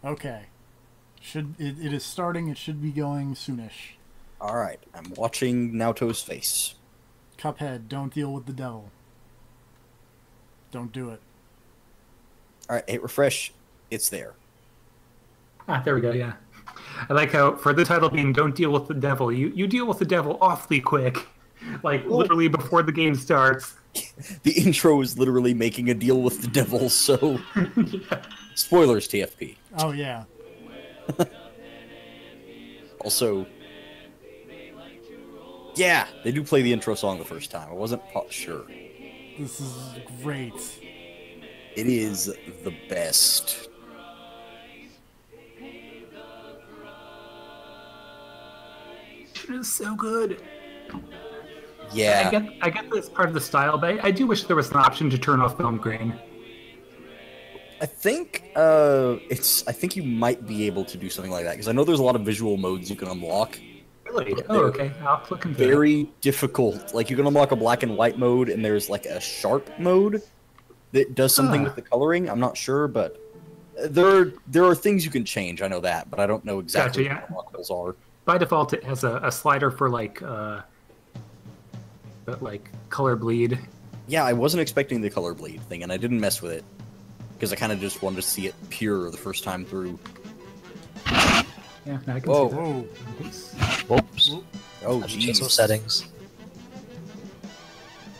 Okay. It is starting. It should be going soonish. Alright, I'm watching Naoto's face. Cuphead, don't deal with the devil. Don't do it. Alright, hit refresh. It's there. Ah, there we go, yeah. I like how, for the title being Don't Deal with the Devil, you deal with the devil awfully quick. Like, literally before the game starts. The intro is literally making a deal with the devil, so... Yeah. Spoilers, TFP. Oh, yeah. Also... Yeah, they do play the intro song the first time. I wasn't sure. This is great. It is the best. It is so good. Yeah. I get this part of the style, but I do wish there was an option to turn off film grain. I think I think you might be able to do something like that because I know there's a lot of visual modes you can unlock. Really? Oh, okay. I'll click into Very difficult. Like you can unlock a black and white mode, and there's like a sharp mode that does something with the coloring. I'm not sure, but there are things you can change. I know that, but I don't know exactly Gotcha, what the unlockables are. By default, it has a slider for like color bleed. Yeah, I wasn't expecting the color bleed thing, and I didn't mess with it because I kind of just wanted to see it pure the first time through. Yeah, I can Whoa. see that. Whoops. Oh, Have to change some jeez. settings.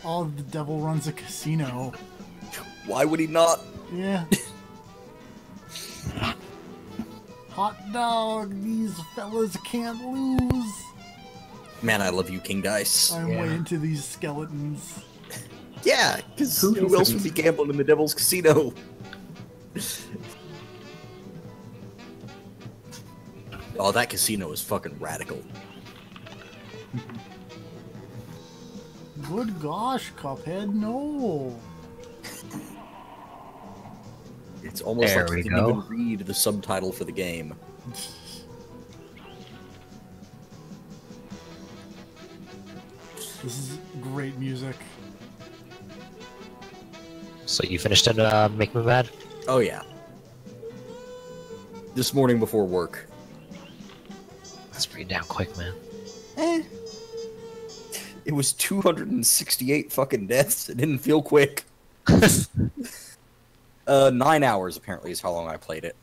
Oh, the devil runs a casino. Why would he not? Yeah. Hot dog, these fellas can't lose. Man, I love you, King Dice. I'm way into these skeletons. Yeah, because Who who else would be gambling in the Devil's Casino? Oh, that casino is fucking radical. Good gosh, Cuphead, no. It's almost There like we you didn't go. even read the subtitle for the game. This is great music. So you finished it, Make Me Mad? Oh yeah. This morning before work. That's pretty damn quick, man. It was 268 fucking deaths. It didn't feel quick. 9 hours apparently is how long I played it.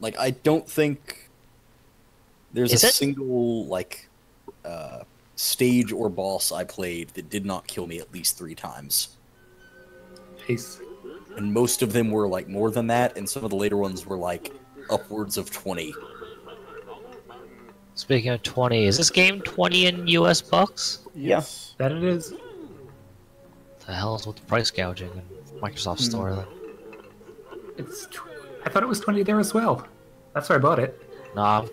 Like, I don't think there's Is a it? single, like, stage or boss I played that did not kill me at least 3 times. Nice. And most of them were, like, more than that, and some of the later ones were, like, upwards of 20. Speaking of 20, is this game 20 in US bucks? Yes. That it is. The hell is with the price gouging in Microsoft Store then? I thought it was 20 there as well. That's why I bought it. No,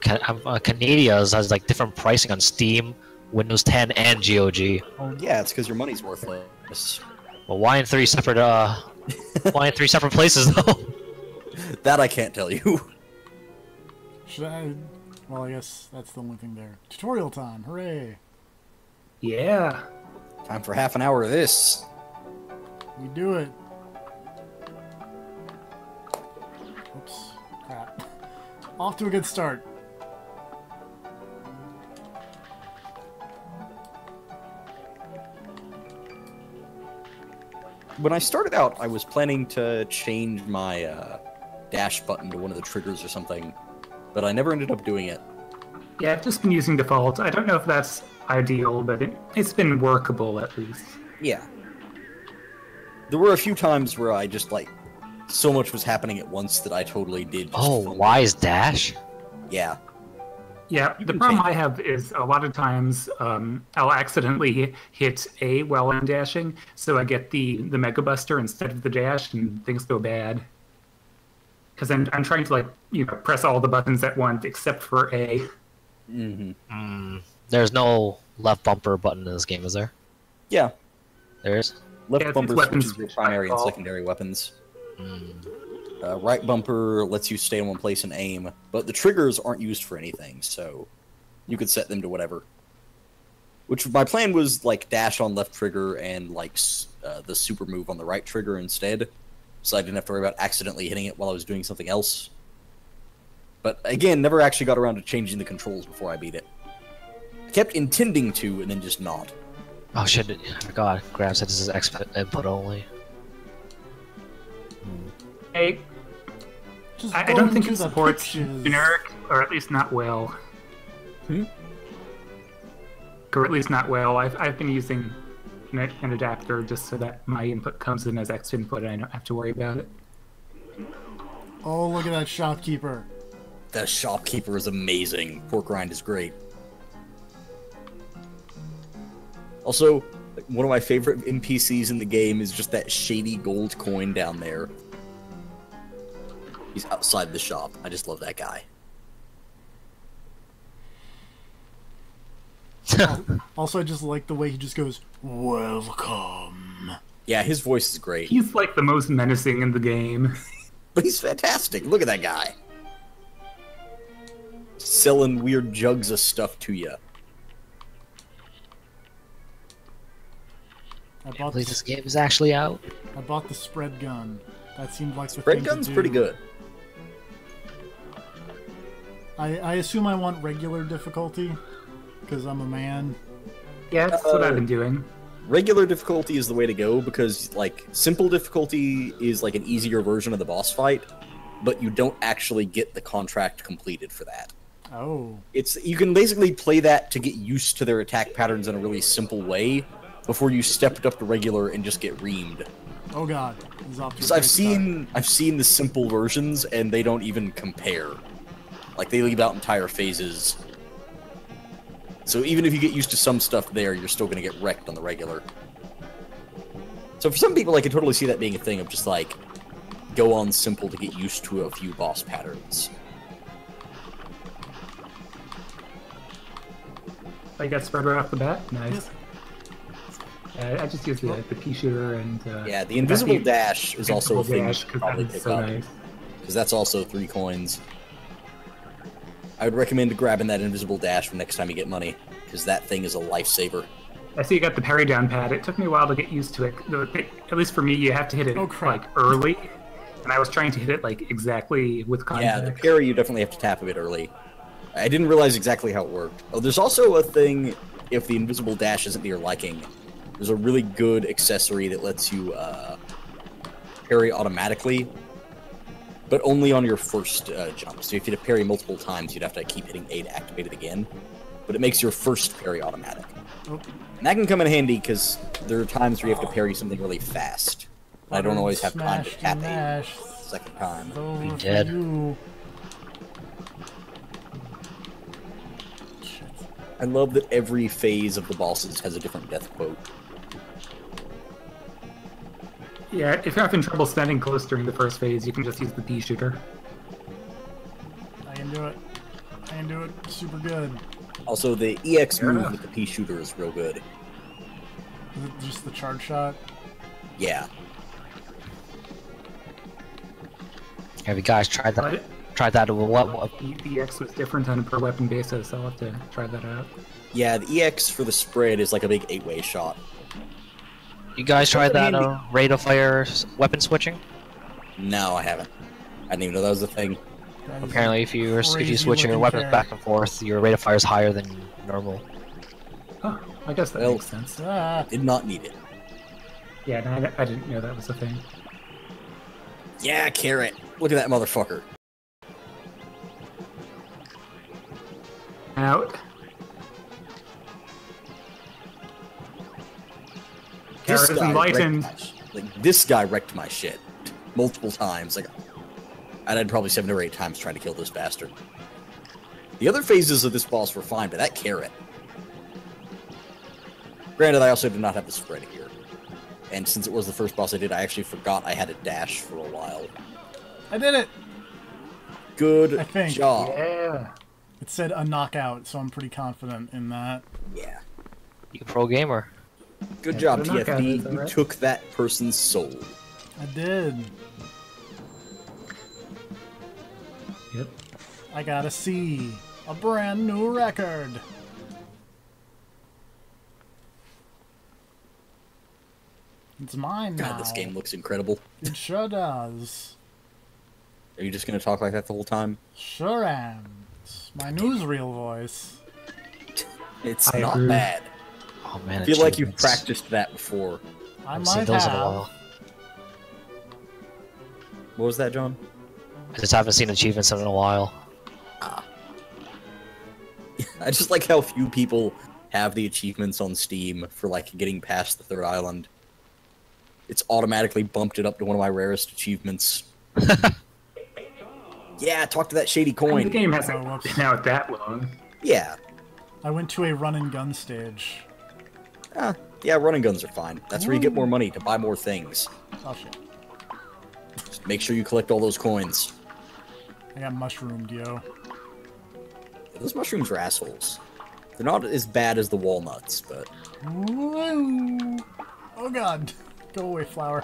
Canadia's has like different pricing on Steam, Windows 10, and GOG. Oh, yeah, it's because your money's worthless. Well, why in three separate places though? That I can't tell you. Should I? Well, I guess that's the only thing there. Tutorial time, hooray! Yeah. Time for half an hour of this. We do it. Oops, crap. Off to a good start. When I started out, I was planning to change my dash button to one of the triggers or something, but I never ended up doing it. Yeah, I've just been using default. I don't know if that's ideal, but it's been workable at least. Yeah. There were a few times where I just, like, so much was happening at once that I totally did just Oh, fumble. why is dash? Yeah. Yeah, the problem I have is a lot of times I'll accidentally hit A while I'm dashing, so I get the Mega Buster instead of the dash, and things go bad. Because I'm trying to, like, press all the buttons at once except for A. Mm-hmm. There's no left bumper button in this game, is there? Yeah. There is? Left Yeah, bumper these weapons switches your primary and fall. secondary weapons. Right bumper lets you stay in one place and aim, but the triggers aren't used for anything, so you could set them to whatever. Which my plan was like dash on left trigger and like the super move on the right trigger instead, so I didn't have to worry about accidentally hitting it while I was doing something else. But again, never actually got around to changing the controls before I beat it. I kept intending to, and then just not. Oh shit, I forgot. Grab said this is X input only. Hey, Just I go don't think into it the supports pictures. generic, or at least not well. Hmm? Or at least not well. I've been using an adapter just so that my input comes in as X input and I don't have to worry about it. Oh, look at that shopkeeper. The shopkeeper is amazing. Pork rind is great. Also, like, one of my favorite NPCs in the game is just that shady gold coin down there. He's outside the shop. I just love that guy. Also, I just like the way he just goes, welcome. Yeah, his voice is great. He's like the most menacing in the game. But he's fantastic. Look at that guy. Selling weird jugs of stuff to you. I I bought believe this game is actually out. the spread gun. That seemed like the Red thing gun's to do. pretty good. I assume I want regular difficulty, because I'm a man. Yeah, that's what I've been doing. Regular difficulty is the way to go because, like, simple difficulty is like an easier version of the boss fight, but you don't actually get the contract completed for that. Oh. You can basically play that to get used to their attack patterns in a really simple way before you step up to regular and just get reamed. Oh god. He's off to a Because great I've seen the simple versions and they don't even compare. Like, they leave out entire phases. So even if you get used to some stuff there, you're still going to get wrecked on the regular. So for some people, I can totally see that being a thing of just, like, go on simple to get used to a few boss patterns. I got spread right off the bat. Nice. I just used the pea shooter and Yeah, the invisible dash is also a thing you dash should because probably that is pick so up. nice. Because that's also 3 coins. I would recommend grabbing that invisible dash for next time you get money, because that thing is a lifesaver. I see you got the parry down pat. It took me a while to get used to it. At least for me, you have to hit it Oh, crap. like early, and I was trying to hit it like exactly with Yeah, contact. the parry you definitely have to tap a bit early. I didn't realize exactly how it worked. Oh, there's also a thing, if the invisible dash isn't to your liking, there's a really good accessory that lets you parry automatically, but only on your first jump. So if you had to parry multiple times, you'd have to keep hitting A to activate it again. But it makes your first parry automatic. Oh. And that can come in handy, because there are times where you have to parry something really fast. And I don't always have time to Smash tap and A mash. second time. Over for dead. you. Shit. I love that every phase of the bosses has a different death quote. Yeah, if you're having trouble standing close during the first phase, you can just use the pea shooter. I can do it. I can do it super good. Also, the EX Fair move enough. with the pea shooter is real good. Is it just the charge shot? Yeah. Have you guys tried that? But Tried that with what? the EX was different on a per weapon basis, so I'll have to try that out. Yeah, the EX for the spread is like a big 8-way shot. You guys tried that Handy. rate of fire weapon switching? No, I haven't. I didn't even know that was a thing. That is Apparently, if you crazy switch your looking weapons carrot. back and forth, your rate of fire is higher than normal. Oh, I guess that Well- makes sense. Ah, Did not need it. Yeah, no, I didn't know that was a thing. Yeah, carrot. Look at that motherfucker. Out. This Carrot is guy enlightened. wrecked this guy wrecked my shit multiple times. Like, I died probably 7 or 8 times trying to kill this bastard. The other phases of this boss were fine, but that carrot. Granted, I also did not have the spread here. And since it was the first boss I did, I actually forgot I had a dash for a while. I did it! Good I think. job. Yeah. It said a knockout, so I'm pretty confident in that. Yeah. You pro gamer. Good Yeah, job, good knockout, TFB. that's You alright. took that person's soul. I did. Yep. I got a C. A brand new record. It's mine now. God, this game looks incredible. It sure does. Are you just gonna talk like that the whole time? Sure am. It's my newsreel voice. It's I not agree. bad. Oh man, I feel like you've achievements. practiced that before. I Haven't seen might those in a have. while. What was that, John? I just haven't seen achievements in a while. I just like how few people have the achievements on Steam for like getting past the third island. It's automatically bumped it up to one of my rarest achievements. Yeah, talk to that shady The coin. game hasn't Oh, whoops. been out that long. Yeah. I went to a run and gun stage. Yeah, running guns are fine. That's where you get more money to buy more things. Oh shit. Just make sure you collect all those coins. I got mushroomed, yo. Those mushrooms are assholes. They're not as bad as the walnuts, but... Woo! Oh god. Go away, flower.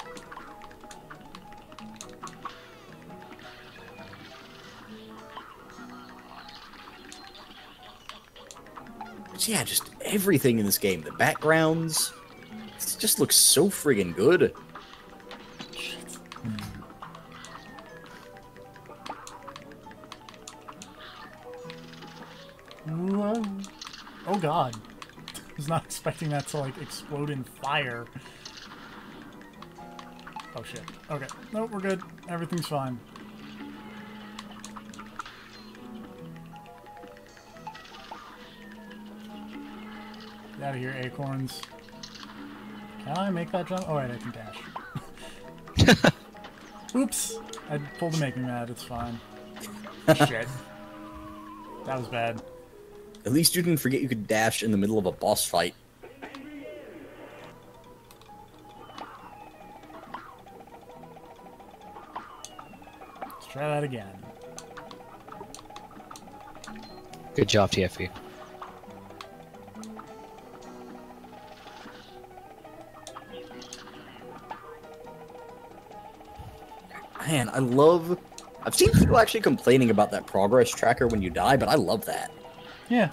But yeah, just everything in this game. The backgrounds... It just looks so friggin' good. Whoa. Oh god. I was not expecting that to like explode in fire. Oh shit. Okay. Nope, we're good. Everything's fine. Get out of here, acorns. Can I make that jump? Oh wait, I can dash. Oops! I pulled a making that, it's fine. Shit. That was bad. At least you didn't forget you could dash in the middle of a boss fight. Let's try that again. Good job, TFE. Man, I love... I've seen people actually complaining about that progress tracker when you die, but I love that. Yeah.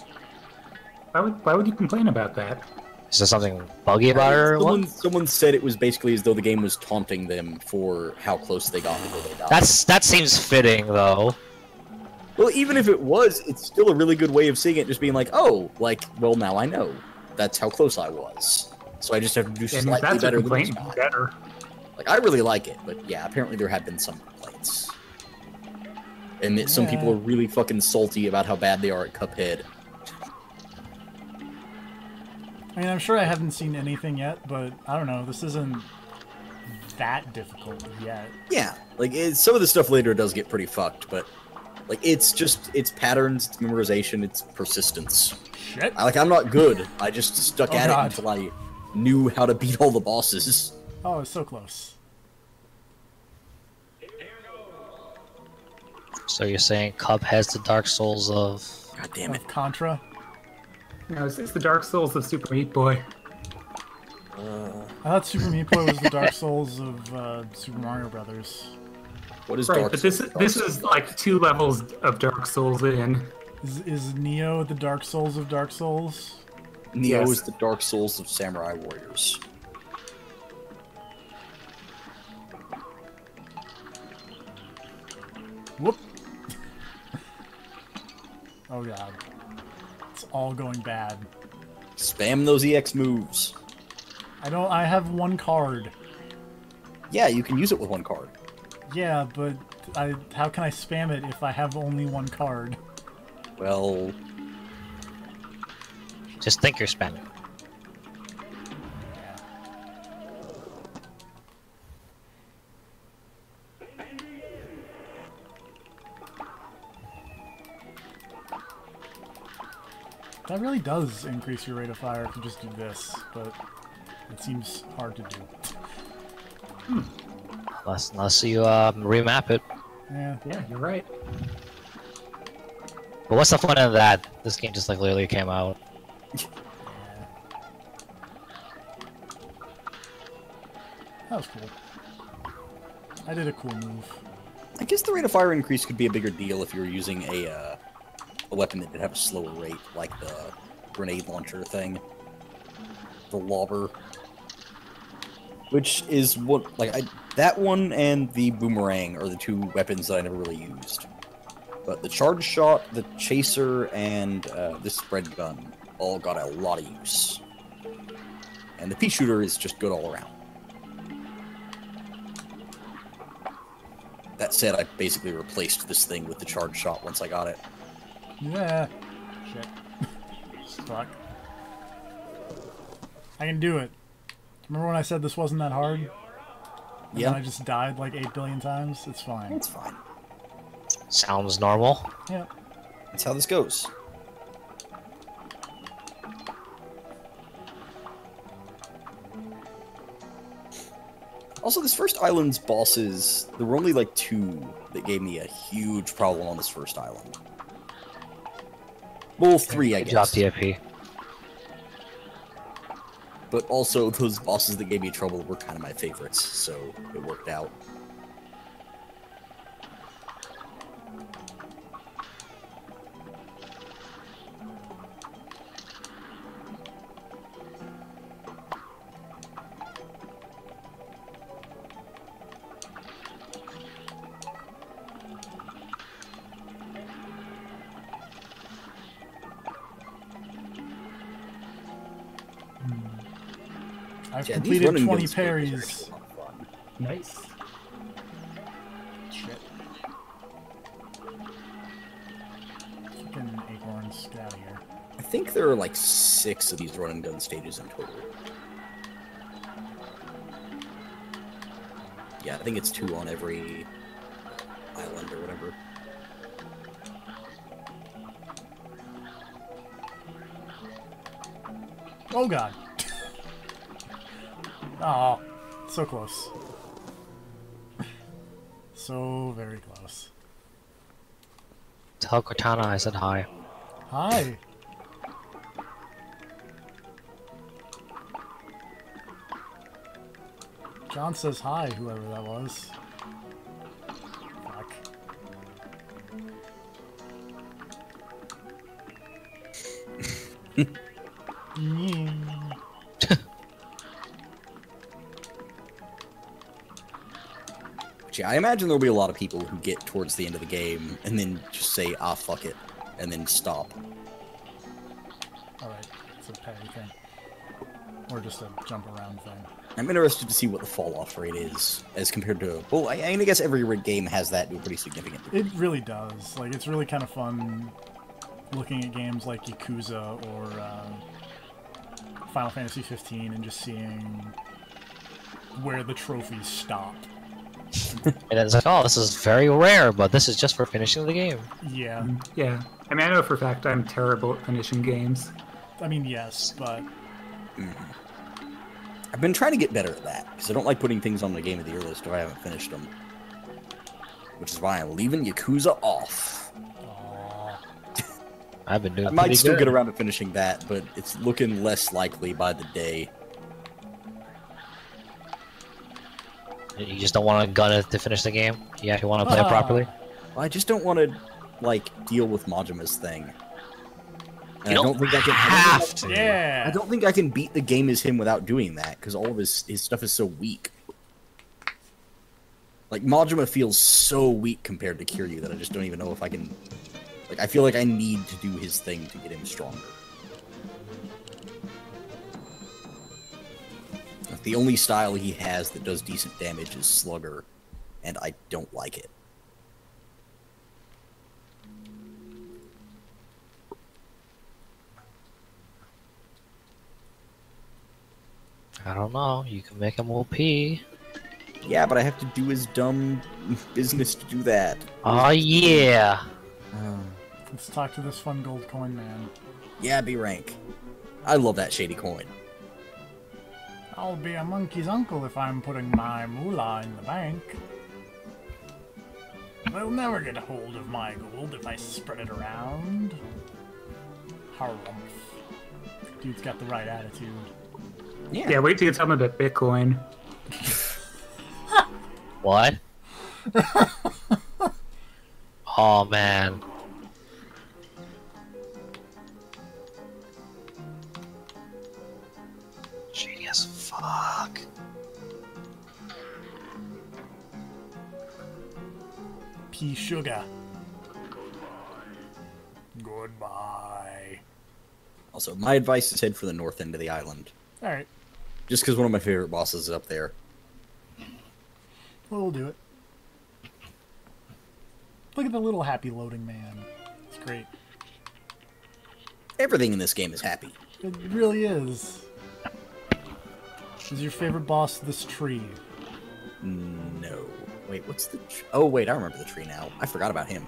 Why would you complain about that? Is there something buggy about it or what? Someone said it was basically as though the game was taunting them for how close they got before they died. That seems fitting though. Well, even if it was, it's still a really good way of seeing it, just being like, oh, like, well, now I know. That's how close I was. So I just have to do And slightly that's a better than this complaint guy. better. Like, I really like it, but yeah, apparently there have been some complaints. And that some people are really fucking salty about how bad they are at Cuphead. I mean, I'm sure I haven't seen anything yet, but I don't know. This isn't that difficult yet. Yeah, like, some of the stuff later does get pretty fucked, but, like, it's just, it's patterns, it's memorization, it's persistence. Shit. I'm not good. I just stuck Oh, at God. it until I knew how to beat all the bosses. Oh, it's so close. So you're saying Cub has the Dark Souls of... God damn it. Of Contra. No, it's the Dark Souls of Super Meat Boy. I thought Super Meat Boy was the Dark Souls of Super Mario Brothers. What is Right, Dark but Souls? this is like 2 levels of Dark Souls in. Is Neo the Dark Souls of Dark Souls? Neo Yes. is the Dark Souls of Samurai Warriors. Whoop. Oh god. It's all going bad. Spam those EX moves. I have one card. Yeah, you can use it with one card. Yeah, but how can I spam it if I have only one card? Well, Just think you're spamming. That really does increase your rate of fire if you just do this, but it seems hard to do. Unless you remap it. Yeah. Yeah, you're right. But what's the fun in that? This game just like literally came out. That was cool. I did a cool move. I guess the rate of fire increase could be a bigger deal if you were using a weapon that did have a slower rate, like the grenade launcher thing. The lobber. which is what that one and the boomerang are the two weapons that I never really used. But the charge shot, the chaser, and this spread gun all got a lot of use. And the pea shooter is just good all around. That said, I basically replaced this thing with the charge shot once I got it. Yeah. Shit. Fuck. I can do it. Remember when I said this wasn't that hard? And Yeah. then I just died like 8 billion times? It's fine. It's fine. Sounds normal. Yeah. That's how this goes. Also, this first island's bosses, there were only like 2 that gave me a huge problem on this first island. Well, 3, I Good job, guess. TFP. But also, those bosses that gave me trouble were kind of my favorites, so it worked out. I've Yeah, these completed running 20 gun stages are parries. actually a lot of fun. Nice. Shit. Fucking acorns, get out of here. I think there are like 6 of these run and gun stages in total. Yeah, I think it's 2 on every island or whatever. Oh god. Oh, so close. So very close. Tell Cortana I said hi. Hi. John says hi, whoever that was. Fuck. Yeah. But yeah, I imagine there'll be a lot of people who get towards the end of the game and then just say, ah, fuck it, and then stop. Alright, it's a parry thing. Or just a jump around thing. I'm interested to see what the fall-off rate is, as compared to... Well, I guess every game has that to a pretty significant degree. It really does. Like, it's really kind of fun looking at games like Yakuza or Final Fantasy 15 and just seeing where the trophies stop. And it's like, oh, this is very rare, but this is just for finishing the game. Yeah. Yeah. I mean, I know for a fact I'm terrible at finishing games. I mean, yes, but... I've been trying to get better at that, because I don't like putting things on my Game of the Year list if I haven't finished them. Which is why I'm leaving Yakuza off. Aw. I've been doing I might pretty still good. get around to finishing that, but it's looking less likely by the day. You just don't want to gun it to finish the game? You actually want to play it properly? Well, I just don't want to, like, deal with Majima's thing. And You I don't think I can have to. Yeah! I don't think I can beat the game as him without doing that, because all of his stuff is so weak. Like, Majima feels so weak compared to Kiryu that I just don't even know if I can... Like, I feel like I need to do his thing to get him stronger. Like, the only style he has that does decent damage is Slugger, and I don't like it. I don't know. You can make him OP. Yeah, but I have to do his dumb business to do that. Oh yeah. Let's talk to this fun gold coin man. Yeah, B rank. I love that shady coin. I'll be a monkey's uncle if I'm putting my moolah in the bank. They'll never get a hold of my gold if I spread it around. Harumph. Dude's got the right attitude. Yeah, wait till you tell me about Bitcoin. What? Oh man. Shady as fuck. pea sugar. Goodbye. Also, my advice is head for the north end of the island. Alright, Just because one of my favorite bosses is up there. we'll do it. Look at the little happy loading man. It's great. Everything in this game is happy. It really is. Is your favorite boss this tree? No. Wait, what's the... Oh, wait, I remember the tree now. I forgot about him.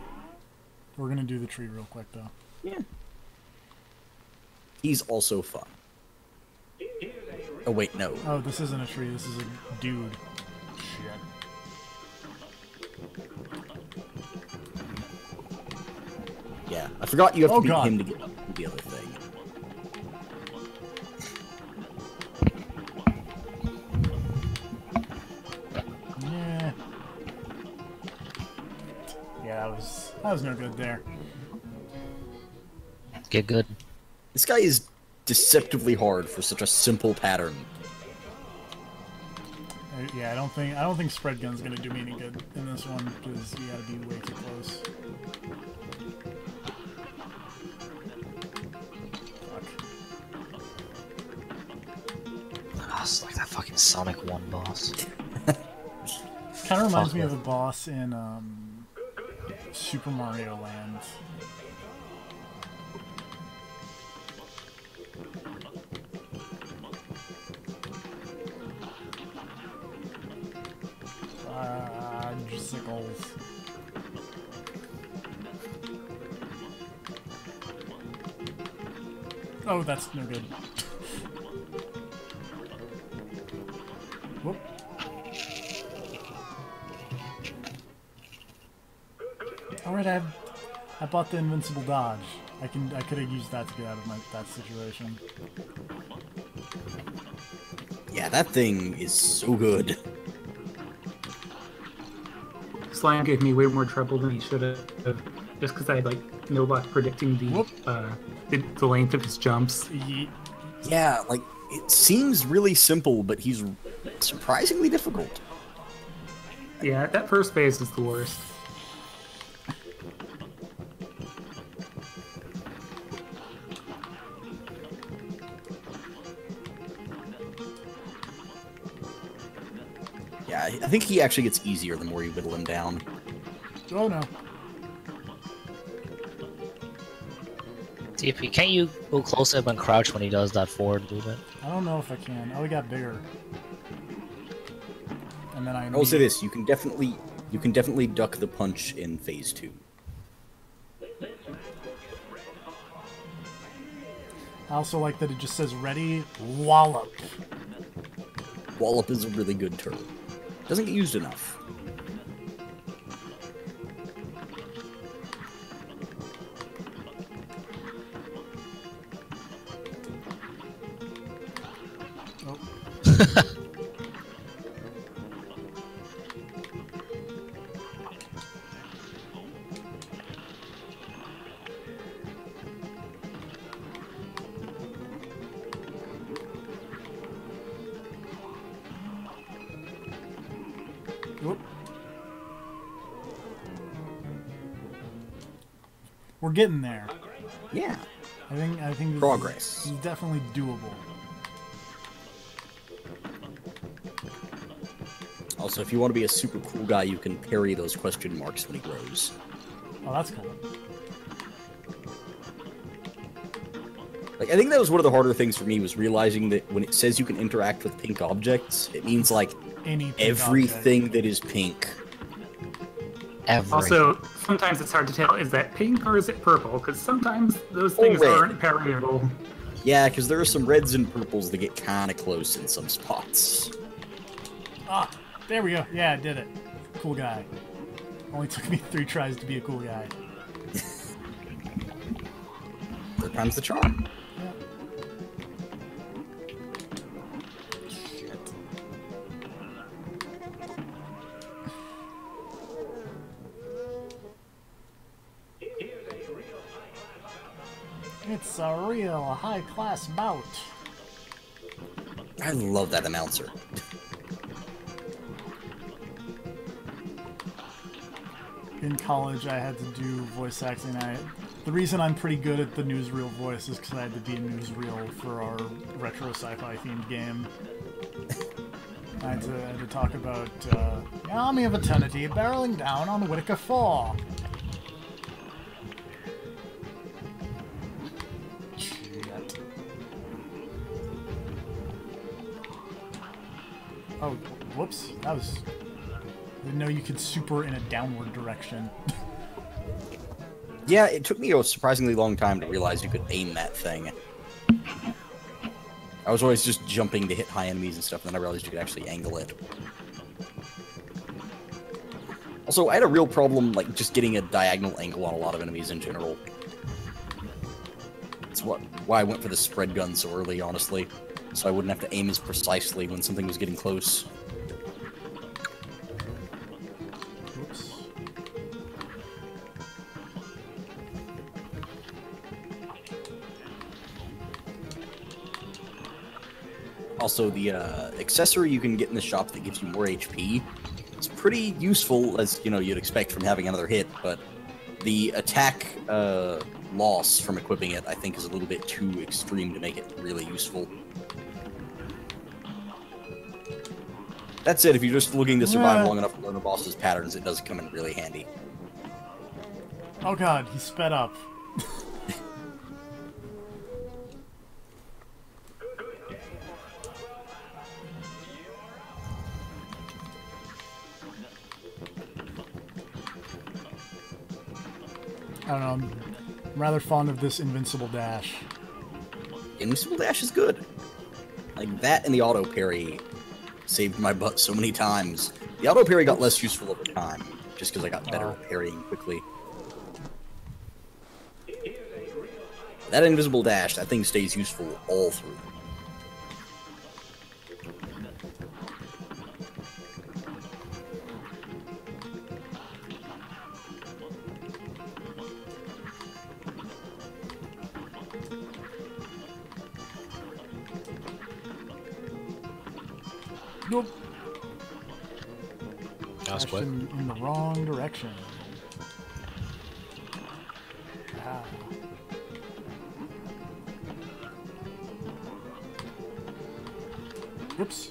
We're gonna do the tree real quick, though. Yeah. He's also fun. Oh, wait, no. Oh, this isn't a tree. This is a dude. Shit. Yeah, I forgot you have Oh, to beat God. him to get up to the other thing. Yeah. Yeah, that was no good there. Get good. This guy is deceptively hard for such a simple pattern. Yeah, I don't think spread gun's gonna do me any good in this one because you gotta be way too close. Fuck. Oh, it's like that fucking Sonic 1 boss. Kind of reminds Fuck me of it. the boss in Super Mario Land. Sickles. Oh, that's no good. Whoop. Alright, I bought the invincible dodge. I could have used that to get out of that situation. Yeah, that thing is so good. Slime gave me way more trouble than he should have, just because I like know about predicting the length of his jumps. Yeet. Yeah, like, it seems really simple, but he's surprisingly difficult. Yeah, that first phase is the worst. Yeah, I think he actually gets easier the more you whittle him down. Oh no. TP, can't you go close to him and crouch when he does that forward movement? I don't know if I can. Oh, he got bigger. And then I I will say this: you can definitely duck the punch in phase 2. I also like that it just says ready, wallop. Wallop is a really good term. Doesn't get used enough. Oh. Whoop. We're getting there. Yeah. I think this Progress. is definitely doable. Also, if you want to be a super cool guy, you can parry those question marks when he grows. Oh, that's cool. Like, I think that was one of the harder things for me, was realizing that when it says you can interact with pink objects, it means, like, Any pink everything object. that is pink. Every. Also, sometimes it's hard to tell, is that pink or is it purple? Because sometimes those things red. aren't parryable. Yeah, because there are some reds and purples that get kind of close in some spots. Ah, there we go. Yeah, I did it. Cool guy. Only took me 3 tries to be a cool guy. Third time's the charm. Yeah. Shit. It's a real high-class bout. I love that announcer. in college I had to do voice acting. The reason I'm pretty good at the newsreel voice is because I had to be a newsreel for our retro sci-fi themed game. I had to talk about the Army of Eternity barreling down on Whitaker 4. Shit. Oh, whoops. That was... I didn't know you could super in a downward direction. Yeah, it took me a surprisingly long time to realize you could aim that thing. I was always just jumping to hit high enemies and stuff, and then I realized you could actually angle it. Also, I had a real problem, like, just getting a diagonal angle on a lot of enemies in general. That's why I went for the spread gun so early, honestly. So I wouldn't have to aim as precisely when something was getting close. Oops. Also, the accessory you can get in the shop that gives you more HP is pretty useful, as you know you'd expect from having another hit, but the attack loss from equipping it, I think, is a little bit too extreme to make it really useful. That said, if you're just looking to survive long enough to learn the boss's patterns, it does come in really handy. Oh god, he sped up. I don't know, I'm rather fond of this invincible dash. Invincible dash is good. Like, that and the auto parry saved my butt so many times. The auto parry got less useful over time, just because I got better at parrying quickly. That invisible dash, that thing stays useful all through. Nope. That's quick. In the wrong direction. Ah. Whoops.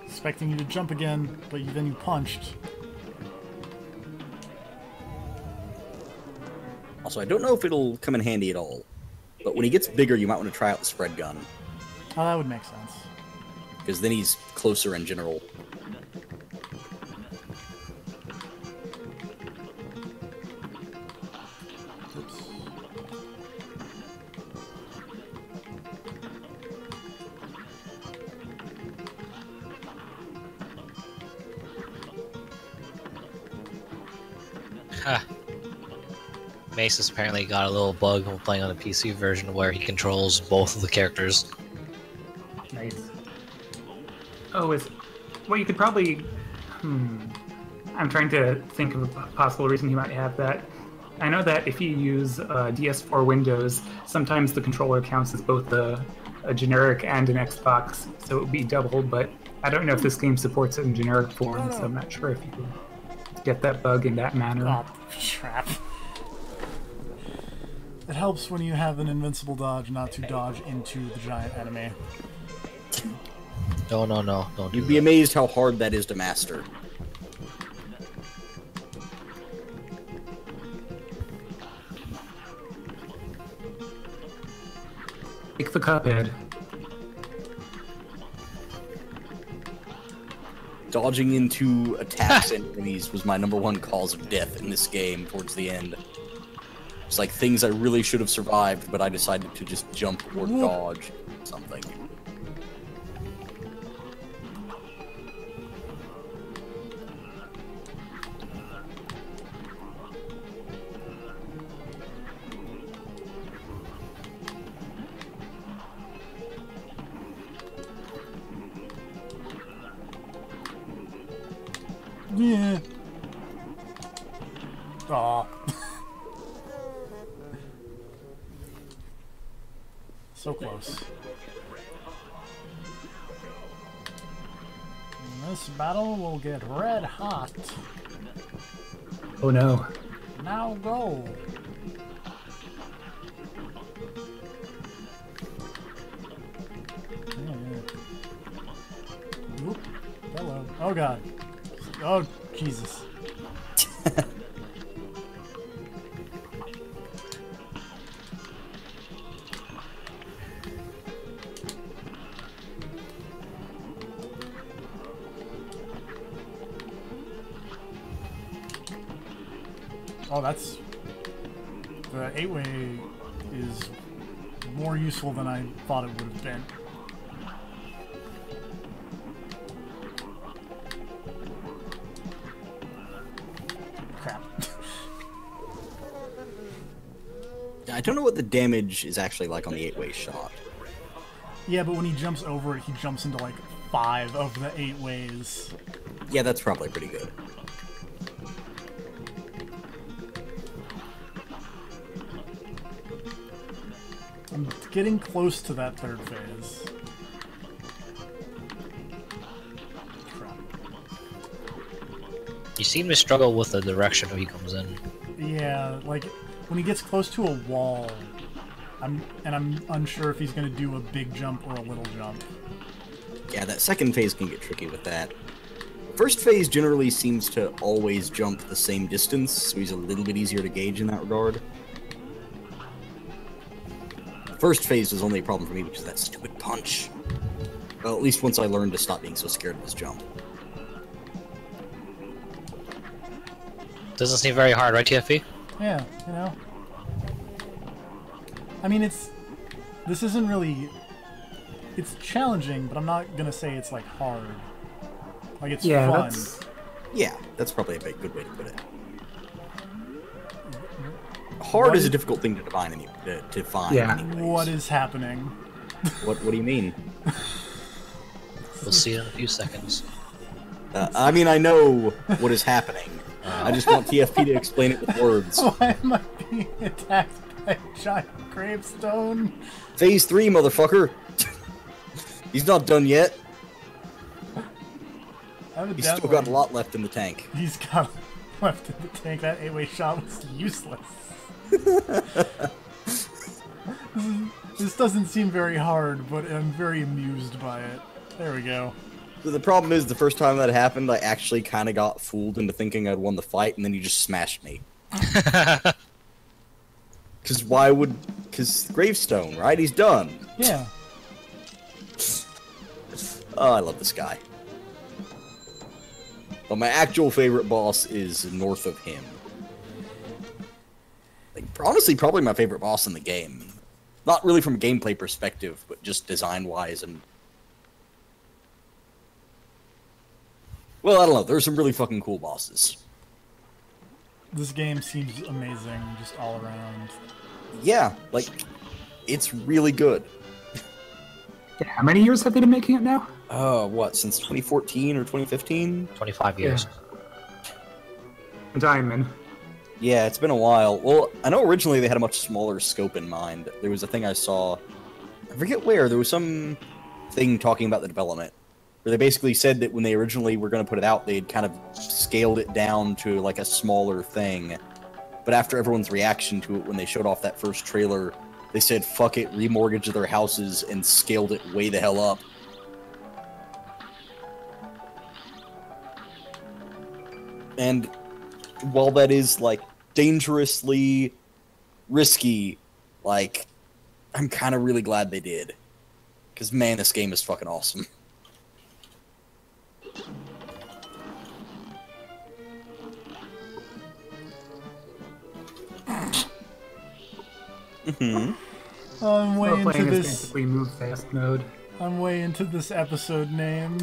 Expecting you to jump again, but then you punched. Also, I don't know if it'll come in handy at all, but when he gets bigger, you might want to try out the spread gun, Oh, that would make sense. because then he's closer in general. Oops. Ha. Mace has apparently got a little bug when playing on the PC version where he controls both of the characters. Nice. Oh, well, you could probably... I'm trying to think of a possible reason you might have that. I know that if you use DS4 Windows, sometimes the controller counts as both a generic and an Xbox, so it would be double, but I don't know if this game supports it in generic form, so I'm not sure if you can get that bug in that manner. Oh, crap. It helps when you have an invincible dodge not to dodge into the giant enemy. No, don't do You'd be amazed how hard that is to master. Take the Cuphead. Dodging into attacks and enemies was my #1 cause of death in this game towards the end. It's like things I really should have survived, but I decided to just jump or dodge something. Yeah. Aw. So close. And this battle will get red hot. Oh no. Now go. Oop. Hello. Oh god. Oh Jesus. Oh, that's... The 8-way is more useful than I thought it would have been. Crap. I don't know what the damage is actually like on the 8-way shot. Yeah, but when he jumps over it, he jumps into like 5 of the 8 ways. Yeah, that's probably pretty good. I'm getting close to that 3rd phase. Crap. You seem to struggle with the direction he comes in. Yeah, like when he gets close to a wall, I'm unsure if he's gonna do a big jump or a little jump. Yeah, that 2nd phase can get tricky with that. First phase generally seems to always jump the same distance, so he's a little bit easier to gauge in that regard. First phase was only a problem for me because of that stupid punch. Well, at least once I learned to stop being so scared of his jump. Doesn't seem very hard, right, TFP? Yeah, you know. I mean, this isn't really... It's challenging, but I'm not gonna say it's, like, hard. Like, it's fun. Yeah, that's probably a good way to put it. Hard is a difficult thing to define. Anyways. What is happening? What do you mean? We'll see in a few seconds. I mean, I know what is happening. I just want TFP to explain it with words. Why am I being attacked by a giant gravestone? Phase 3, motherfucker! He's not done yet. He's still got a lot left in the tank. He's got left in the tank. That 8-way shot was useless. This doesn't seem very hard, but I'm very amused by it. There we go. So the problem is, the first time that happened, I actually kind of got fooled into thinking I'd won the fight, and then he just smashed me. Because why would... Because gravestone, right? He's done. Yeah. Oh, I love this guy. But my actual favorite boss is north of him. Like, honestly, probably my favorite boss in the game. Not really from a gameplay perspective, but just design-wise and... Well, I don't know. There's some really fucking cool bosses. This game seems amazing, just all around. Yeah, like, it's really good. How many years have they been making it now? What, since 2014 or 2015? 25 years. Diamond. Yeah, it's been a while. Well, I know originally they had a much smaller scope in mind. There was a thing I saw, I forget where, there was some thing talking about the development, where they basically said that when they originally were going to put it out, they'd kind of scaled it down to like a smaller thing. But after everyone's reaction to it when they showed off that first trailer, they said, fuck it, remortgaged their houses and scaled it way the hell up. And while that is, like, dangerously risky, like, I'm kind of really glad they did. Because, man, this game is fucking awesome. I'm way into playing this. basically move fast mode. I'm way into this episode name.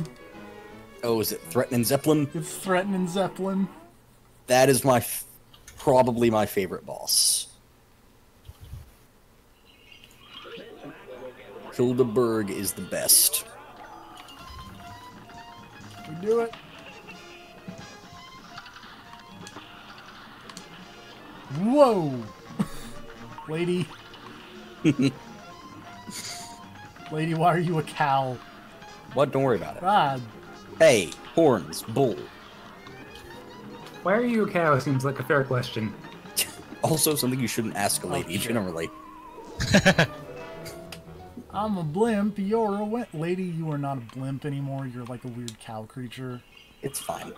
Oh, is it Threatening Zeppelin? It's Threatening Zeppelin. That is probably my favorite boss. Hildeberg is the best. We do it. Whoa! Lady. Lady, why are you a cow? What? Don't worry about it. God. Hey, horns, bull. Why are you a cow? Seems like a fair question. Also, something you shouldn't ask a Oh, lady, shit. generally. I'm a blimp, you're a wet lady. You are not a blimp anymore. You're like a weird cow creature. It's fine.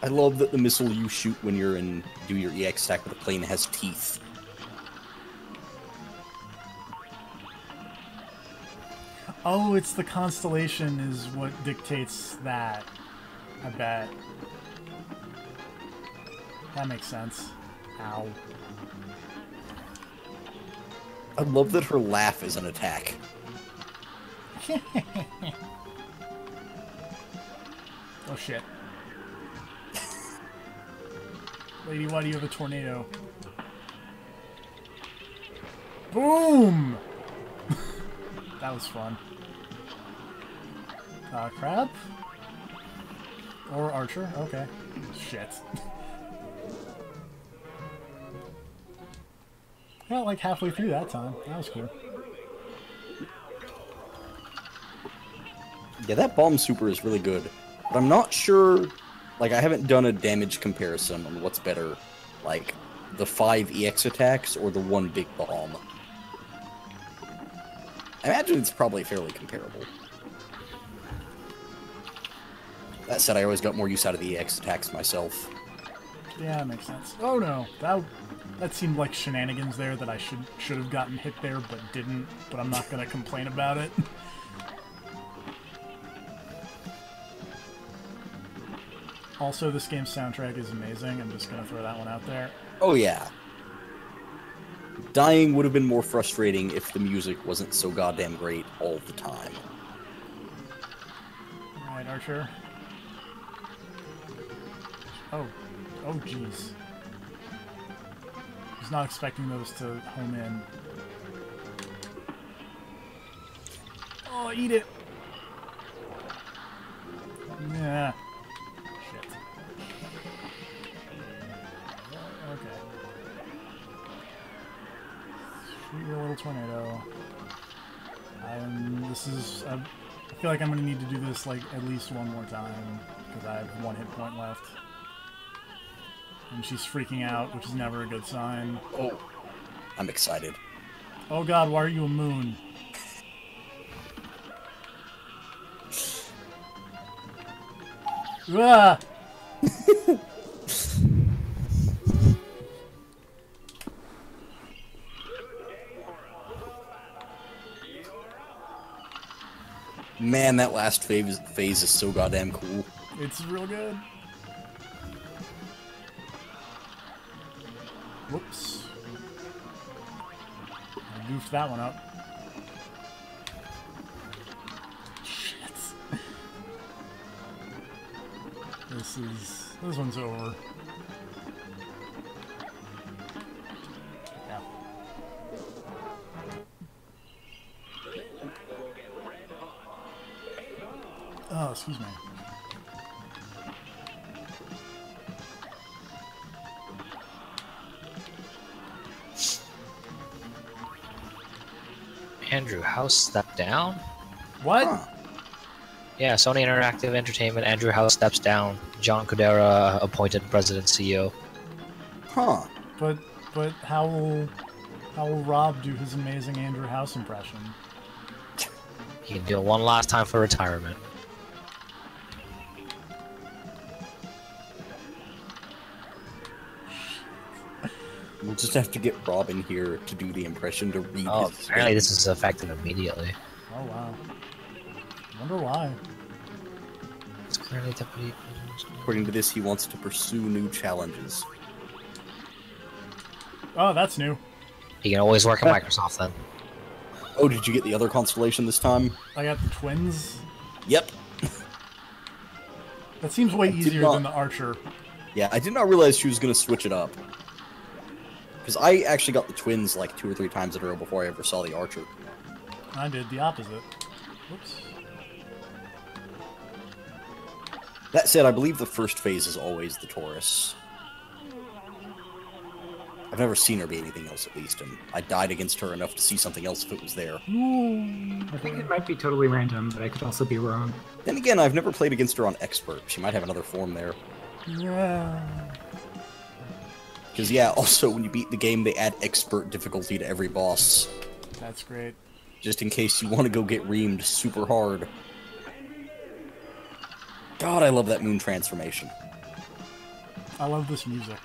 I love that the missile you shoot when you're do your EX attack with the plane has teeth. Oh, it's the constellation is what dictates that. I bet. That makes sense. Ow. I love that her laugh is an attack. Oh shit. Lady, why do you have a tornado? Boom! That was fun. Crab? Or archer? Okay. Shit. Got like halfway through that time. That was cool. Yeah, that bomb super is really good. But I'm not sure... Like, I haven't done a damage comparison on what's better. Like, the 5 EX attacks or the 1 big bomb. I imagine it's probably fairly comparable. That said, I always got more use out of the EX attacks myself. Yeah, that makes sense. Oh no, that seemed like shenanigans there that I should have gotten hit there but didn't. But I'm not gonna complain about it. Also, this game's soundtrack is amazing. I'm just gonna throw that one out there. Oh yeah. Dying would have been more frustrating if the music wasn't so goddamn great all the time. Alright, Archer. Oh. Oh, jeez. I was not expecting those to home in. Oh, eat it! Yeah. Shit. Okay. Shoot your little tornado. I feel like I'm gonna need to do this like at least one more time because I have 1 hit point left. And she's freaking out, which is never a good sign. Oh, I'm excited. Oh god, why are you a moon? Ah! Man, that last phase is so goddamn cool. It's real good. Whoops. I goofed that one up. Shit. This one's over. Yeah. Oh, excuse me. Andrew House stepped down? What? Huh. Yeah, Sony Interactive Entertainment, Andrew House steps down. John Codera appointed president CEO. Huh. But how will Rob do his amazing Andrew House impression? He can do it one last time for retirement. We'll just have to get Rob in here to do the impression to read Oh, his apparently this statement. is effective immediately. Oh wow. Wonder why. It's currently deputy. According to this, he wants to pursue new challenges. Oh, that's new. He can always work at Microsoft then. Oh, did you get the other constellation this time? I got the twins. Yep. That seems way did easier not- than the Archer. Yeah, I did not realize she was going to switch it up. Because I actually got the twins like 2 or 3 times in a row before I ever saw the Archer. I did the opposite. Whoops. That said, I believe the first phase is always the Taurus. I've never seen her be anything else, at least, and I died against her enough to see something else if it was there. I think it might be totally random, but I could also be wrong. Then again, I've never played against her on Expert. She might have another form there. Yeah. Because, yeah, also, when you beat the game, they add Expert difficulty to every boss. That's great. Just in case you want to go get reamed super hard. God, I love that moon transformation. I love this music.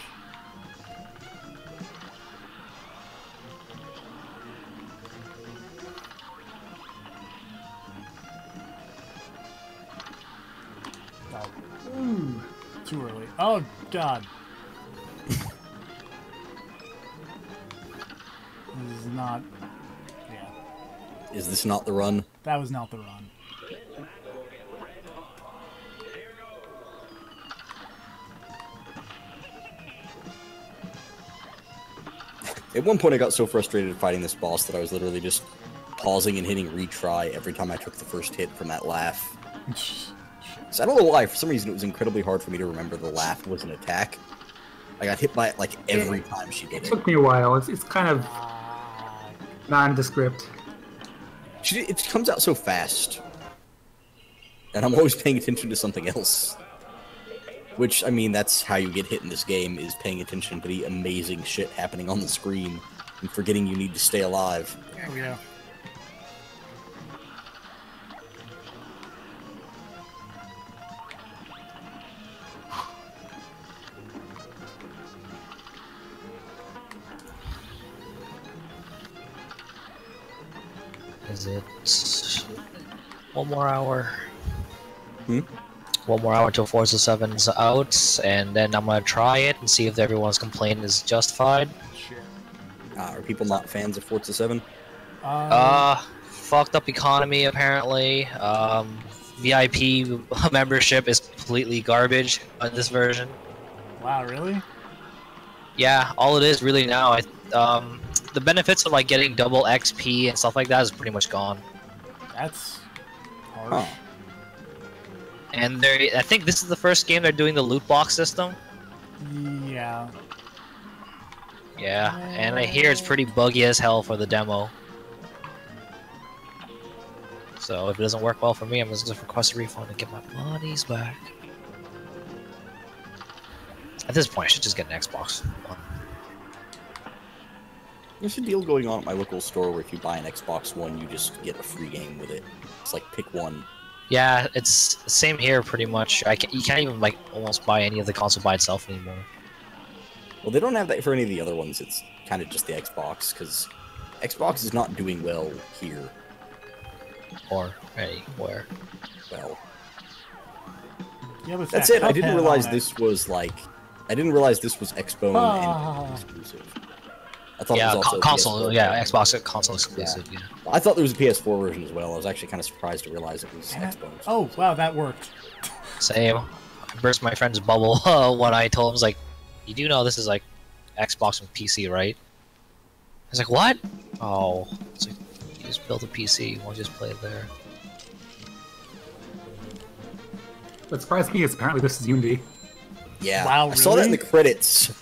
Oh. Ooh. Too early. Oh, God. This is not... Yeah. Is this not the run? That was not the run. At one point I got so frustrated fighting this boss that I was literally just pausing and hitting retry every time I took the first hit from that laugh. So I don't know why, for some reason it was incredibly hard for me to remember the laugh was an attack. I got hit by it like every time she did It it. took me a while. It's kind of nondescript. It comes out so fast. And I'm always paying attention to something else. Which, I mean, that's how you get hit in this game, is paying attention to the amazing shit happening on the screen and forgetting you need to stay alive. There we go. Is it 1 more hour? Hmm? 1 more hour till Forza 7's out, and then I'm gonna try it and see if everyone's complaint is justified. Shit. Are people not fans of Forza 7? Fucked up economy apparently. VIP membership is completely garbage on this version. Wow, really? Yeah, all it is really now. The benefits of like getting double XP and stuff like that is pretty much gone. That's harsh. Huh. And I think this is the first game they're doing the loot box system. Yeah. Yeah, and I hear it's pretty buggy as hell for the demo. So if it doesn't work well for me, I'm just gonna request a refund and get my monies back. At this point, I should just get an Xbox One. There's a deal going on at my local store where if you buy an Xbox One, you just get a free game with it. It's like pick one. Yeah, it's the same here pretty much. You can't even like almost buy any of the console by itself anymore. Well, they don't have that for any of the other ones. It's kind of just the Xbox, because Xbox is not doing well here. Or anywhere. Well, Yeah, but that's that it. I didn't Cuphead realize on it. this was like... I didn't realize this was Xbone and exclusive. I thought Yeah, it was also console. PS4 Yeah, version. Xbox console exclusive. Yeah. I thought there was a PS4 version as well. I was actually kind of surprised to realize it was Damn it. Xbox. Oh, wow, that worked. Same. I burst my friend's bubble when I told him, I was like, "You do know this is like Xbox and PC, right?" I was like, "What?" Oh, it's like you just build a PC. Why just play it there? What surprised me is apparently this is Unity. Yeah, Wow, I saw that in the really? credits.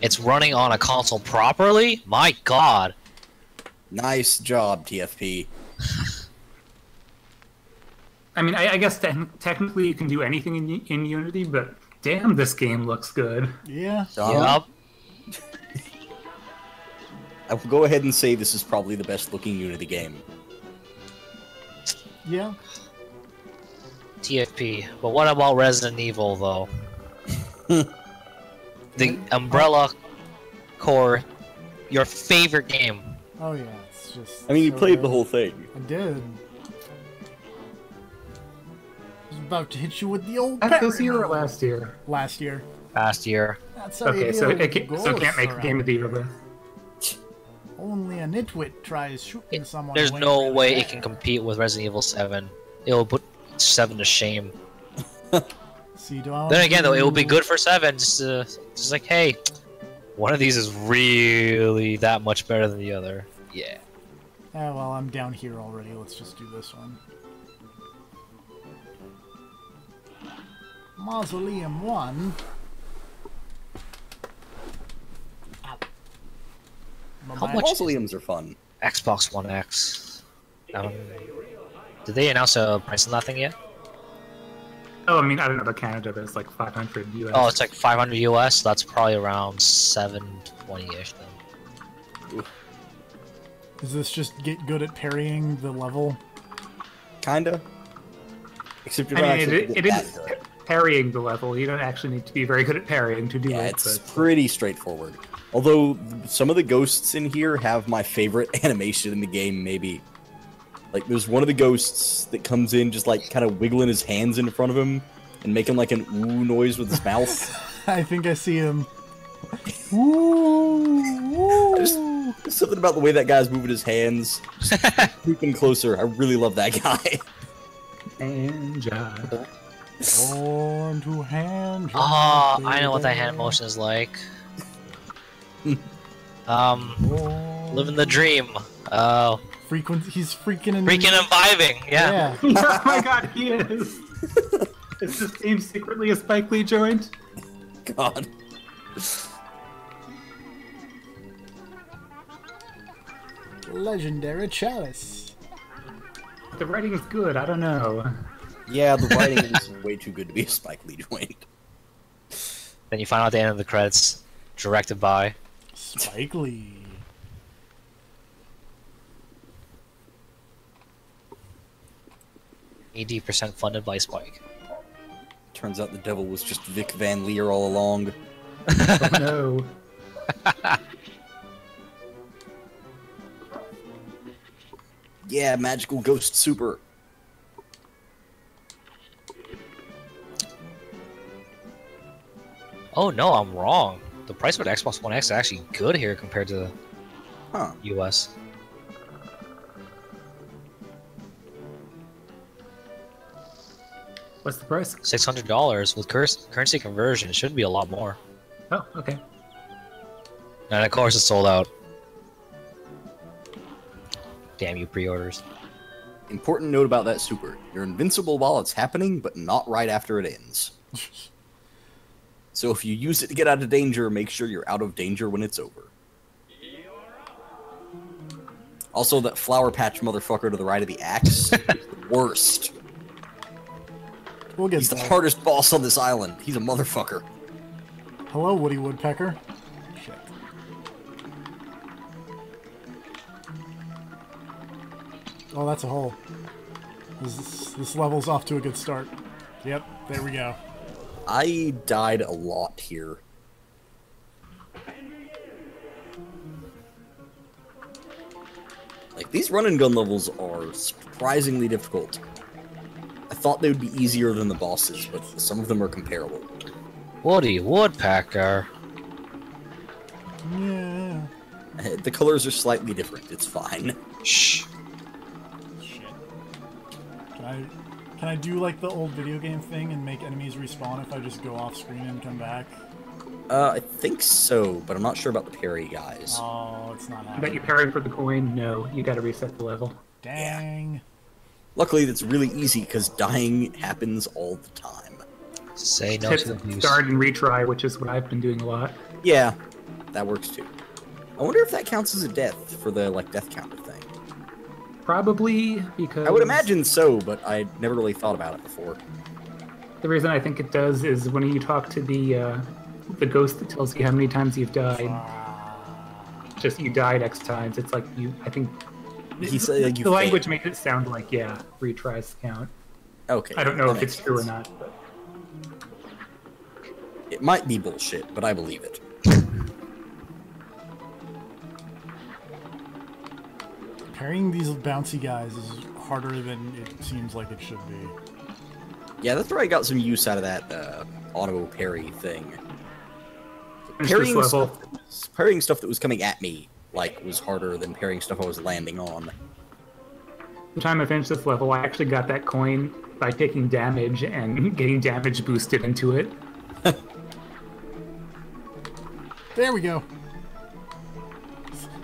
It's running on a console properly? My God! Nice job, TFP. I mean, I guess technically you can do anything in Unity, but damn, this game looks good. Yeah. Yup. I will go ahead and say this is probably the best looking Unity game. Yeah. TFP. But what about Resident Evil, though? The Umbrella Core, your favorite game. Oh, yeah. It's just. I mean, you so played good. the whole thing. I did. I was about to hit you with the old. That this year or parry. last year? Last year. Last year. That's how Okay, you so deal it with so it can't make a ghosts game around. of the year then. Only a nitwit tries shooting someone. There's away no really way bad. it can compete with Resident Evil 7. It will put 7 to shame. See, do I want Then again, though, it will be to- good for 7. Just like, hey, one of these is really that much better than the other. Yeah. Yeah, well, I'm down here already. Let's just do this one. Mausoleum 1. Ow. How much Mausoleums are fun. Xbox One X? Did they announce a price on that thing yet? Oh, I mean, I don't know about Canada, but it's like 500 US. Oh, it's like 500 US. That's probably around 720-ish then. Does this just get good at parrying the level? Kinda. Except you're I not mean, actually it is parrying the level. You don't actually need to be very good at parrying to do Yeah, it. it's But pretty straightforward. Although some of the ghosts in here have my favorite animation in the game, maybe. Like, there's one of the ghosts that comes in just, like, kind of wiggling his hands in front of him and making, like, an ooh noise with his mouth. I think I see him. Ooh, There's something about the way that guy's moving his hands. Just creeping closer. I really love that guy. and On to hand. Oh, I know what that hand motion is like. Living the dream. Oh, He's freaking and freaking and vibing. Yeah. oh my god, he is. Is this game secretly a Spike Lee joint? God. Legendary chalice. The writing is good. I don't know. Yeah, the writing is way too good to be a Spike Lee joint. Then you find out at the end of the credits, directed by. Spike Lee. 80% funded by Spike. Turns out the devil was just Vic Van Leer all along. Oh no. Yeah, magical ghost super. Oh no, I'm wrong. The price for the Xbox One X is actually good here compared to Huh. US. What's the price? $600 with currency conversion. It should be a lot more. Oh, okay. And of course, it's sold out. Damn you, pre-orders. Important note about that super. You're invincible while it's happening, but not right after it ends. So if you use it to get out of danger, make sure you're out of danger when it's over. Also, that Flower Patch motherfucker to the right of the axe is the worst. We'll get He's the there. hardest boss on this island. He's a motherfucker. Hello, Woody Woodpecker. Shit. Oh, that's a hole. This level's off to a good start. Yep, there we go. I died a lot here. Like, these run and gun levels are surprisingly difficult. I thought they would be easier than the bosses, but some of them are comparable. Woody Woodpecker. Yeah. The colors are slightly different, it's fine. Shh. Shit. Can I do like the old video game thing and make enemies respawn if I just go off screen and come back? I think so, but I'm not sure about the parry guys. Oh, it's not I bet happening. you parry for the coin. No, you gotta reset the level. Dang. Luckily, that's really easy, because dying happens all the time. Say no Hit to abuse. start and retry, which is what I've been doing a lot. Yeah, that works too. I wonder if that counts as a death for the, like, death counter thing. Probably because I would imagine so, but I never really thought about it before. the reason I think it does is when you talk to the ghost that tells you how many times you've died. Just you died X times. It's like you. I think He said, like, you the language failed. makes it sound like retries count. Okay. I don't know that if makes it's true or sense. not. But It might be bullshit, but I believe it. Parrying these bouncy guys is harder than it seems like it should be. Yeah, that's where I got some use out of that auto parry thing. finish Parrying this level. parrying stuff that was coming at me, like, was harder than parrying stuff I was landing on. The time I finished this level, I actually got that coin by taking damage and getting damage boosted into it. There we go.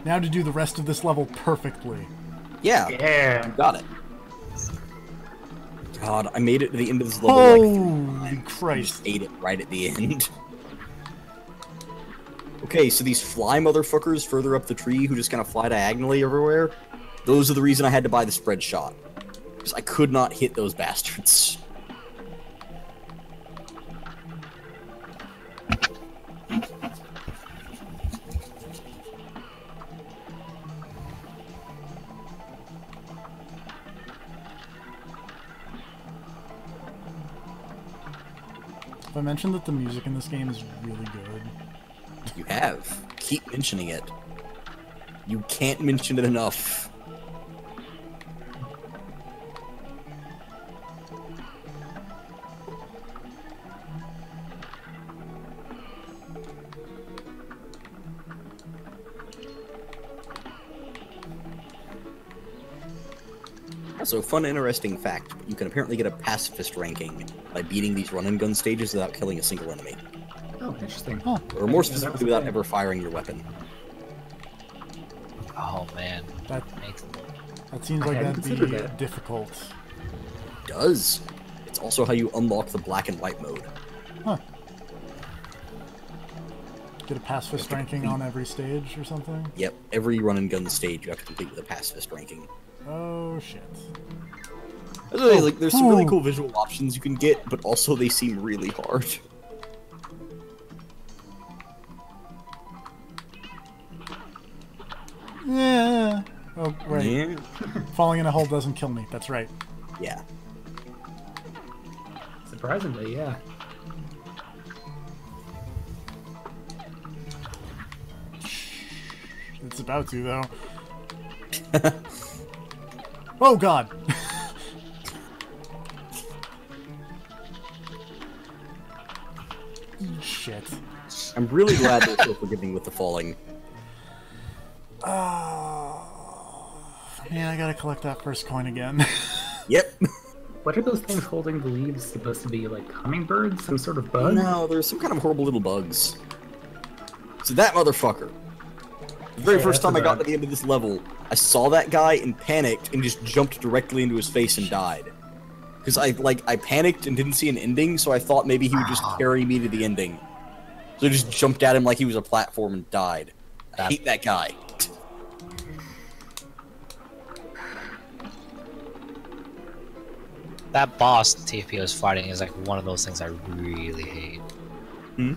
Now to do the rest of this level perfectly. Yeah, Yeah. got it. God, I made it to the end of this level like 3 Holy times. I Christ. just ate it right at the end. Okay, so these fly motherfuckers further up the tree who just kind of fly diagonally everywhere, those are the reason I had to buy the spread shot. Because I could not hit those bastards. Have I mentioned that the music in this game is really good? You have. Keep mentioning it. You can't mention it enough. Also, fun, interesting fact, you can apparently get a pacifist ranking by beating these run-and-gun stages without killing a single enemy. Oh, interesting. Oh, Or more specifically, without ever firing your weapon. Oh man, that makes seems like hadn't that'd be considered that. difficult. It does. It's also how you unlock the black and white mode. Huh. Get a pacifist ranking on every stage or something? Yep, every run-and-gun stage you have to complete with a pacifist ranking. Oh, shit. That's really, like, there's some really cool visual options you can get, but also they seem really hard. Yeah. Oh, wait. Yeah. Falling in a hole doesn't kill me. That's right. Yeah. Surprisingly, yeah. It's about to, though. Oh, God! Shit. I'm really glad they're so forgiving with the falling. Oh, man, I gotta collect that first coin again. Yep. What are those things holding the leaves supposed to be? Like hummingbirds? Some sort of bug? No, there's some kind of horrible little bugs. So that motherfucker. The very Yeah, first that's time I a got bug. to the end of this level, I saw that guy and panicked and just jumped directly into his face and died. Because I panicked and didn't see an ending, so I thought maybe he would just carry me to the ending. So I just jumped at him like he was a platform and died. I hate that guy. that boss TFP was fighting is like one of those things I really hate. Hmm?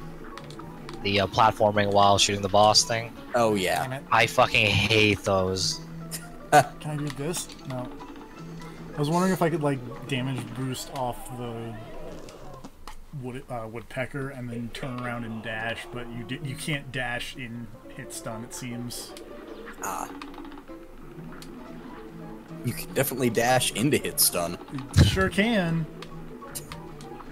The platforming while shooting the boss thing. Oh Damn yeah. it. I fucking hate those. Can I do this? No. I was wondering if I could, like, damage boost off the woodpecker and then turn around and dash, but you can't dash in hit stun, it seems. Ah. You can definitely dash into hit stun. Sure can.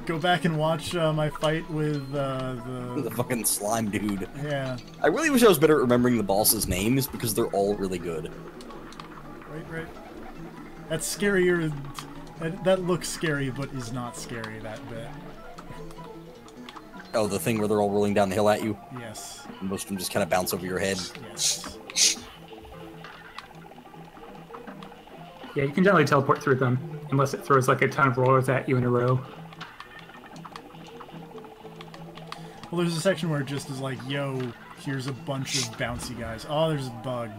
Go back and watch my fight with The fucking slime dude. yeah. I really wish I was better at remembering the boss's names because they're all really good. Right. That's scarier. That looks scary, but is not scary that bit. Oh, the thing where they're all rolling down the hill at you? Yes. And most of them just kind of bounce over your head. Yes. Yeah, you can generally teleport through them, unless it throws like a ton of rollers at you in a row. Well, there's a section where it just is like, yo, here's a bunch of bouncy guys. Oh, there's a bug.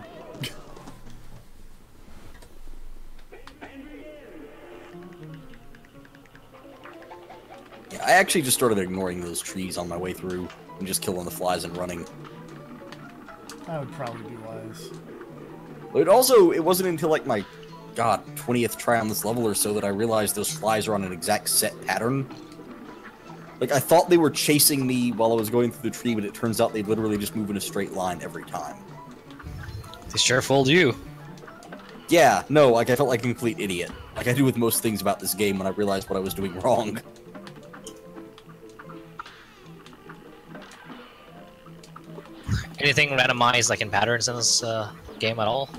Yeah, I actually just started ignoring those trees on my way through and just killing the flies and running. That would probably be wise. But it wasn't until like my, 20th try on this level or so that I realized those flies are on an exact set pattern. Like, I thought they were chasing me while I was going through the tree, but it turns out they literally just move in a straight line every time. They sure fooled you. Yeah, no, like, I felt like a complete idiot. Like I do with most things about this game when I realized what I was doing wrong. Anything randomized like in patterns in this game at all?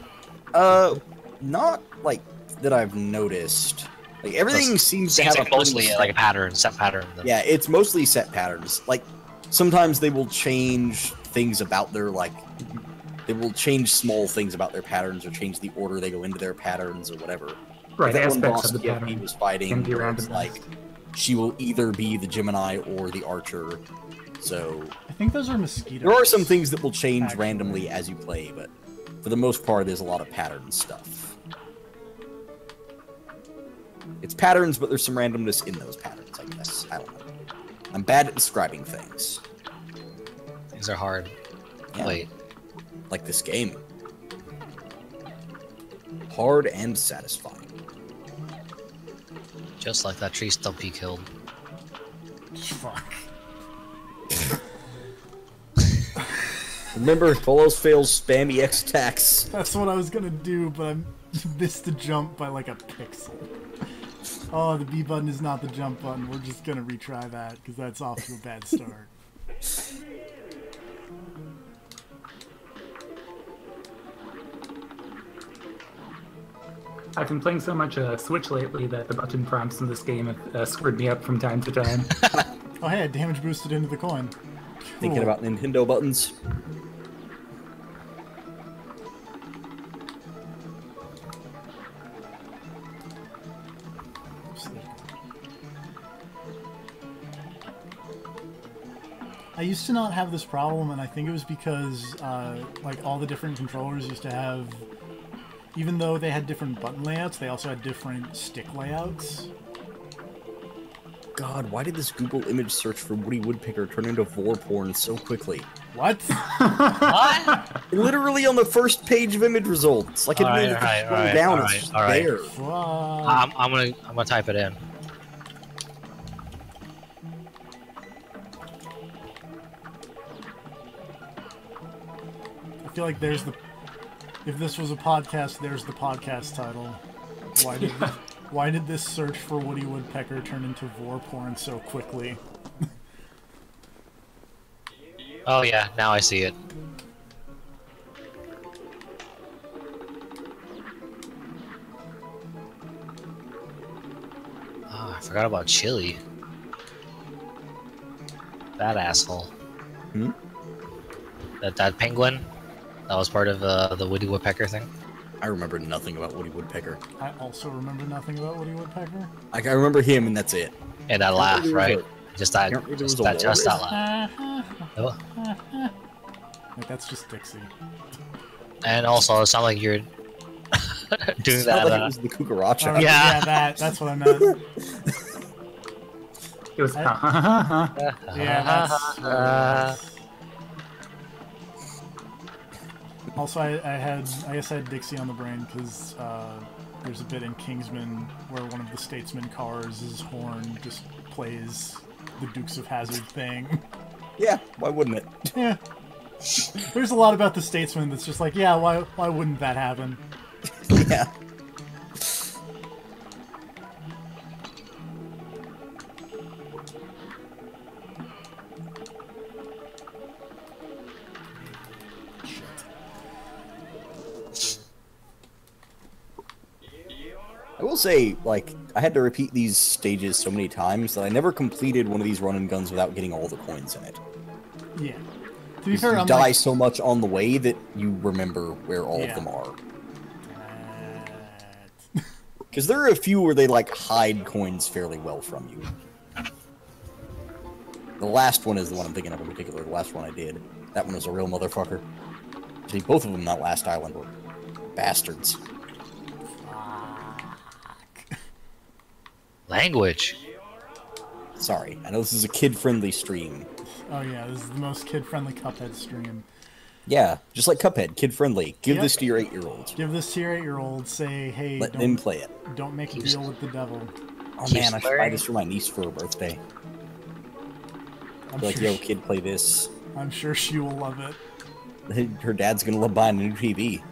Not, like, that I've noticed. Like, everything seems to Seems have like a mostly pretty like a pattern, set pattern. Yeah, it's mostly set patterns. Like, sometimes they will change things about their, like... They will change small things about their patterns or change the order they go into their patterns or whatever. Right, That one aspects boss of the TFP pattern was fighting can be where it's randomized. like, she will either be the Gemini or the Archer. So I think those are mosquitoes. there are some things that will change Actually. randomly as you play, but for the most part, there's a lot of pattern stuff. It's patterns, but there's some randomness in those patterns, I guess. I don't know. I'm bad at describing things. Things are hard. Yeah. Wait. Like this game. Hard and satisfying. Just like that tree stump he killed. Fuck. Remember, follows fails, spam EX attacks. That's what I was gonna do, but I missed the jump by like a pixel. Oh, the B button is not the jump button. We're just gonna retry that, because that's off to a bad start. I've been playing so much Switch lately that the button prompts in this game have screwed me up from time to time. Oh hey, I damage boosted into the coin. Thinking Cool. about Nintendo buttons. I used to not have this problem, and I think it was because like all the different controllers used to have, even though they had different button layouts, they also had different stick layouts. God, why did this Google image search for Woody Woodpecker turn into vor porn so quickly? What? What? Literally on the first page of image results. Like it Alright, didn't even alright, scroll alright, down, alright, it's just alright. there. Fuck. I'm gonna type it in. I feel like there's the. If this was a podcast, there's the podcast title. Why did this search for Woody Woodpecker turn into vor porn so quickly? Oh yeah, now I see it. Oh, I forgot about Chili. That asshole. Hmm? That penguin? That was part of the Woody Woodpecker thing? I remember nothing about Woody Woodpecker. I also remember nothing about Woody Woodpecker. Like, I remember him, and that's it. And that laugh, there was right? a- Just that, Apparently there just was a that, just that walrus. laugh. Oh. Like, that's just Dixie. And also, it sounded like you're doing It's that. not like it was the cucaracha. Oh, Yeah. that's what I meant. It was. Yeah, that's. Also, I guess I had Dixie on the brain because there's a bit in Kingsman where one of the Statesman cars' horn just plays the Dukes of Hazzard thing. Yeah, why wouldn't it? Yeah. There's a lot about the Statesman that's just like, yeah, why wouldn't that happen? Yeah. I will say, like, I had to repeat these stages so many times that I never completed one of these run and guns without getting all the coins in it. Yeah. To be fair, You I'm die like, so much on the way that you remember where all Yeah. of them are. uh, Because there are a few where they, like, hide coins fairly well from you. The last one is the one I'm thinking of in particular. The last one I did. That one was a real motherfucker. See, both of them, that last island, were bastards. Language. Sorry, I know this is a kid-friendly stream. oh yeah, this is the most kid-friendly Cuphead stream. Yeah, just like Cuphead, kid-friendly. Give Yep. this to your 8-year-olds. Give this to your 8-year-old. Say, hey, Let them play it. don't make a Keeps- deal with the devil. Oh Keep man, I should buy swearing. this for my niece for her birthday. I'm Be like, sure, yo, kid, play this. I'm sure she will love it. Her dad's gonna love buying a new TV.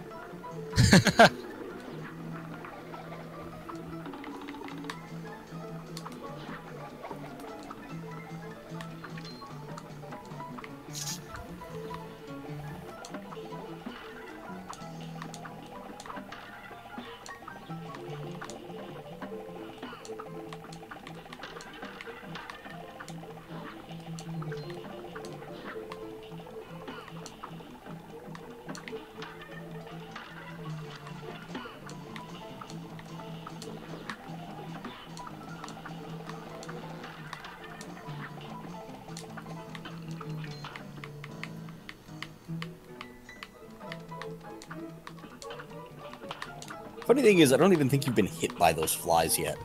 Funny thing is, I don't even think you've been hit by those flies yet.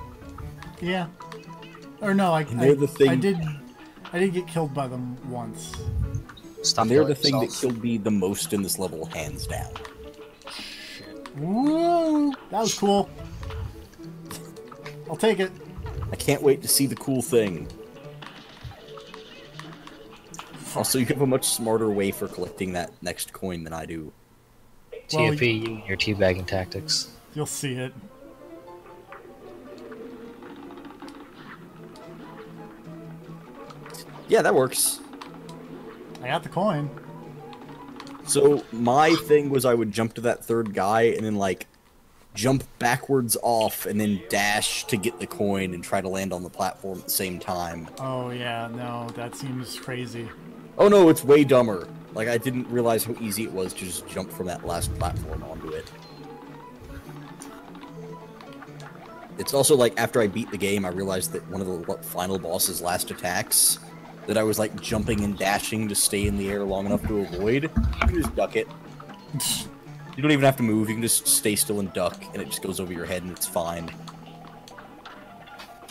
Yeah. Or no, I did get killed by them once. Stop And they're the killing thing that yourselves. killed me the most in this level, hands down. Woo! That was cool. I'll take it. I can't wait to see the cool thing. Also, you have a much smarter way for collecting that next coin than I do. Well, TFP, you and your teabagging tactics. You'll see it. Yeah, that works. I got the coin. So, my thing was I would jump to that third guy and then, like, jump backwards off and then dash to get the coin and try to land on the platform at the same time. Oh yeah, no, that seems crazy. Oh no, it's way dumber. Like, I didn't realize how easy it was to just jump from that last platform onto it. It's also like, after I beat the game, I realized that one of the final boss's last attacks, that I was like jumping and dashing to stay in the air long enough to avoid. You can just duck it. You don't even have to move, you can just stay still and duck, and it just goes over your head and it's fine.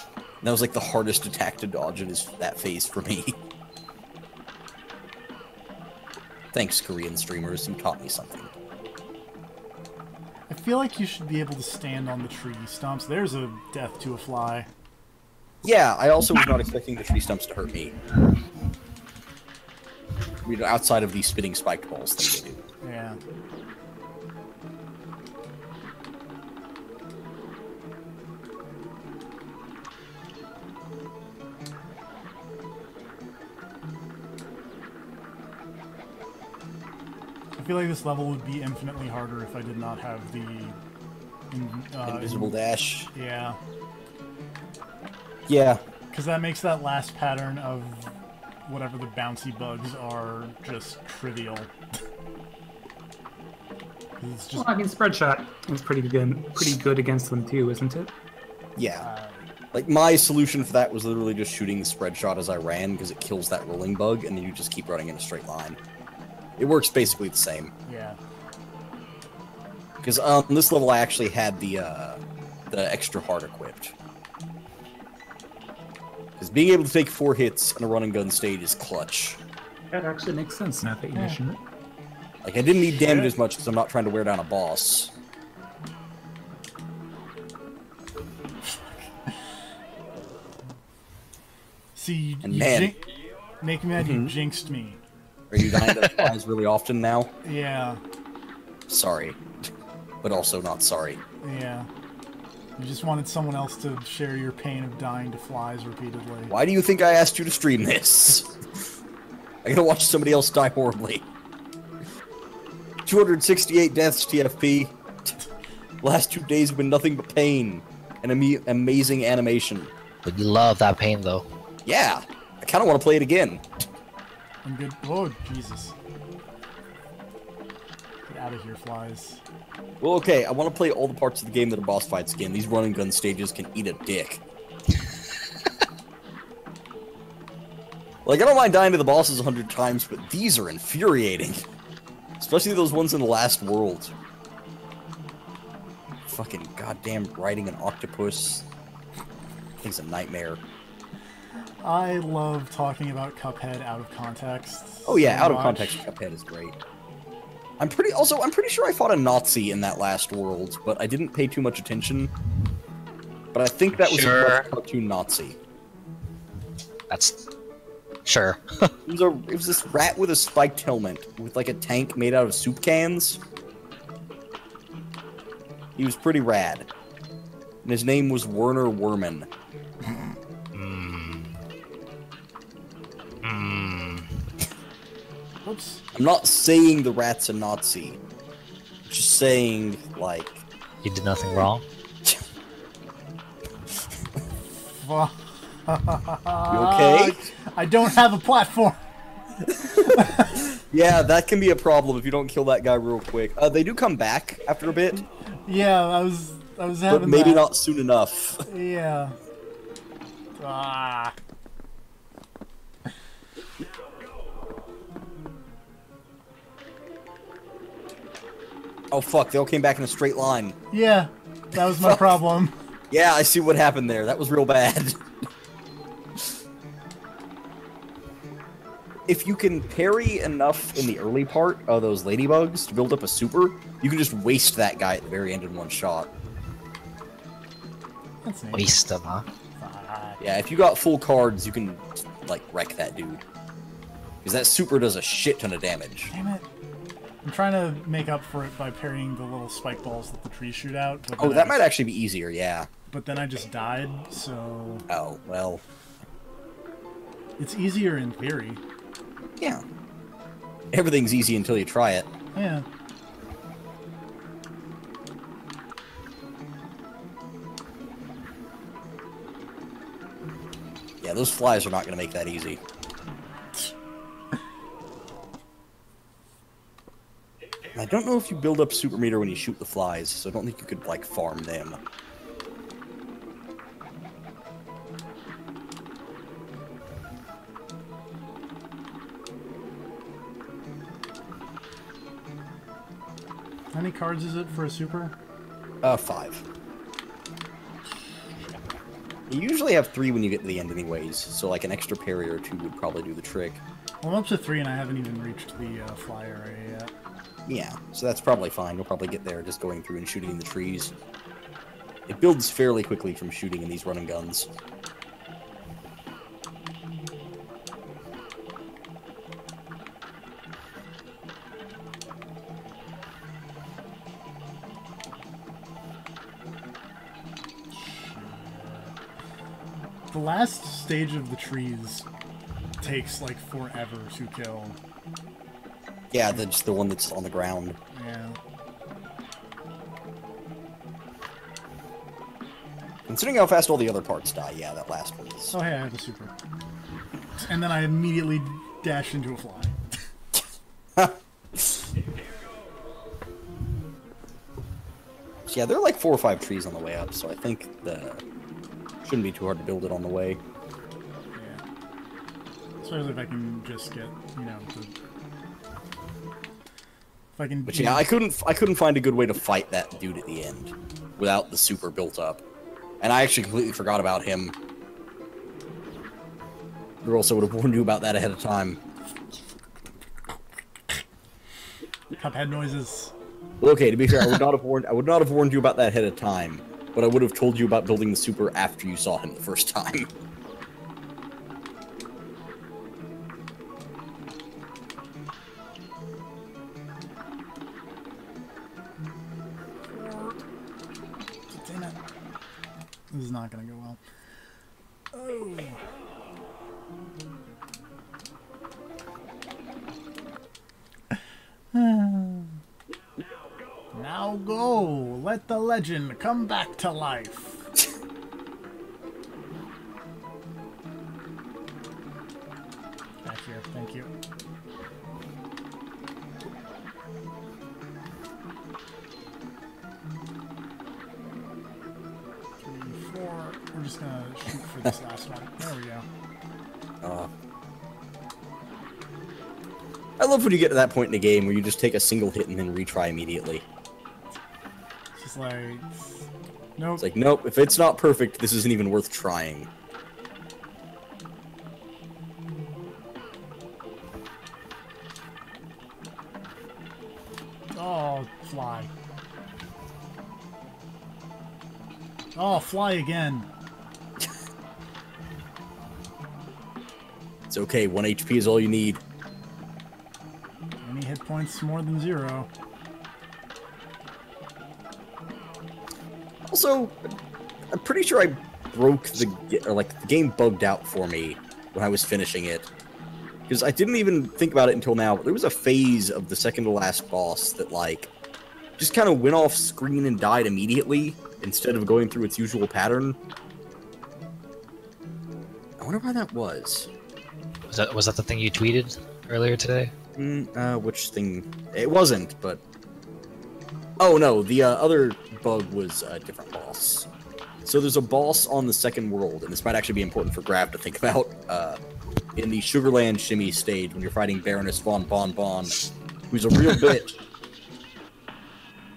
And that was like the hardest attack to dodge in that phase for me. Thanks, Korean streamers, you taught me something. I feel like you should be able to stand on the tree stumps. There's a death to a fly. Yeah, I also was not expecting the tree stumps to hurt me. You know, outside of these spitting spiked balls thing they do. Yeah. I feel like this level would be infinitely harder if I did not have the Invisible dash. Yeah, Yeah. because that makes that last pattern of whatever the bouncy bugs are just trivial. It's just Well, I mean, spread shot is pretty good against them too, isn't it? Yeah. Like, my solution for that was literally just shooting the spread shot as I ran, because it kills that rolling bug, and then you just keep running in a straight line. It works basically the same. yeah. Because on this level, I actually had the extra heart equipped. Because being able to take 4 hits on a run and gun stage is clutch. That actually makes sense now that you mention it. Like, I didn't need damage as much because I'm not trying to wear down a boss. See, And man. Make me mad, you jinxed me. Are you dying to flies really often now? Yeah, Sorry. But also not sorry. yeah. You just wanted someone else to share your pain of dying to flies repeatedly. Why do you think I asked you to stream this? I gotta watch somebody else die horribly. 268 deaths, TFP. Last 2 days have been nothing but pain and amazing animation. But you love that pain, though. Yeah, I kind of want to play it again. I'm good. Oh, Jesus. Get out of here, flies. Well, okay, I want to play all the parts of the game that are boss fights again. These run and gun stages can eat a dick. Like, I don't mind dying to the bosses 100 times, but these are infuriating. Especially those ones in the last world. Fucking goddamn riding an octopus. Thing's a nightmare. I love talking about Cuphead out of context. Oh yeah, so out of much. context, Cuphead is great. I'm pretty sure I fought a Nazi in that last world, but I didn't pay too much attention. But I think that was Sure. a cartoon Nazi. That's... Sure. It was this rat with a spiked helmet, with like a tank made out of soup cans. He was pretty rad. And his name was Werner Werman. Whoops. I'm not saying the rat's a Nazi. I'm just saying, like... You did nothing wrong. Fuck. You okay? I don't have a platform. Yeah, that can be a problem if you don't kill that guy real quick. They do come back after a bit, Yeah, I was having but maybe that. not soon enough. Yeah. Ah. Oh fuck, they all came back in a straight line. Yeah. That was my problem. Yeah, I see what happened there. That was real bad. If you can parry enough in the early part of those ladybugs to build up a super, you can just waste that guy at the very end in one shot. That's neat. Waste them, huh? Yeah, if you got full cards, you can, like, wreck that dude. Because that super does a shit ton of damage. Damn it. I'm trying to make up for it by parrying the little spike balls that the trees shoot out. But Oh, that might actually be easier, yeah. But then I just died, so... Oh, well. It's easier in theory. Yeah. Everything's easy until you try it. Yeah. Yeah, those flies are not going to make that easy. I don't know if you build up super meter when you shoot the flies, so I don't think you could, like, farm them. How many cards is it for a super? 5. You usually have 3 when you get to the end anyways, so like an extra parry or 2 would probably do the trick. Well, I'm up to 3 and I haven't even reached the fly area yet. Yeah, so that's probably fine. You'll probably get there just going through and shooting in the trees. It builds fairly quickly from shooting in these running guns. The last stage of the trees takes like forever to kill. Yeah, just the one that's on the ground. Yeah. Considering how fast all the other parts die, yeah, that last one is... Oh, hey, I have a super. And then I immediately dash into a fly. Yeah, there are like 4 or 5 trees on the way up, so I think the... shouldn't be too hard to build it on the way. Yeah. Especially if I can just get, you know, if I can... But yeah, I couldn't find a good way to fight that dude at the end without the super built up. And I actually completely forgot about him. I also would have warned you about that ahead of time. Cuphead noises. Well, okay, to be fair, I would not have warned you about that ahead of time, but I would have told you about building the super after you saw him the first time. Damn it. This is not gonna go well. Oh. Now go! Let the legend come back to life! Back here, thank you. We're just gonna shoot for this last one. There we go. I love when you get to that point in a game where you just take a single hit and then retry immediately. It's just like... Nope. It's like, nope, if it's not perfect, this isn't even worth trying. Oh, fly. Oh, fly again. It's okay, 1 HP is all you need. Any hit points more than 0. Also, I'm pretty sure I broke the game bugged out for me when I was finishing it. Because I didn't even think about it until now, but there was a phase of the second to last boss that, like, just kind of went off screen and died immediately, instead of going through its usual pattern. I wonder why that was. Was that the thing you tweeted earlier today? Which thing? It wasn't, but... Oh, no, the other bug was a different boss. So there's a boss on the second world, and this might actually be important for Grav to think about, in the Sugarland Shimmy stage, when you're fighting Baroness Von Bon Bon, who's a real bitch.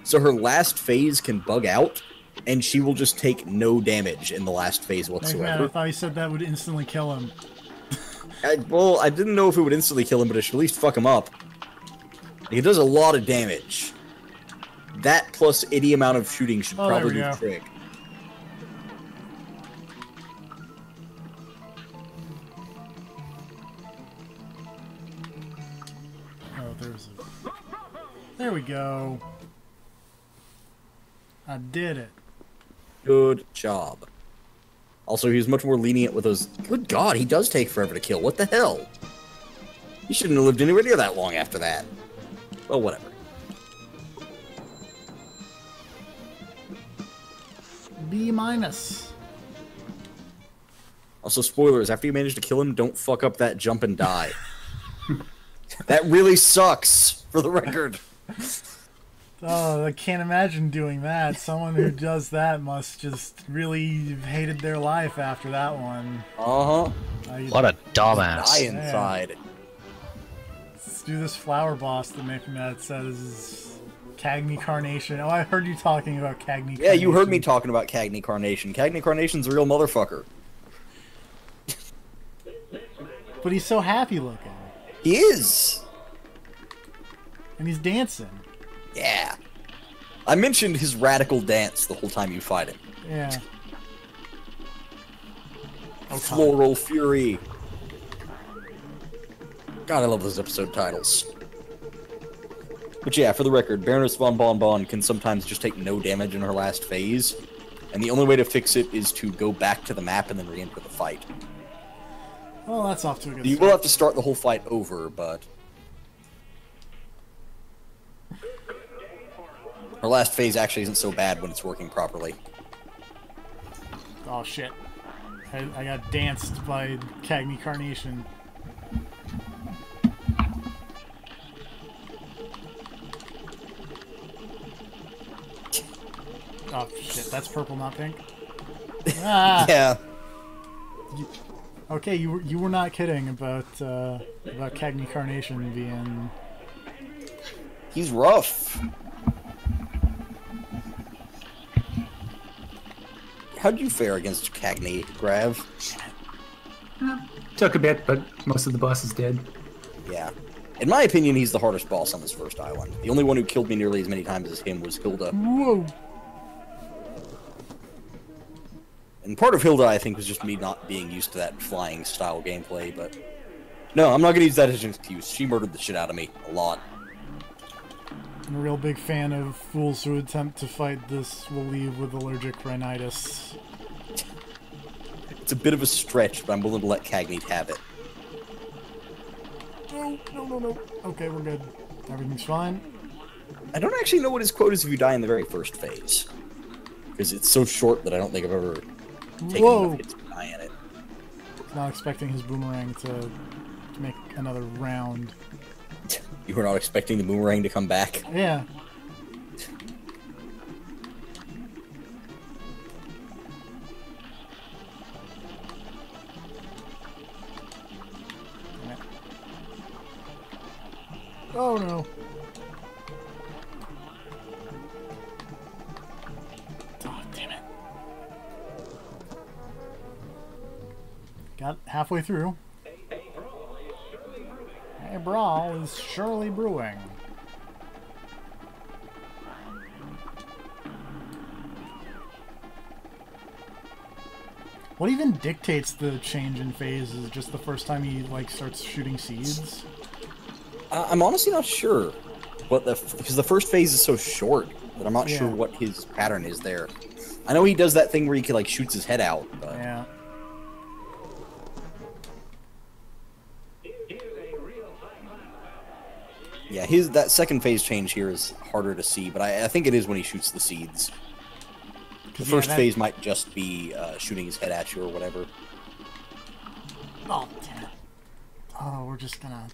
So her last phase can bug out, and she will just take no damage in the last phase Man, I whatsoever. thought you said that would instantly kill him. Well, I didn't know if it would instantly kill him, but it should at least fuck him up. It does a lot of damage. That plus any amount of shooting should probably do the trick. Oh, there we go. I did it. Good job. Also, he was much more lenient with those. Good God, he does take forever to kill. What the hell? He shouldn't have lived anywhere near that long after that. Well, whatever. B-. Also, spoilers, after you manage to kill him, don't fuck up that jump and die. That really sucks, for the record. Oh, I can't imagine doing that. Someone who does that must just really have hated their life after that one. Uh-huh. What a dumbass. Die inside. Let's do this flower boss that Mad says Cagney Carnation. Oh, I heard you talking about Cagney Carnation. Yeah, you heard me talking about Cagney Carnation. Cagney Carnation's a real motherfucker. But he's so happy looking. He is. And he's dancing. Yeah. I mentioned his radical dance the whole time you fight him. Yeah. Floral Fury. God, I love those episode titles. But yeah, for the record, Baroness von Bon Bon can sometimes just take no damage in her last phase, and the only way to fix it is to go back to the map and then re-enter the fight. Well, that's off to a good You start. will have to start the whole fight over, but... her last phase actually isn't so bad when it's working properly. Oh, shit. I got danced by Cagney Carnation. Oh, shit. That's purple, not pink. Ah! Yeah. Okay, you were not kidding about Cagney Carnation being... He's rough. How'd you fare against Cagney, Grav? Took a bit, but most of the bosses did. Yeah. In my opinion, he's the hardest boss on this first island. The only one who killed me nearly as many times as him was Hilda. Whoa! And part of Hilda, I think, was just me not being used to that flying style gameplay, but... No, I'm not gonna use that as an excuse. She murdered the shit out of me. A lot. I'm a real big fan of fools who attempt to fight this will leave with allergic rhinitis. It's a bit of a stretch, but I'm willing to let Cagney have it. No. Okay, we're good. Everything's fine. I don't actually know what his quote is if you die in the very first phase. Because it's so short that I don't think I've ever taken enough hits to die in it. Not expecting his boomerang to make another round. You were not expecting the boomerang to come back? Yeah. Oh no. Oh, damn it. Got halfway through. A brawl is surely brewing. What even dictates the change in phase? Is it just the first time he like starts shooting seeds? I'm honestly not sure. Because the first phase is so short that I'm not sure what his pattern is there. I know he does that thing where he like shoots his head out, but... Yeah. Yeah, that second phase change here is harder to see, but I think it is when he shoots the seeds. The first phase might just be shooting his head at you or whatever. Oh, damn it. Oh, we're just gonna...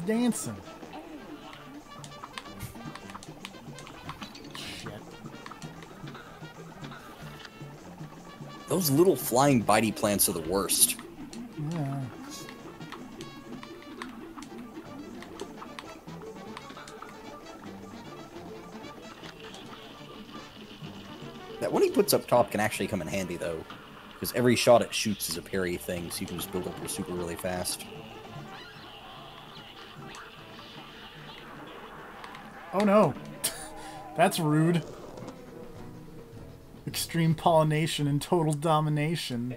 dancing. Shit. Those little flying bitey plants are the worst. Yeah. That one he puts up top can actually come in handy, though. Because every shot it shoots is a parry thing, so you can just build up your super really fast. Oh no. That's rude. Extreme pollination and total domination.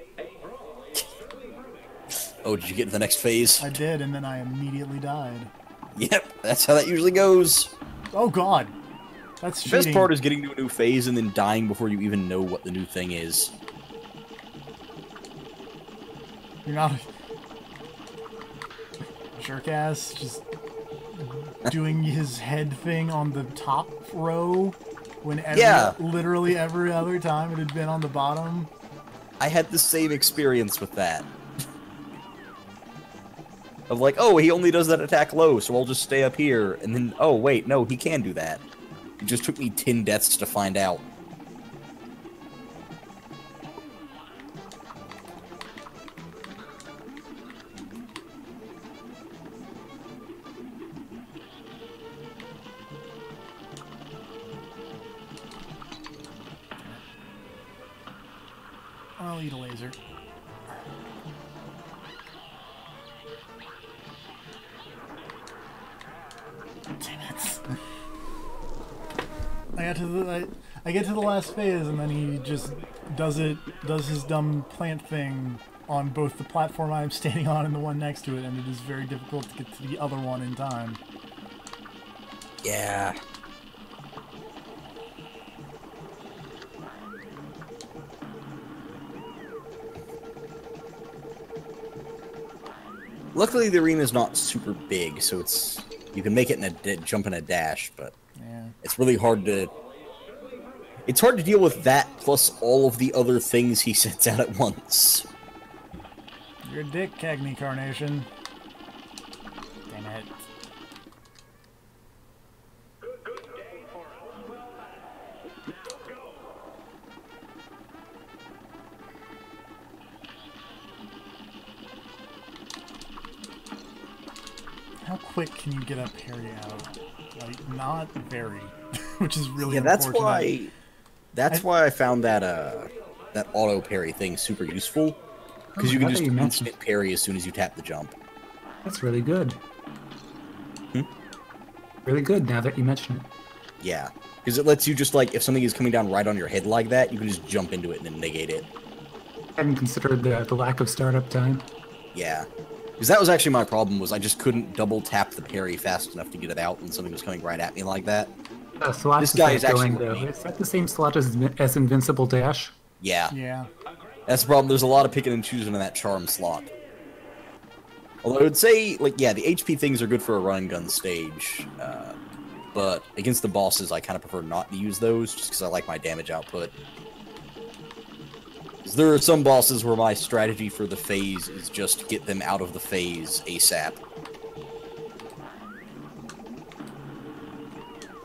Oh, did you get to the next phase? I did, and then I immediately died. Yep, that's how that usually goes. Oh god. That's The cheating. best part is getting to a new phase and then dying before you even know what the new thing is. You're not a jerk ass just doing his head thing on the top row when literally every other time it had been on the bottom. I had the same experience with that. Of like, oh, he only does that attack low, so I'll just stay up here. And then, oh, wait, no, he can do that. It just took me 10 deaths to find out. I'll eat a laser. Damn it. I get to the last phase and then he just does his dumb plant thing on both the platform I'm standing on and the one next to it, and it is very difficult to get to the other one in time. Yeah. Luckily, the arena is not super big, so you can make it in a jump and a dash, but Yeah. it's really hard to... It's hard to deal with that plus all of the other things he sets out at once. You're a dick, Cagney Carnation. Damn it. How quick can you get a parry out? Like, not very. Which is really unfortunate. That's why I found that that auto parry thing super useful. Because you can just instant parry as soon as you tap the jump. That's really good. Hmm? Really good now that you mention it. Yeah. Because it lets you just, like, if something is coming down right on your head like that, you can just jump into it and then negate it. I hadn't considered the lack of startup time. Yeah. Because that was actually my problem, was I just couldn't double tap the parry fast enough to get it out when something was coming right at me like that. This guy is actually going, is that the same slot as Invincible Dash? Yeah. Yeah. That's the problem. There's a lot of picking and choosing in that charm slot. Although I would say, like, yeah, the HP things are good for a run and gun stage. But against the bosses, I kind of prefer not to use those, just because I like my damage output. 'Cause there are some bosses where my strategy for the phase is just to get them out of the phase ASAP.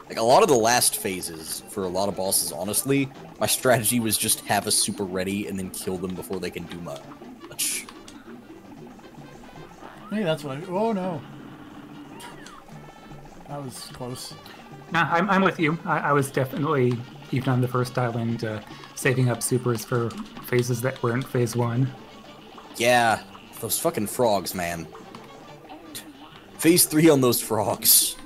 Like, a lot of the last phases, for a lot of bosses, honestly, my strategy was just have a super ready and then kill them before they can do much. Maybe that's what oh no. That was close. Nah, I'm with you. I was definitely, even on the first island, saving up supers for phases that weren't phase 1. Yeah, those fucking frogs, man. Phase 3 on those frogs.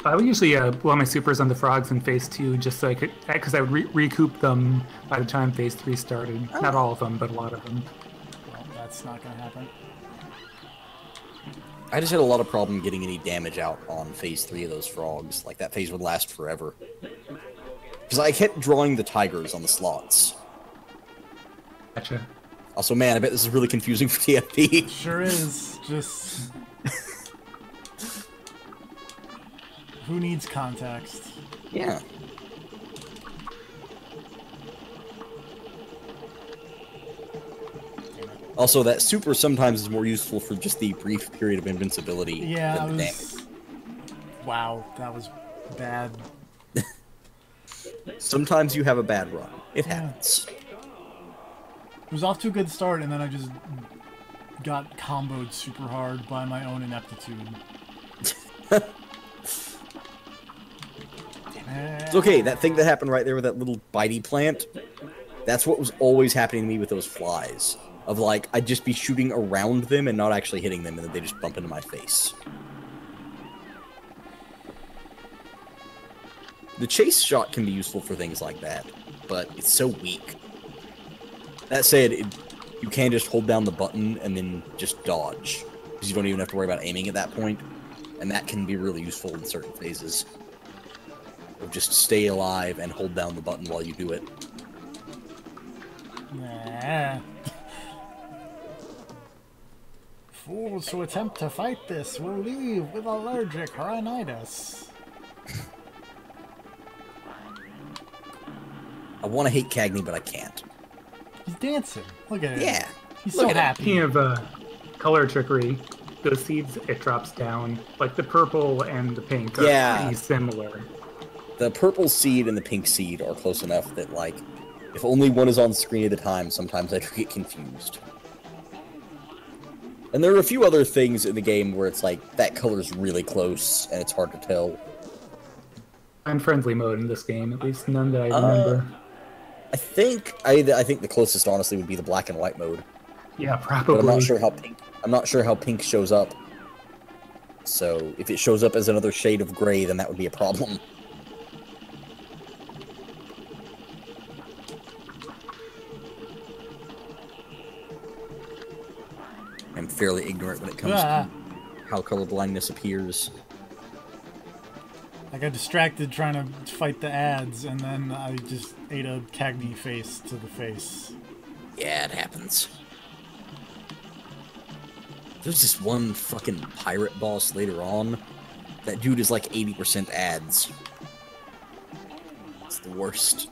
I would usually blow my supers on the frogs in phase 2 just so I could, because I would recoup them by the time phase 3 started. Oh. Not all of them, but a lot of them. Well, that's not going to happen. I just had a lot of problem getting any damage out on phase 3 of those frogs. Like, that phase would last forever. Because I kept drawing the tigers on the slots. Gotcha. Also, man, I bet this is really confusing for TFP. Sure is. Just... Who needs context? Yeah. Damn it. Also, that super sometimes is more useful for just the brief period of invincibility Yeah, than the that was... damage. Wow, that was bad. Sometimes you have a bad run. It Yeah. happens. It was off to a good start, and then I just got comboed super hard by my own ineptitude. It's okay, that thing that happened right there with that little bitey plant, that's what was always happening to me with those flies. Of like, I'd just be shooting around them and not actually hitting them, and then they just bump into my face. The chase shot can be useful for things like that, but it's so weak. That said, you can just hold down the button and then just dodge, because you don't even have to worry about aiming at that point, and that can be really useful in certain phases. Of just stay alive and hold down the button while you do it. Nah. Fools who attempt to fight this will leave with allergic rhinitis. I want to hate Cagney, but I can't. He's dancing. Look at him. Yeah. He's Look so at him. happy. Speaking of color trickery, those seeds, it drops down. Like the purple and the pink are Yeah. pretty similar. The purple seed and the pink seed are close enough that, like, if only one is on screen at a time, sometimes I get confused. And there are a few other things in the game where it's like, that color's really close, and it's hard to tell. Unfriendly mode in this game, at least none that I remember. I think the closest, honestly, would be the black and white mode. Yeah, probably. But I'm not sure how pink shows up. So, if it shows up as another shade of gray, then that would be a problem. I'm fairly ignorant when it comes to how color blindness appears. I got distracted trying to fight the ads, and then I just ate a Cagney face to the face. Yeah, it happens. There's this one fucking pirate boss later on. That dude is like 80% ads. It's the worst.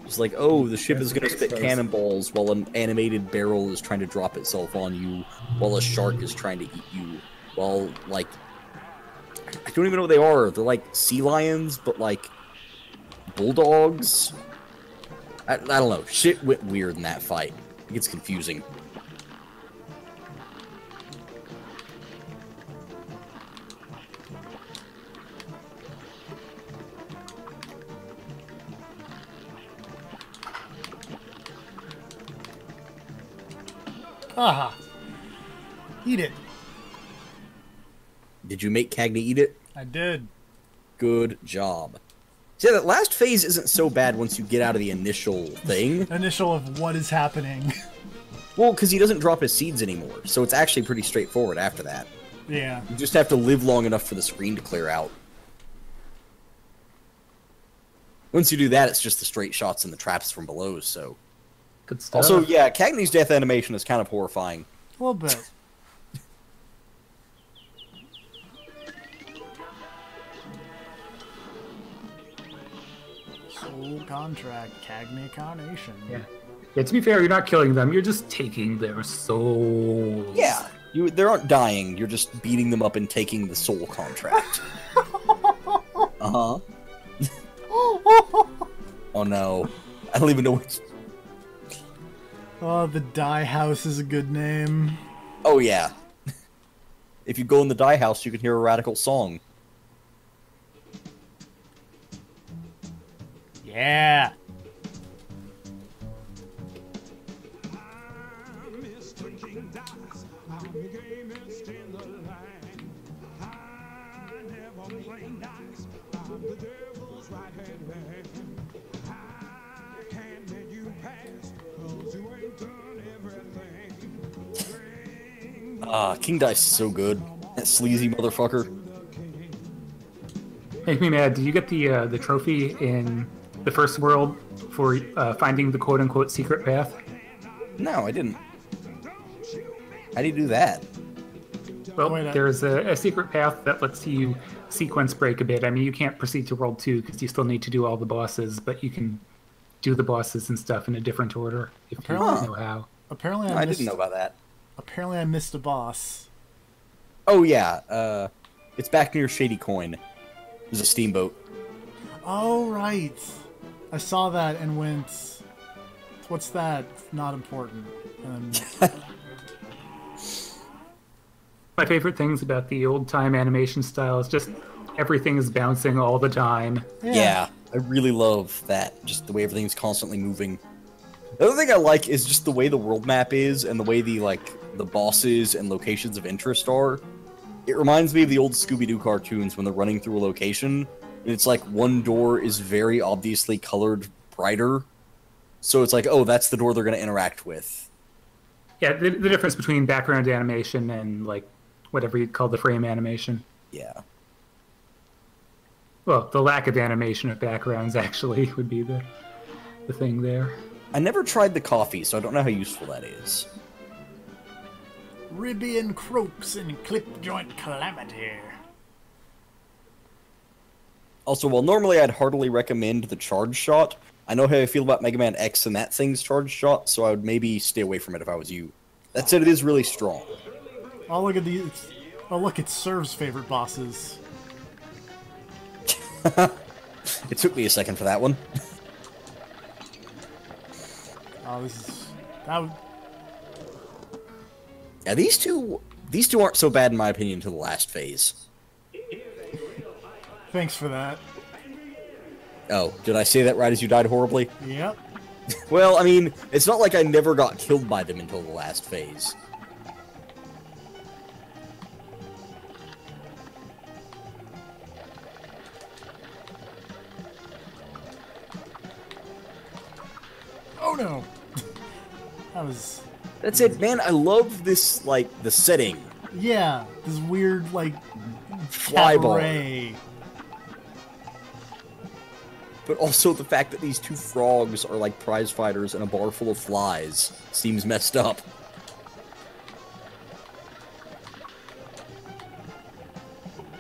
It's like, oh, the ship is gonna spit cannonballs while an animated barrel is trying to drop itself on you, while a shark is trying to eat you, while, like, I don't even know what they are. They're like sea lions, but like bulldogs. I don't know. Shit went weird in that fight. It gets confusing. Aha! Eat it. Did you make Cagney eat it? I did. Good job. See, that last phase isn't so bad once you get out of the initial thing. Initial of what is happening. Well, because he doesn't drop his seeds anymore, so it's actually pretty straightforward after that. Yeah. You just have to live long enough for the screen to clear out. Once you do that, it's just the straight shots and the traps from below, so... Good stuff. Also, yeah, Cagney's death animation is kind of horrifying. A little bit. Soul contract, Cagney Carnation. Yeah. Yeah, to be fair, you're not killing them, you're just taking their souls. Yeah, they aren't dying, you're just beating them up and taking the soul contract. Uh-huh. Oh no. I don't even know what... Oh, the Die House is a good name. Oh yeah. If you go in the Die House, you can hear a radical song. Yeah. King Dice is so good. That sleazy motherfucker. Make me mad. Did you get the trophy in the first world for finding the quote-unquote secret path? No, I didn't. How do you do that? Well, there's a secret path that lets you sequence break a bit. I mean, you can't proceed to World 2 because you still need to do all the bosses, but you can do the bosses and stuff in a different order if you Apparently- know how. Apparently, I didn't know about that. Apparently, I missed a boss. Oh yeah, it's back near Shady Coin. There's a steamboat. Oh right, I saw that and went. What's that? Not important. And My favorite things about the old time animation style is just everything is bouncing all the time. Yeah, I really love that. Just the way everything's constantly moving. The other thing I like is just the way the world map is and the way the bosses and locations of interest are. It reminds me of the old Scooby-Doo cartoons when they're running through a location, and it's like one door is very obviously colored brighter. So it's like, oh, that's the door they're going to interact with. Yeah, the difference between background animation and like whatever you call the frame animation. Yeah. Well, the lack of animation of backgrounds actually would be the thing there. I never tried the coffee, so I don't know how useful that is. Ribbian croaks and clip joint calamity. Also, while normally I'd heartily recommend the charge shot, I know how I feel about Mega Man X and that thing's charge shot, so I would maybe stay away from it if I was you. That said, it is really strong. Oh, look at these. Oh, look, it's Serv's favorite bosses. It took me a second for that one. Oh, this is... That would... Yeah, these two aren't so bad in my opinion to the last phase. Thanks for that. Oh, did I say that right as you died horribly? Yep. Well, I mean, it's not like I never got killed by them until the last phase. Oh no! That was... That's it, man. I love this, like, the setting. Yeah, this weird, like... Flyball. cabaret. But also the fact that these two frogs are like prize fighters in a bar full of flies seems messed up.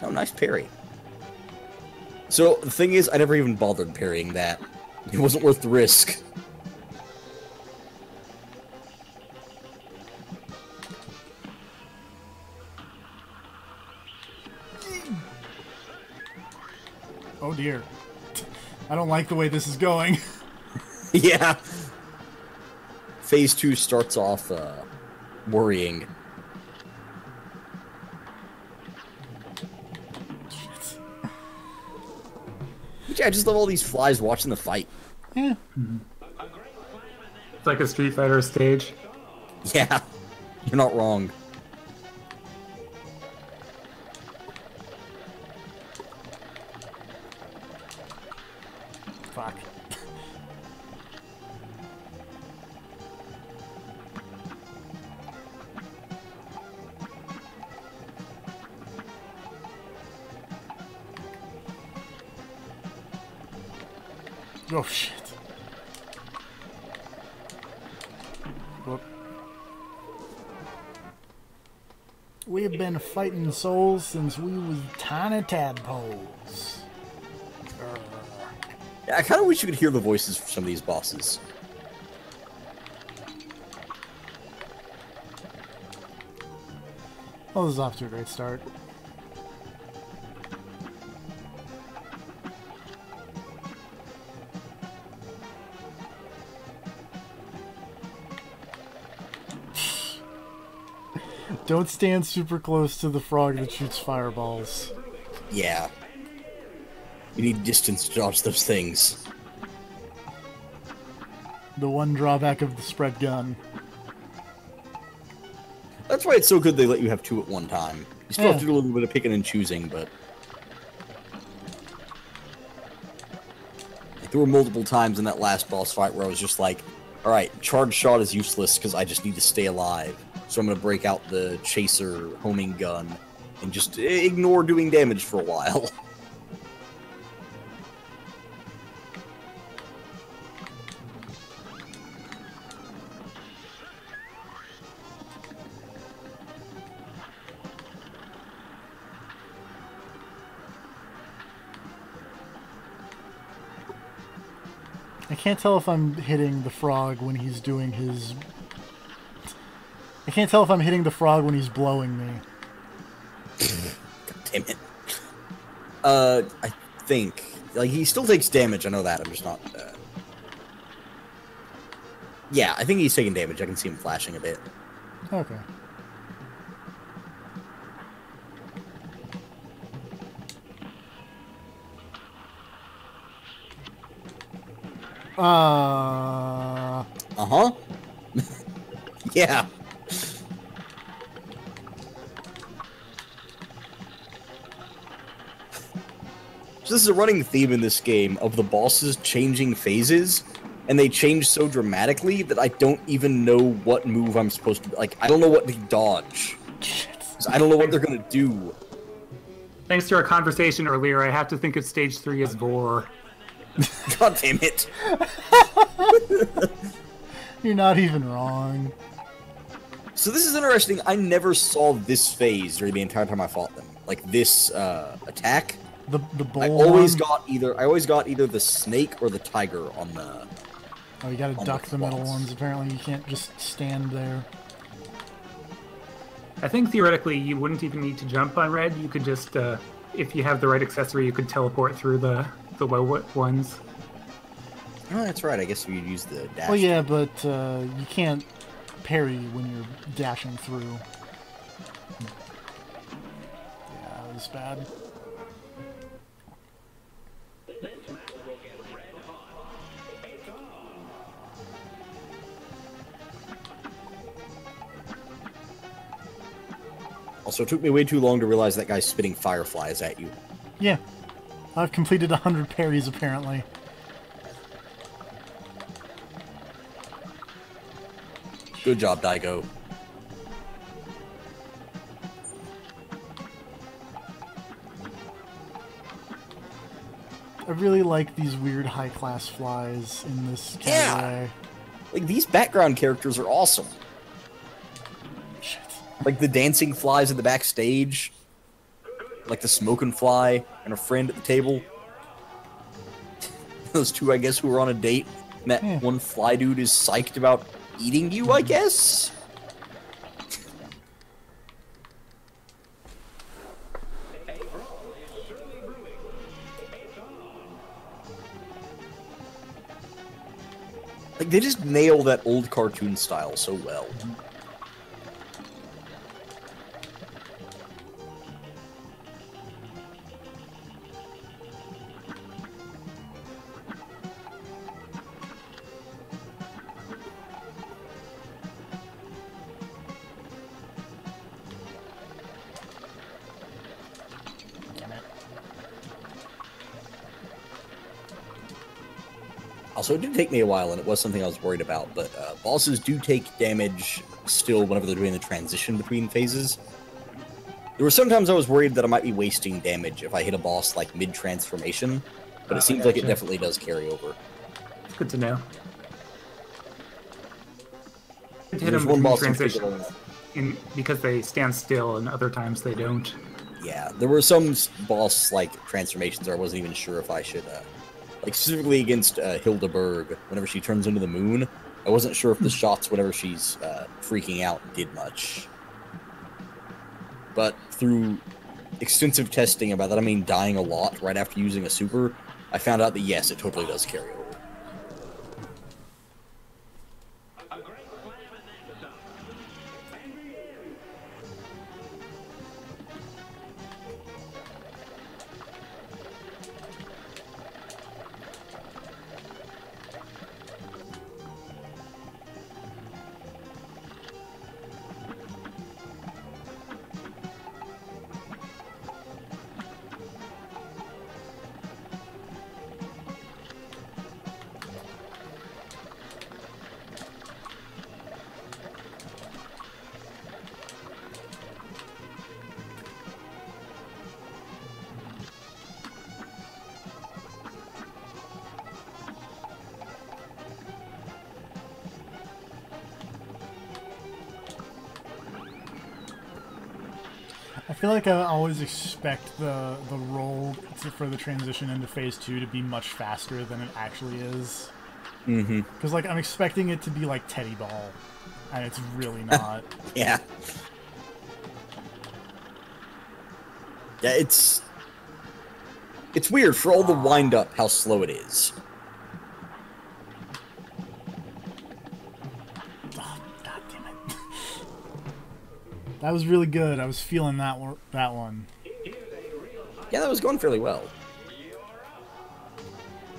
Oh, nice parry. So, the thing is, I never even bothered parrying that. It wasn't worth the risk. Oh dear. I don't like the way this is going. Yeah. Phase 2 starts off, worrying. Shit. But yeah, I just love all these flies watching the fight. Yeah. It's like a Street Fighter stage. Yeah, you're not wrong. Fuck. Oh shit. Whoop. We have been fighting souls since we was tiny tadpoles. Yeah, I kind of wish you could hear the voices for some of these bosses. Oh, this is off to a great start. Don't stand super close to the frog that shoots fireballs. Yeah. You need distance to dodge those things. The one drawback of the spread gun. That's why it's so good they let you have two at one time. You still have Yeah. to do a little bit of picking and choosing, but... There were multiple times in that last boss fight where I was just like, alright, charge shot is useless because I just need to stay alive. So I'm going to break out the chaser homing gun and just ignore doing damage for a while. I can't tell if I'm hitting the frog when he's doing his... I can't tell if I'm hitting the frog when he's blowing me. God damn it. I think... Like, he still takes damage, I know that, I'm just not... Yeah, I think he's taking damage. I can see him flashing a bit. Okay. Uh-huh. Yeah. So this is a running theme in this game of the bosses changing phases, and they change so dramatically that I don't even know what move I'm supposed to... Like, I don't know what to dodge. I don't know what they're gonna do. Thanks to our conversation earlier, I have to think of stage 3 as Vor. God damn it. You're not even wrong. So this is interesting. I never saw this phase during the entire time I fought them. Like, this, attack. The bull I always one? got either the snake or the tiger on the... Oh, you gotta duck the middle spots. ones. Apparently you can't just stand there. I think theoretically you wouldn't even need to jump on red. You could just, if you have the right accessory, you could teleport through the low ones. Oh, that's right. I guess we use the dash. Well, yeah, but you can't parry when you're dashing through. Yeah, that was bad. Also, it took me way too long to realize that guy's spitting fireflies at you. Yeah. I've completed 100 parries, apparently. Good job, Daigo. I really like these weird high-class flies in this category. Like, these background characters are awesome. Shit. Like the dancing flies in the backstage. Like the smoking fly and a friend at the table. Those two, I guess, who were on a date. And that one fly dude is psyched about eating you, I guess? Like, they just nail that old cartoon style so well. Also, it did take me a while, and it was something I was worried about, but bosses do take damage still whenever they're doing the transition between phases. There were sometimes I was worried that I might be wasting damage if I hit a boss, like, mid-transformation, but it seems like it definitely does carry over. It's good to know. Hit There's them one between boss in transitions particular... because they stand still, and other times they don't. Yeah, there were some boss, like, transformations where I wasn't even sure if I should, like, specifically against Hildeberg, whenever she turns into the moon, I wasn't sure if the shots whenever she's freaking out did much. But through extensive testing, about that I mean dying a lot right after using a super, I found out that yes, it totally does carry over. I feel like I always expect the roll for the transition into phase 2 to be much faster than it actually is. Mm-hmm. Because, like, I'm expecting it to be like Teddy Ball, and it's really not. Yeah. Yeah, it's weird for all the wind up how slow it is. Oh, God damn it. That was really good. I was feeling that one. Yeah, that was going fairly well.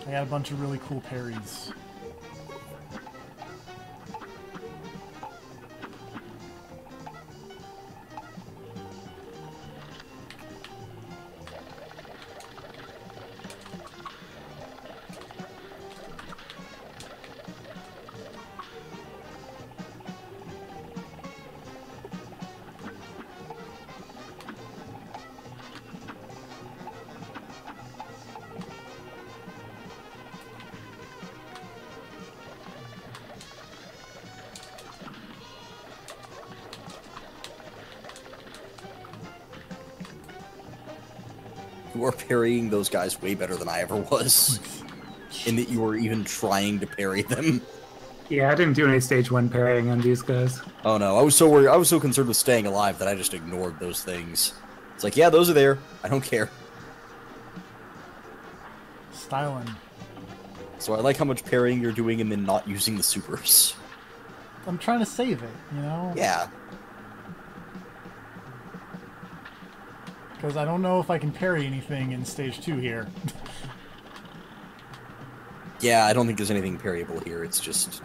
I got a bunch of really cool parries. You are parrying those guys way better than I ever was. In that you were even trying to parry them. Yeah, I didn't do any stage 1 parrying on these guys. Oh no, I was so worried. I was so concerned with staying alive that I just ignored those things. It's like, yeah, those are there. I don't care. Styling. So I like how much parrying you're doing and then not using the supers. I'm trying to save it, you know? Yeah. Because I don't know if I can parry anything in stage 2 here. Yeah, I don't think there's anything parryable here. It's just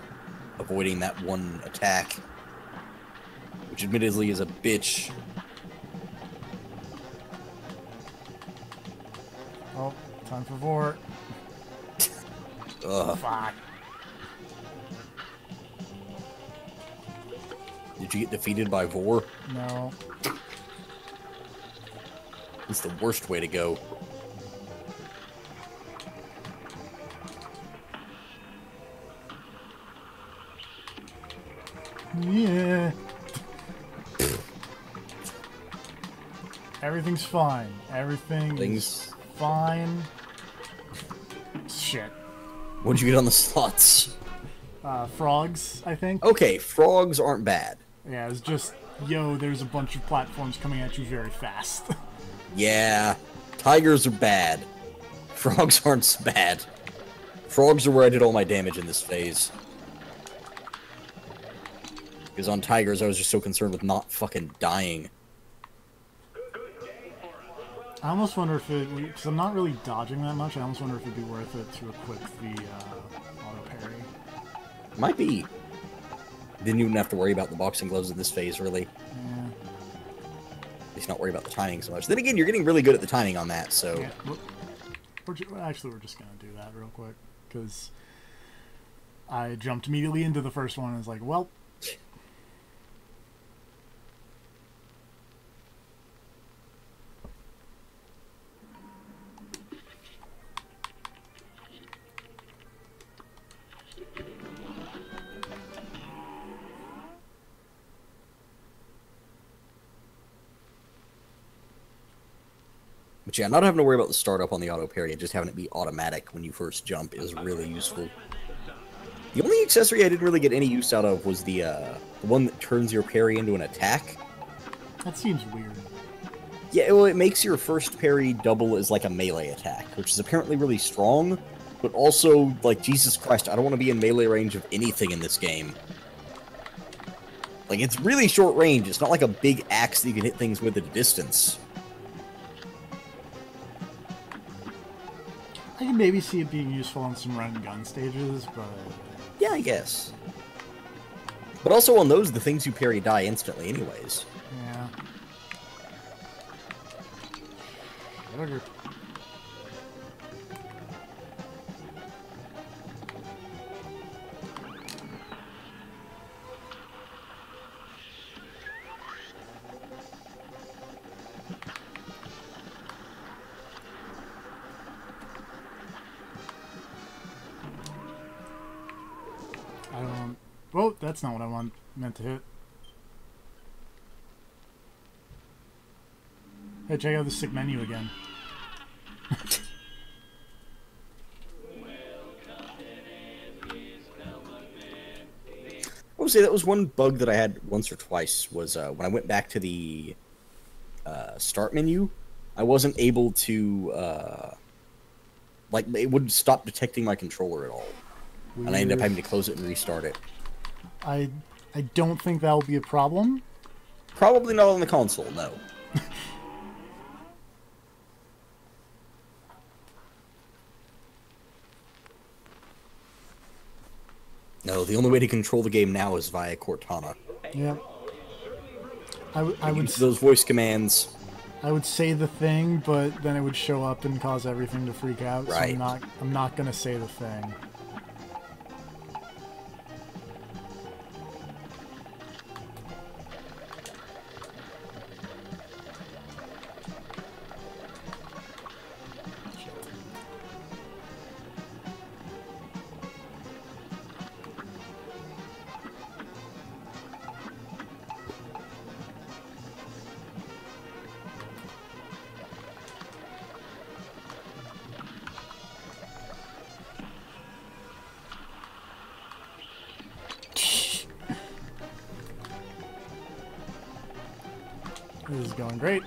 avoiding that one attack. Which admittedly is a bitch. Oh, time for Vort. Ugh. Fuck. Did you get defeated by Vor? No. It's the worst way to go. Yeah. Everything's fine. Everything's fine. Shit. What'd you get on the slots? Frogs, I think. Okay, frogs aren't bad. Yeah, it's just, yo, there's a bunch of platforms coming at you very fast. Yeah, tigers are bad. Frogs aren't so bad. Frogs are where I did all my damage in this phase. Because on tigers, I was just so concerned with not fucking dying. I almost wonder if it, because I'm not really dodging that much, I almost wonder if it'd be worth it to equip the auto parry. Might be. Didn't even have to worry about the boxing gloves in this phase, really. Yeah. At least not worry about the timing so much. Then again, you're getting really good at the timing on that, so... Yeah. Actually, we're just going to do that real quick, because I jumped immediately into the first one and was like, well... But yeah, not having to worry about the startup on the auto parry and just having it be automatic when you first jump is really useful. The only accessory I didn't really get any use out of was the one that turns your parry into an attack. That seems weird. Yeah, well, it makes your first parry double as like a melee attack, which is apparently really strong, but also, like, Jesus Christ, I don't want to be in melee range of anything in this game. Like, it's really short range. It's not like a big axe that you can hit things with at a distance. I can maybe see it being useful on some run and gun stages, but... Yeah, I guess. But also on those, the things you parry die instantly anyways. Yeah. Whatever. Well, that's not what I meant to hit. Hey, check out the sick menu again. would say that was one bug that I had once or twice was when I went back to the start menu, I wasn't able to like it would stop detecting my controller at all, and I ended up having to close it and restart it. I don't think that'll be a problem. Probably not on the console, no. No, the only way to control the game now is via Cortana. Yeah. I would use those voice commands. I would say the thing, but then it would show up and cause everything to freak out. Right. So I'm not gonna say the thing. This is going great.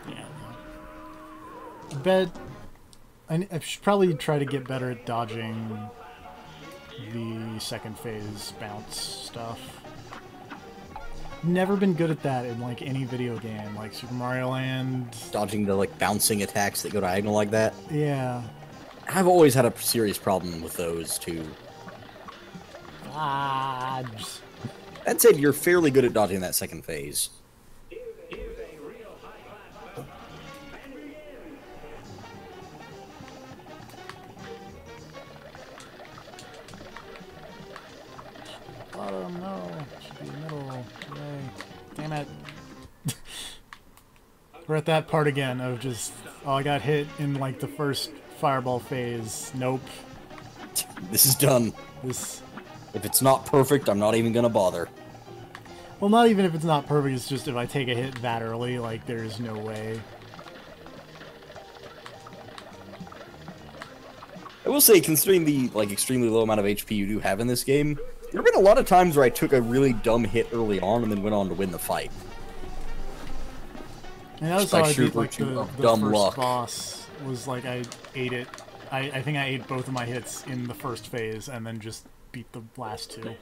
Yeah. I bet I should probably try to get better at dodging the second phase bounce stuff. Never been good at that in like any video game, like Super Mario Land. Dodging the like bouncing attacks that go diagonal like that. Yeah. I've always had a serious problem with those too. Dodge. That said, you're fairly good at dodging that second phase. Bottom, no. Should be middle. Yay. Damn it. We're at that part again of just, oh, I got hit in like the first fireball phase. Nope. This is done. This. If it's not perfect, I'm not even gonna bother. Well, not even if it's not perfect, it's just if I take a hit that early, like, there's no way. I will say, considering the like extremely low amount of HP you do have in this game, there have been a lot of times where I took a really dumb hit early on and then went on to win the fight. And that was By how I sheer beat, like, the virtue of first dumb luck. boss, was like I ate it. I think I ate both of my hits in the first phase and then just beat the last two.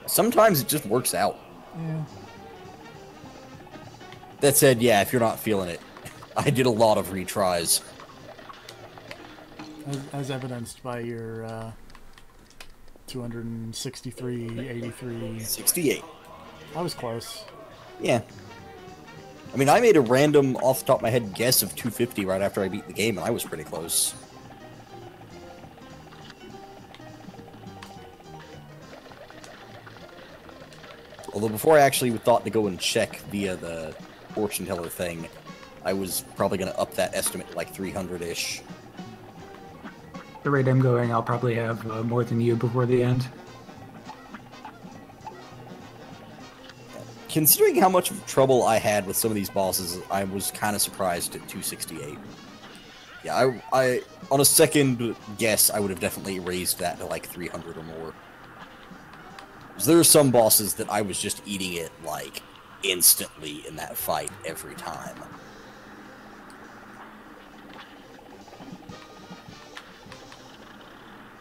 Sometimes it just works out. Yeah. That said, yeah, if you're not feeling it, I did a lot of retries. As evidenced by your 263, 83. 68. I was close. Yeah. I mean, I made a random, off the top of my head, guess of 250 right after I beat the game, and I was pretty close. Although before I actually thought to go and check via the fortune teller thing, I was probably going to up that estimate to like 300-ish. The rate I'm going, I'll probably have more than you before the end. Considering how much trouble I had with some of these bosses, I was kind of surprised at 268. Yeah, I on a second guess, I would have definitely raised that to like 300 or more. Because there are some bosses that I was just eating it like instantly in that fight every time.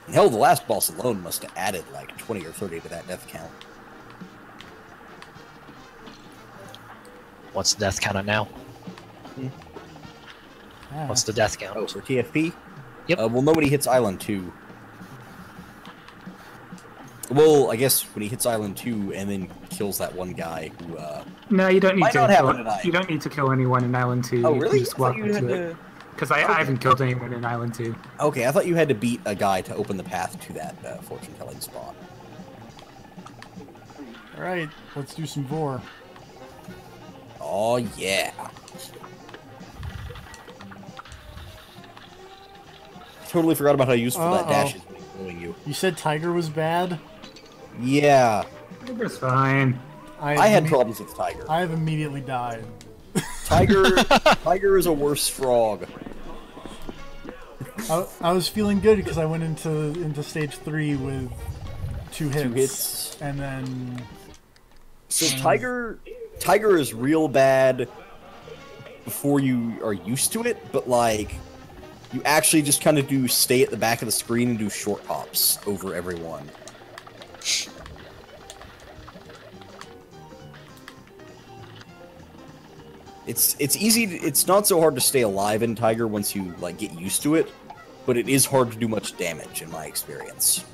And hell, the last boss alone must have added like 20 or 30 to that death count. What's the death count at now? Ah. What's the death count? Oh, for TFP? Yep. Well, nobody hits Island 2. Well, I guess when he hits Island 2 and then kills that one guy who, No, you don't need might to. not happen tonight. You don't need to kill anyone in Island 2. Oh, You can really? just I walk thought you had into it. to... Because I haven't killed anyone in Island 2. Okay, I thought you had to beat a guy to open the path to that fortune-telling spot. Alright, let's do some Vor. Oh, yeah. Totally forgot about how useful that dash is when he's blowing you. You said Tiger was bad? Yeah, Tiger's fine. I had problems with Tiger. I have immediately died. Tiger is a worse frog. I was feeling good because I went into stage 3 with 2 hits. 2 hits. And then... So Tiger is real bad before you are used to it, but like, you actually just kind of do stay at the back of the screen and do short hops over everyone. It's easy. It's not so hard to stay alive in Tiger once you like get used to it, but it is hard to do much damage in my experience.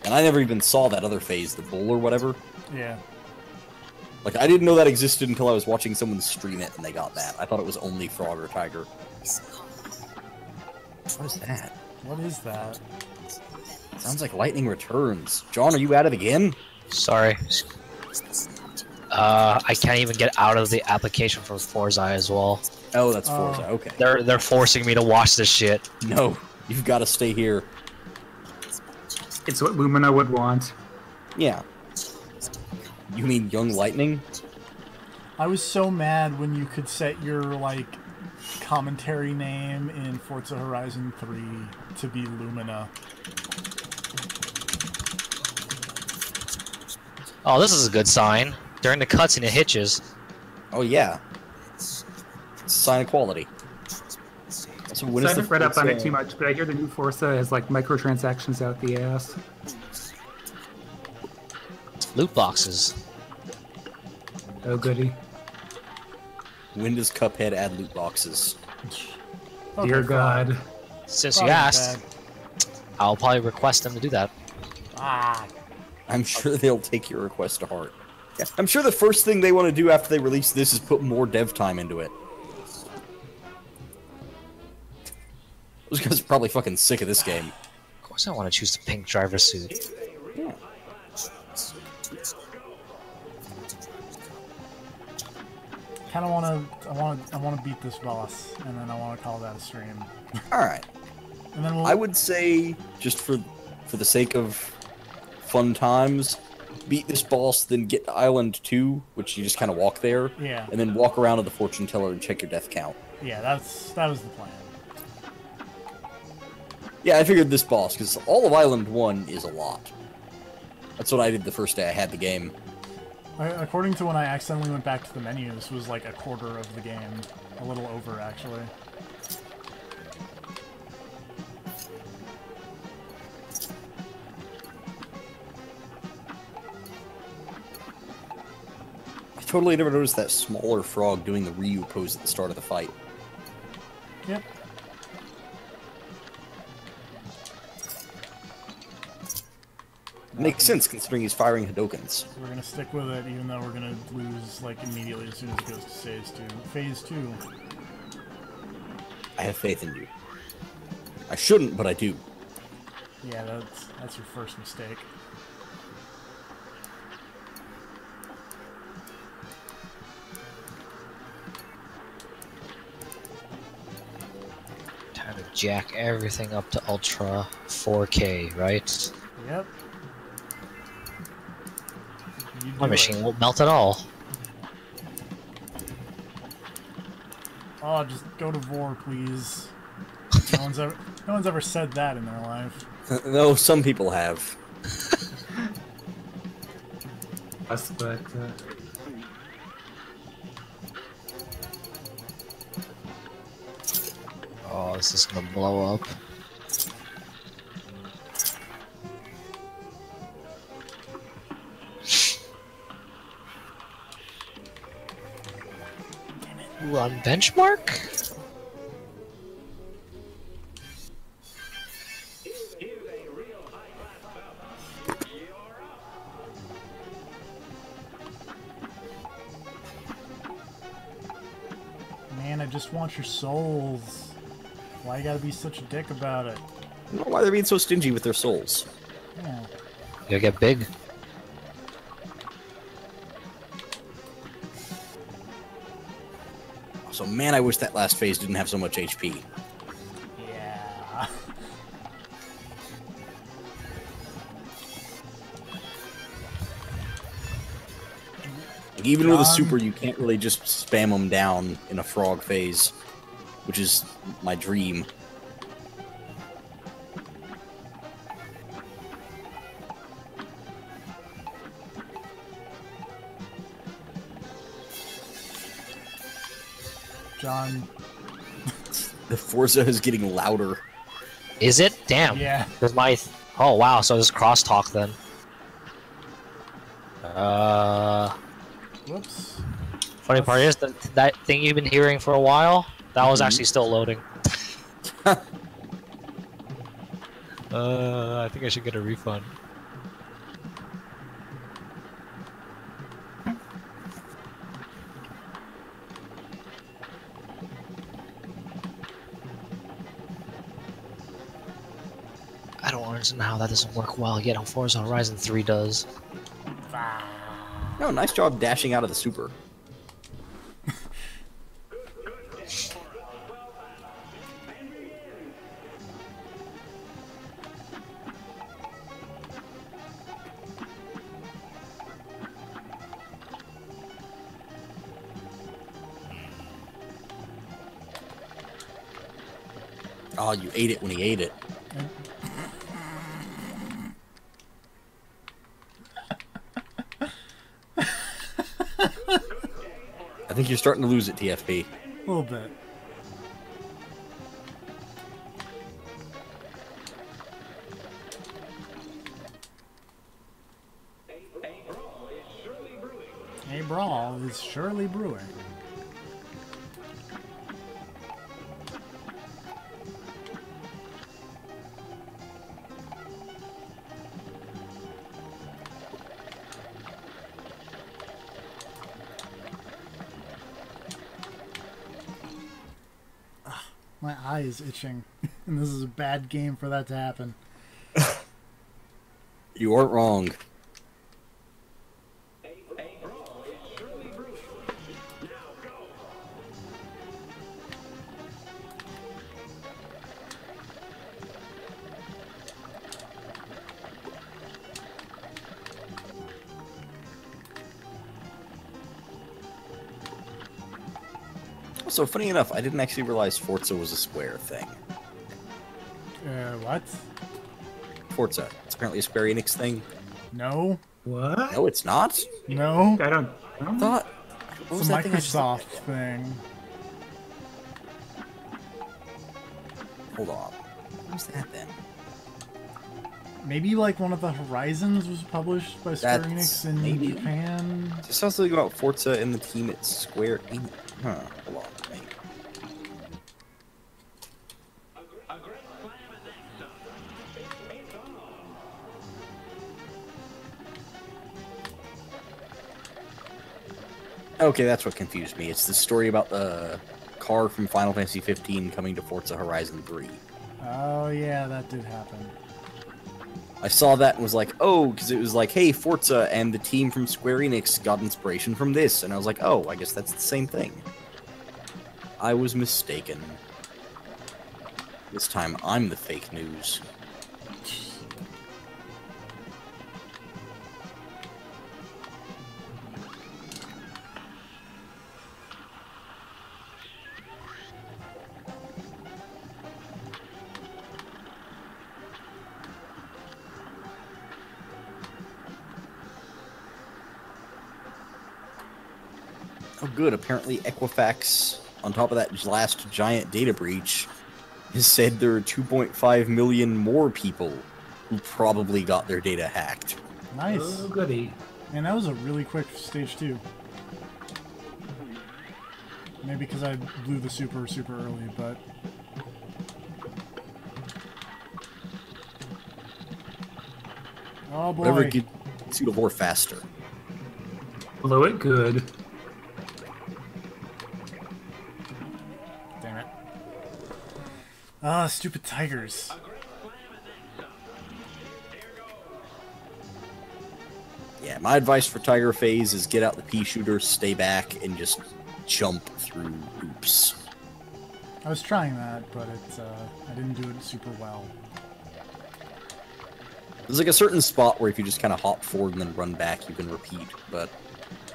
And I never even saw that other phase, the bull or whatever. Yeah. Like, I didn't know that existed until I was watching someone stream it and they got that. I thought it was only frog or tiger. What is that? What is that? Sounds like lightning returns. John, are you at it again? Sorry. I can't even get out of the application for Forza as well. Oh, that's Forza. Okay. They're forcing me to watch this shit. No, you've got to stay here. It's what Lumina would want. Yeah. You mean Young Lightning? I was so mad when you could set your, like, commentary name in Forza Horizon 3 to be Lumina. Oh, this is a good sign. During the cutscene, it hitches. Oh, yeah. It's a sign of quality. So when So I is the haven't read up on it Forza- too much, but I hear the new Forza has like microtransactions out the ass. Loot boxes. Oh goody. When does Cuphead add loot boxes? Okay, Dear fine. God. Since Probably you asked, bad. I'll probably request them to do that. Ah. I'm sure they'll take your request to heart. Yeah, I'm sure the first thing they want to do after they release this is put more dev time into it. Those guys are probably fucking sick of this game. Of course I want to choose the pink driver suit. Yeah. Kind of I want to beat this boss, and then I want to call that a stream. All right. And then we'll. I would say, just for the sake of fun times, beat this boss, then get to Island 2, which you just kind of walk there, Yeah. and then walk around to the fortune teller and check your death count. Yeah, that was the plan. Yeah, I figured this boss, because all of Island 1 is a lot. That's what I did the first day I had the game. According to when I accidentally went back to the menu, this was like a quarter of the game. A little over, actually. I totally never noticed that smaller frog doing the Ryu pose at the start of the fight. Yep. Makes sense considering he's firing Hadokens. We're gonna stick with it, even though we're gonna lose like immediately as soon as it goes to phase 2. Phase 2. I have faith in you. I shouldn't, but I do. Yeah, that's your first mistake. Time to jack everything up to Ultra 4K, right? Yep. You My do machine it. won't melt at all. Oh, just go to Vor, please. No one's ever said that in their life. No, some people have. Us, but Oh, this is gonna blow up. Run benchmark? Man, I just want your souls. Why you gotta be such a dick about it? I don't know why they're being so stingy with their souls. Yeah. You gotta get big. Also, man, I wish that last phase didn't have so much HP. Yeah. Like, even with a super, you can't really just spam them down in a frog phase, which is my dream. John. The Forza is getting louder. Is it? Damn. Yeah. There's my... Oh, wow, so there's crosstalk then. Whoops. Funny part is that thing you've been hearing for a while, that was actually still loading. I think I should get a refund. I don't understand how that doesn't work well, yet on Forza Horizon 3 does. No, nice job dashing out of the super. Oh, you ate it when he ate it. I think you're starting to lose it, TFP. A little bit. A brawl is surely brewing. My eye is itching, and this is a bad game for that to happen. You aren't wrong. So funny enough, I didn't actually realize Forza was a Square thing. What? Forza. It's apparently a Square Enix thing. No. What? No, it's not. No. I don't I thought. What It's was a that thing I just Microsoft looked at? thing. Hold on. What was that then? Maybe like one of the Horizons was published by Square That's Enix in maybe. Japan. Just saw something about Forza and the team at Square Enix. Huh. Hold on. Wait. Okay, that's what confused me. It's the story about the car from Final Fantasy 15 coming to Forza Horizon 3. Oh yeah, that did happen. I saw that and was like, oh, because it was like, hey, Forza and the team from Square Enix got inspiration from this. And I was like, oh, I guess that's the same thing. I was mistaken. This time I'm the fake news. Oh, good. Apparently, Equifax, on top of that last giant data breach, has said there are 2.5 million more people who probably got their data hacked. Nice. Oh, goody. Man, that was a really quick stage 2. Maybe because I blew the super early, but... Oh boy. Whatever gets you to war faster. Blow it good. Damn it. Ah, stupid tigers. Yeah, my advice for Tiger Phase is get out the pea shooter, stay back, and just jump through hoops. I was trying that, but I didn't do it super well. There's like a certain spot where if you just kind of hop forward and then run back, you can repeat, but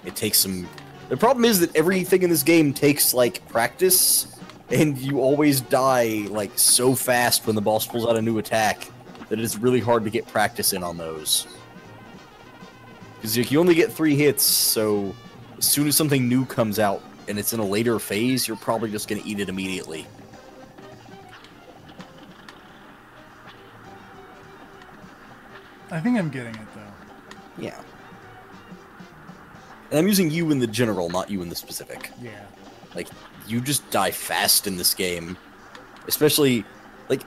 it takes some... The problem is that everything in this game takes, like, practice, and you always die, like, so fast when the boss pulls out a new attack that it's really hard to get practice in on those. Because you only get 3 hits, so as soon as something new comes out and it's in a later phase, you're probably just going to eat it immediately. I think I'm getting it, though. Yeah. And I'm using you in the general, not you in the specific. Yeah. Like, you just die fast in this game. Especially, like,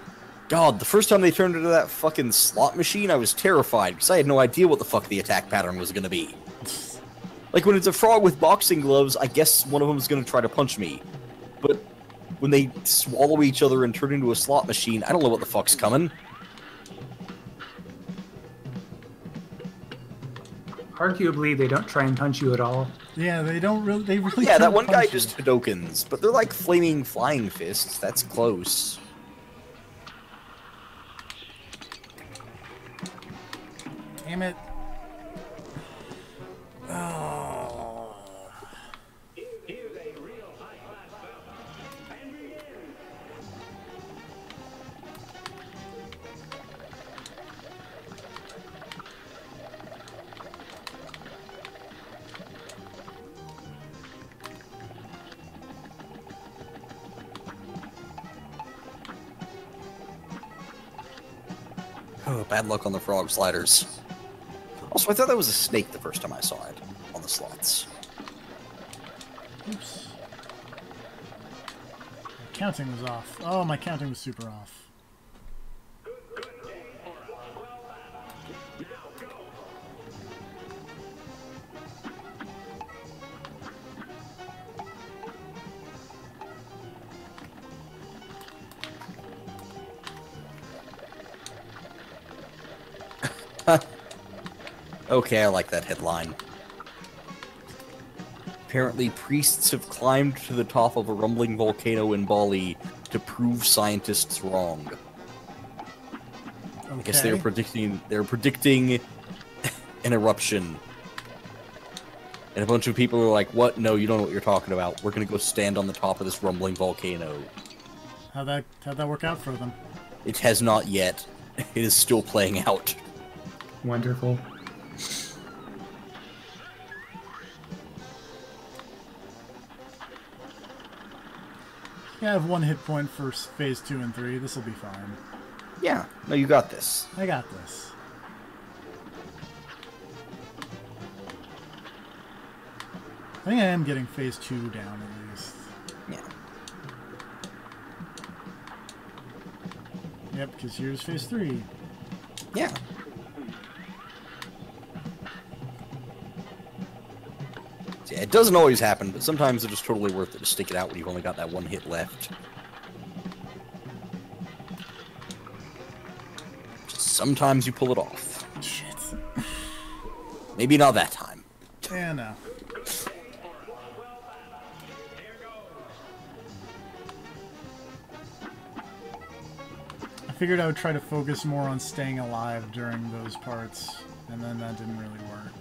God, the first time they turned into that fucking slot machine, I was terrified, because I had no idea what the fuck the attack pattern was gonna be. Like, when it's a frog with boxing gloves, I guess one of them is gonna try to punch me. But when they swallow each other and turn into a slot machine, I don't know what the fuck's coming. Arguably, they don't try and punch you at all. Yeah, they don't really. They really. Yeah, that don't one guy punch you. just Hadokens, but they're like flaming flying fists. That's close. Damn it. Oh. Oh, bad luck on the frog sliders. Also, I thought that was a snake the first time I saw it on the slots. Oops. My counting was off. Oh, my counting was super off. Okay, I like that headline. Apparently, priests have climbed to the top of a rumbling volcano in Bali to prove scientists wrong. Okay. I guess they're predicting an eruption. And a bunch of people are like, "What? No, you don't know what you're talking about. We're gonna go stand on the top of this rumbling volcano." How'd that work out for them? It has not yet. It is still playing out. Wonderful. Yeah, I have 1 hit point for phase 2 and 3. This will be fine. Yeah, no, you got this. I got this. I think I am getting phase 2 down at least. Yeah. Yep, because here's phase 3. Yeah. Yeah, it doesn't always happen, but sometimes it's just totally worth it to stick it out when you've only got that 1 hit left. Sometimes you pull it off. Shit. Maybe not that time. Yeah, no. I figured I would try to focus more on staying alive during those parts, and then that didn't really work.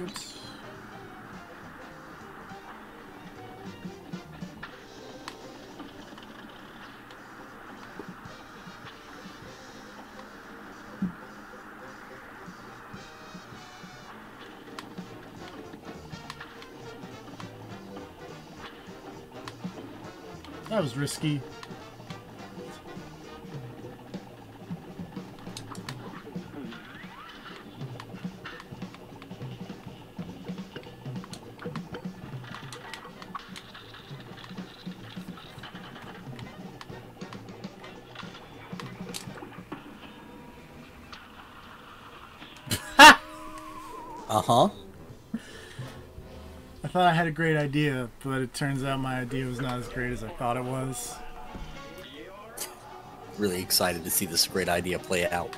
Oops. That was risky. Uh-huh. I thought I had a great idea, but it turns out my idea was not as great as I thought it was. Really excited to see this great idea play out.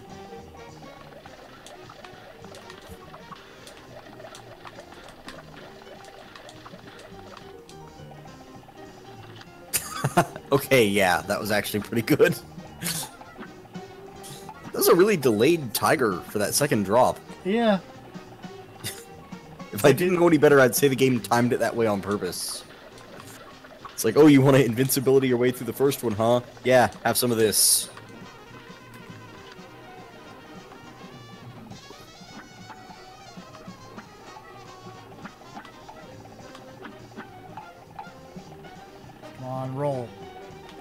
Okay, yeah, that was actually pretty good. That was a really delayed tiger for that second drop. Yeah. If I didn't know any better, I'd say the game timed it that way on purpose. It's like, oh, you want to invincibility your way through the first one, huh? Yeah, have some of this. Come on, roll.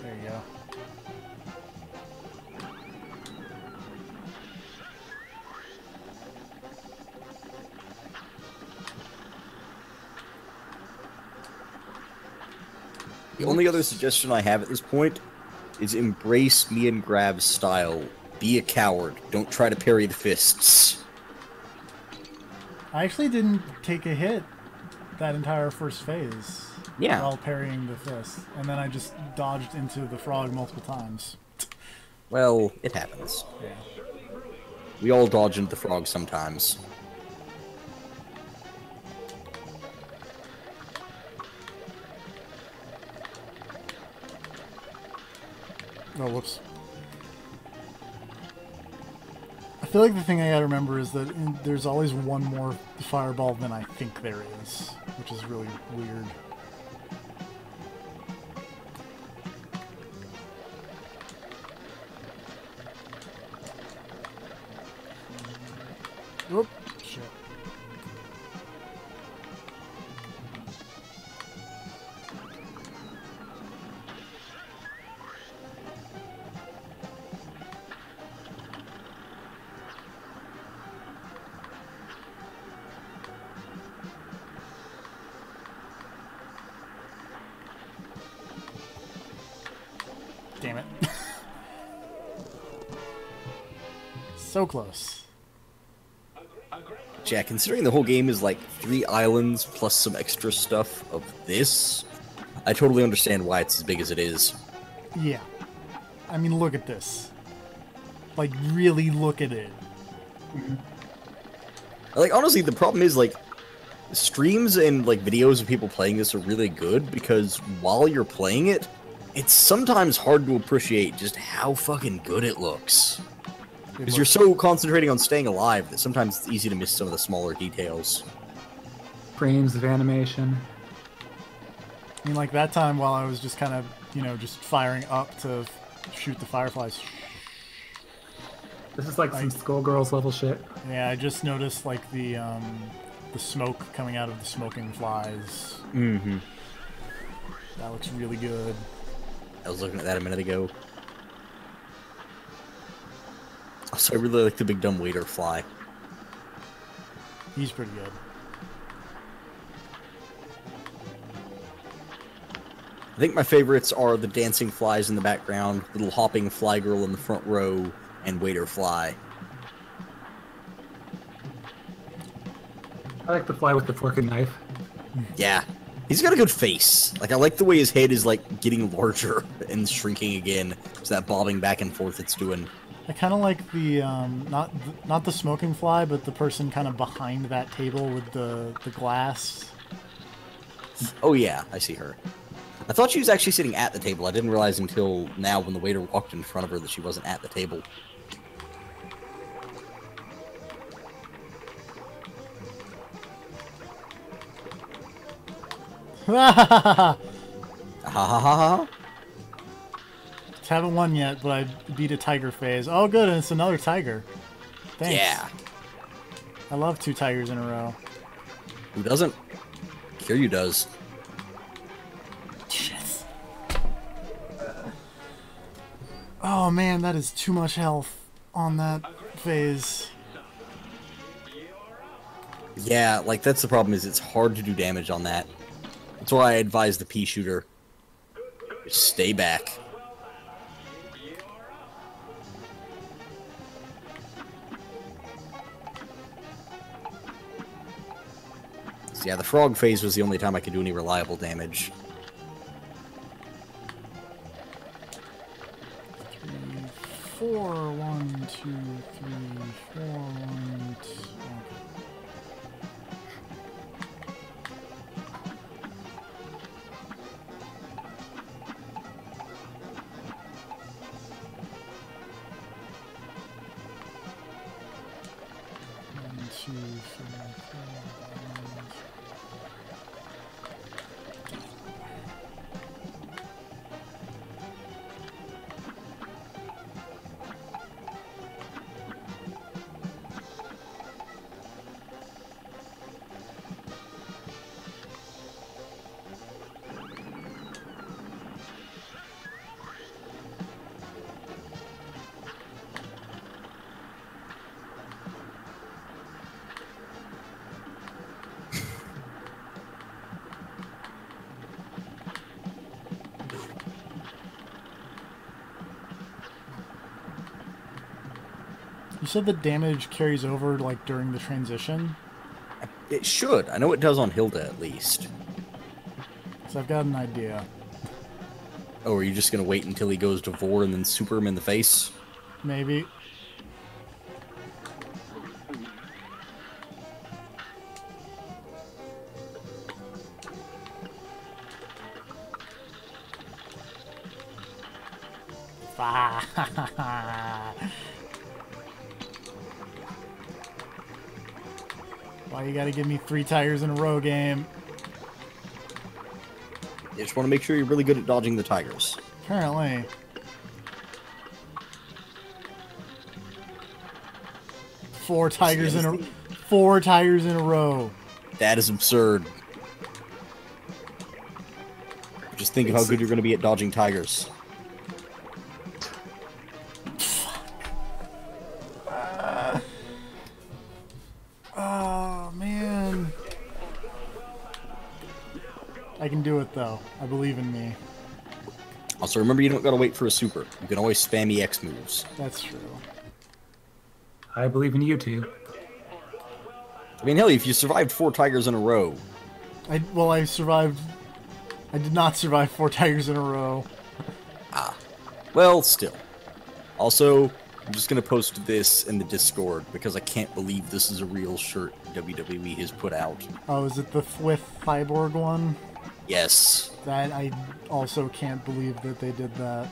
There you go. The only other suggestion I have at this point is embrace me and Grab's style. Be a coward. Don't try to parry the fists. I actually didn't take a hit that entire first phase. Yeah. While parrying the fist. And then I just dodged into the frog multiple times. Well, it happens. Yeah. We all dodge into the frog sometimes. Oh, whoops. I feel like the thing I gotta remember is that there's always one more fireball than I think there is, which is really weird. Whoop. Shit. Damn it. So close. Yeah, considering the whole game is like 3 islands plus some extra stuff of this, I totally understand why it's as big as it is. Yeah. I mean, look at this. Like, really look at it. Like, honestly, the problem is, like, streams and, like, videos of people playing this are really good because while you're playing it, it's sometimes hard to appreciate just how fucking good it looks. Because you're so concentrating on staying alive that sometimes it's easy to miss some of the smaller details. Frames of animation. I mean, like that time while I was just kind of, you know, just firing up to shoot the fireflies. This is like some Skullgirls level shit. Yeah, I just noticed like the smoke coming out of the smoking flies. Mm-hmm. That looks really good. I was looking at that a minute ago. Also, I really like the big dumb waiter fly. He's pretty good. I think my favorites are the dancing flies in the background, little hopping fly girl in the front row, and waiter fly. I like the fly with the fork and knife. Yeah. He's got a good face. Like, I like the way his head is, like, getting larger and shrinking again. So that bobbing back and forth it's doing. I kind of like the not the smoking fly, but the person kind of behind that table with the glass. Oh yeah, I see her. I thought she was actually sitting at the table. I didn't realize until now when the waiter walked in front of her that she wasn't at the table. Ha ha ha ha. Haven't won yet, but I beat a tiger phase. Oh, good, and it's another tiger. Thanks. Yeah. I love 2 tigers in a row. Who doesn't? Kiryu does. Shit. Oh man, that is too much health on that phase. Yeah, like that's the problem is it's hard to do damage on that. That's why I advise the pea shooter. Just stay back. So yeah, the frog phase was the only time I could do any reliable damage. 3, 4, 1, 2, 3, 4, 1, 2. You said the damage carries over, like, during the transition? It should. I know it does on Hilda, at least. So I've got an idea. Oh, are you just gonna wait until he goes to Vor and then super him in the face? Maybe. Why you gotta give me 3 tires in a row, game? You just want to make sure you're really good at dodging the tigers. Apparently. Four tires in a row. That is absurd. Just think of how good you're going to be at dodging tigers. Oh, man. I can do it, though. I believe in me. Also, remember you don't got to wait for a super. You can always spam EX moves. That's true. I believe in you too. I mean, hell, if you survived 4 tigers in a row... I survived... I did not survive 4 tigers in a row. Ah. Well, still. Also, I'm just going to post this in the Discord, because I can't believe this is a real shirt WWE has put out. Oh, is it the with Cyborg one? Yes. That I also can't believe that they did that.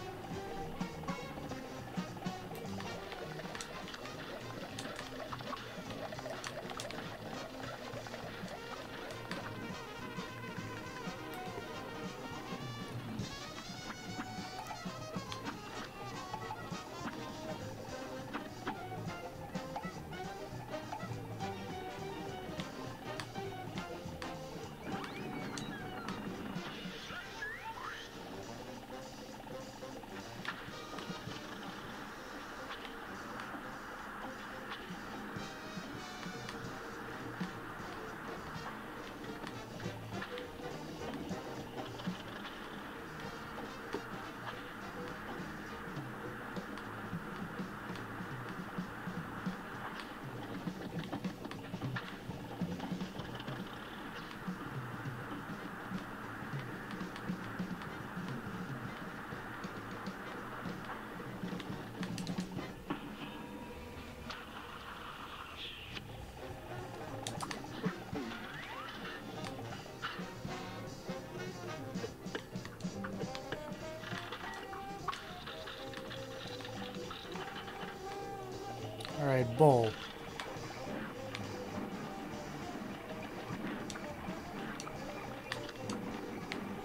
Alright, Bull.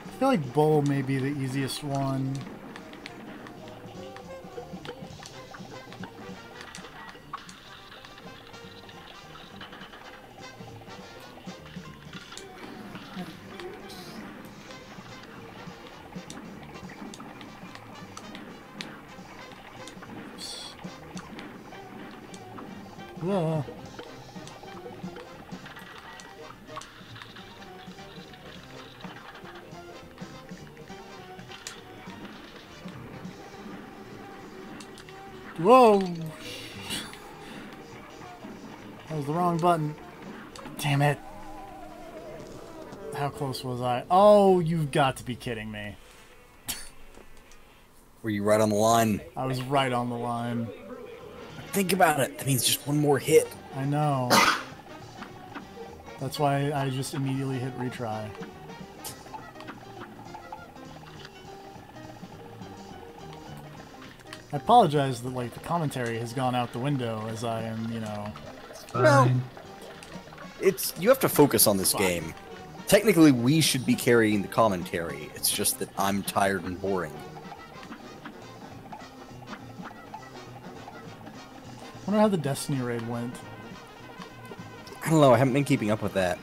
I feel like Bull may be the easiest one. Whoa. Whoa! That was the wrong button. Damn it. How close was I? Oh, you've got to be kidding me. Were you right on the line? I was right on the line. Think about it. That means just one more hit. I know. That's why I just immediately hit retry. I apologize that, like, the commentary has gone out the window as I am, you know... Well, you have to focus on this game. Technically, we should be carrying the commentary. It's just that I'm tired and boring. I wonder how the Destiny raid went. I don't know, I haven't been keeping up with that.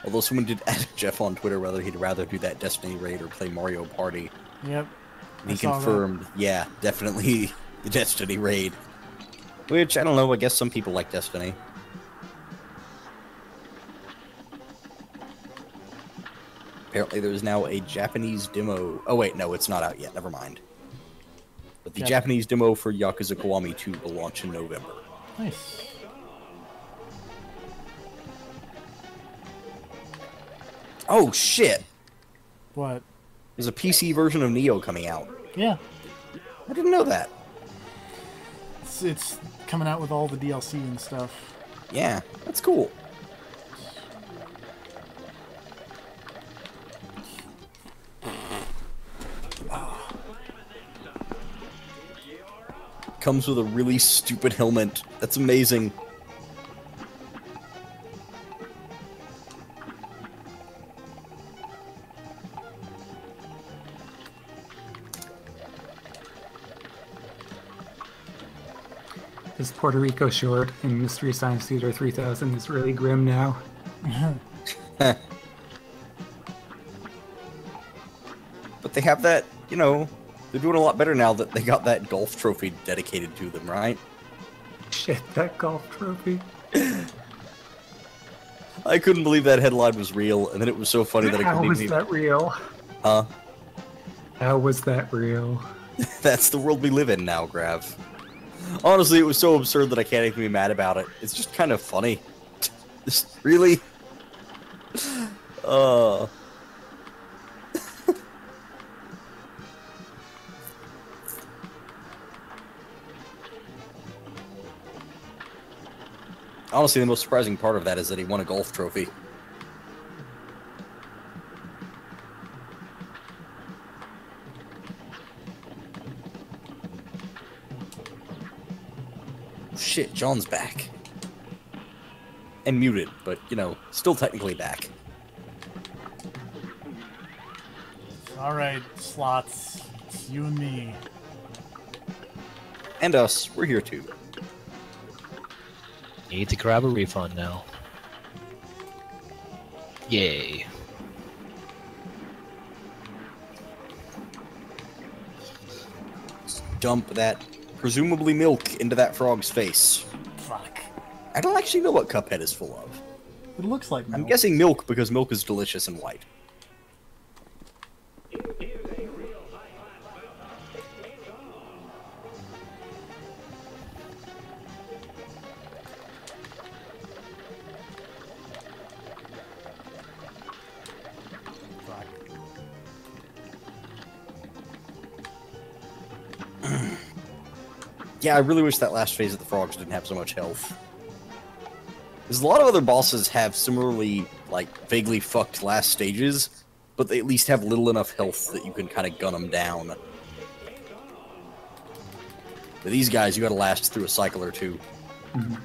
Although someone did ask Jeff on Twitter whether he'd rather do that Destiny raid or play Mario Party. Yep. He confirmed, yeah, definitely the Destiny raid. Which, I don't know, I guess some people like Destiny. Apparently there's now a Japanese demo. Oh wait, no, it's not out yet, never mind. But the Japanese demo for Yakuza Kiwami 2 will launch in November. Nice. Oh shit! What? There's a PC version of Neo coming out. Yeah. I didn't know that. It's coming out with all the DLC and stuff. Yeah, that's cool. Comes with a really stupid helmet. That's amazing. This Puerto Rico short in Mystery Science Theater 3000 is really grim now. But they have that, you know, they're doing a lot better now that they got that golf trophy dedicated to them, right? Shit, that golf trophy. I couldn't believe that headline was real, and then it was so funny that I How couldn't was even... that real? Huh? How was that real? That's the world we live in now, Grav. Honestly, it was so absurd that I can't even be mad about it. It's just kind of funny. Just, really? Honestly, the most surprising part of that is that he won a golf trophy. Shit, John's back. And muted, but, you know, still technically back. Alright, slots. It's you and me. And us, we're here too. Need to grab a refund now. Yay. Dump that, presumably milk, into that frog's face. Fuck. I don't actually know what Cuphead is full of. It looks like milk. I'm guessing milk because milk is delicious and white. Fuck. Yeah, I really wish that last phase of the frogs didn't have so much health. Because a lot of other bosses have similarly, like, vaguely fucked last stages, but they at least have little enough health that you can kind of gun them down. But these guys, you gotta last through a cycle or two. Mm-hmm.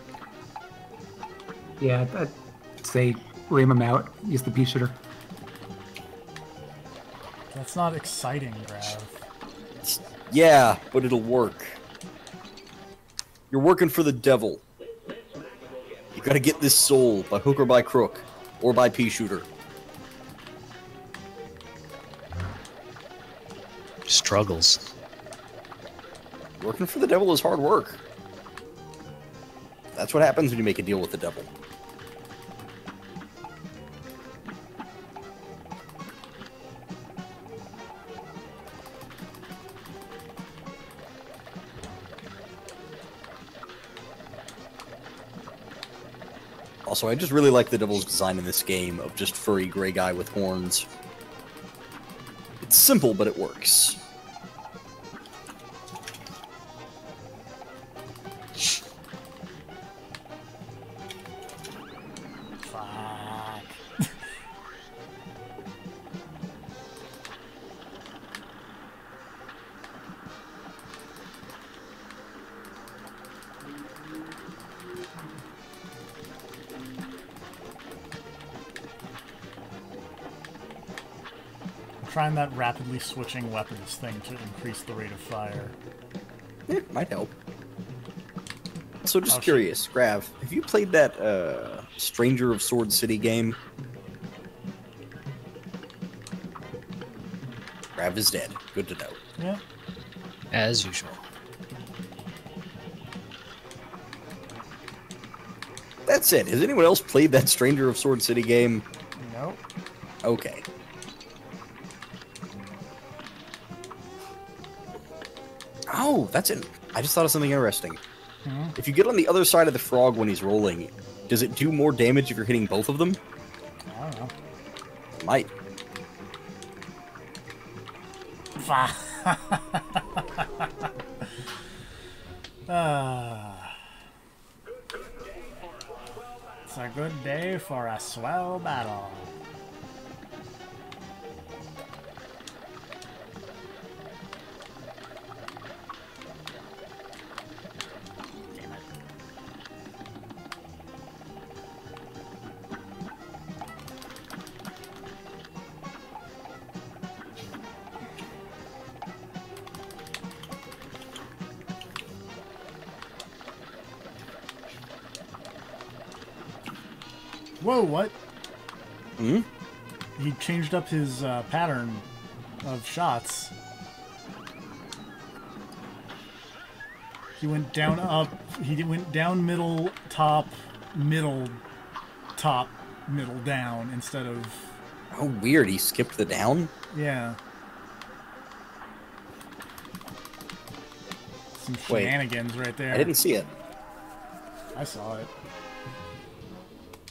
Yeah, I'd say ream them out. Use the pea shooter. That's not exciting, Grav. Yeah, but it'll work. You're working for the devil. You gotta get this soul by hook or by crook, or by pea shooter. Struggles. Working for the devil is hard work. That's what happens when you make a deal with the devil. Also, I just really like the devil's design in this game of just furry gray guy with horns. It's simple, but it works. Fuck. Trying that rapidly switching weapons thing to increase the rate of fire. It might help. So just Oh, curious, Grav, have you played that Stranger of Sword City game? Grav is dead. Good to know. Yeah. As usual. That's it. Has anyone else played that Stranger of Sword City game? Nope. Okay. Oh, that's it. I just thought of something interesting. If you get on the other side of the frog when he's rolling, does it do more damage if you're hitting both of them? I don't know. It might. It's a good day for a swell battle. Damn it. Whoa, what? Hmm? He changed up his pattern of shots. He went down, up. He went down, middle, top, middle, top, middle, down instead of... Oh, weird. He skipped the down? Yeah. Some Wait. shenanigans right there. I didn't see it. I saw it.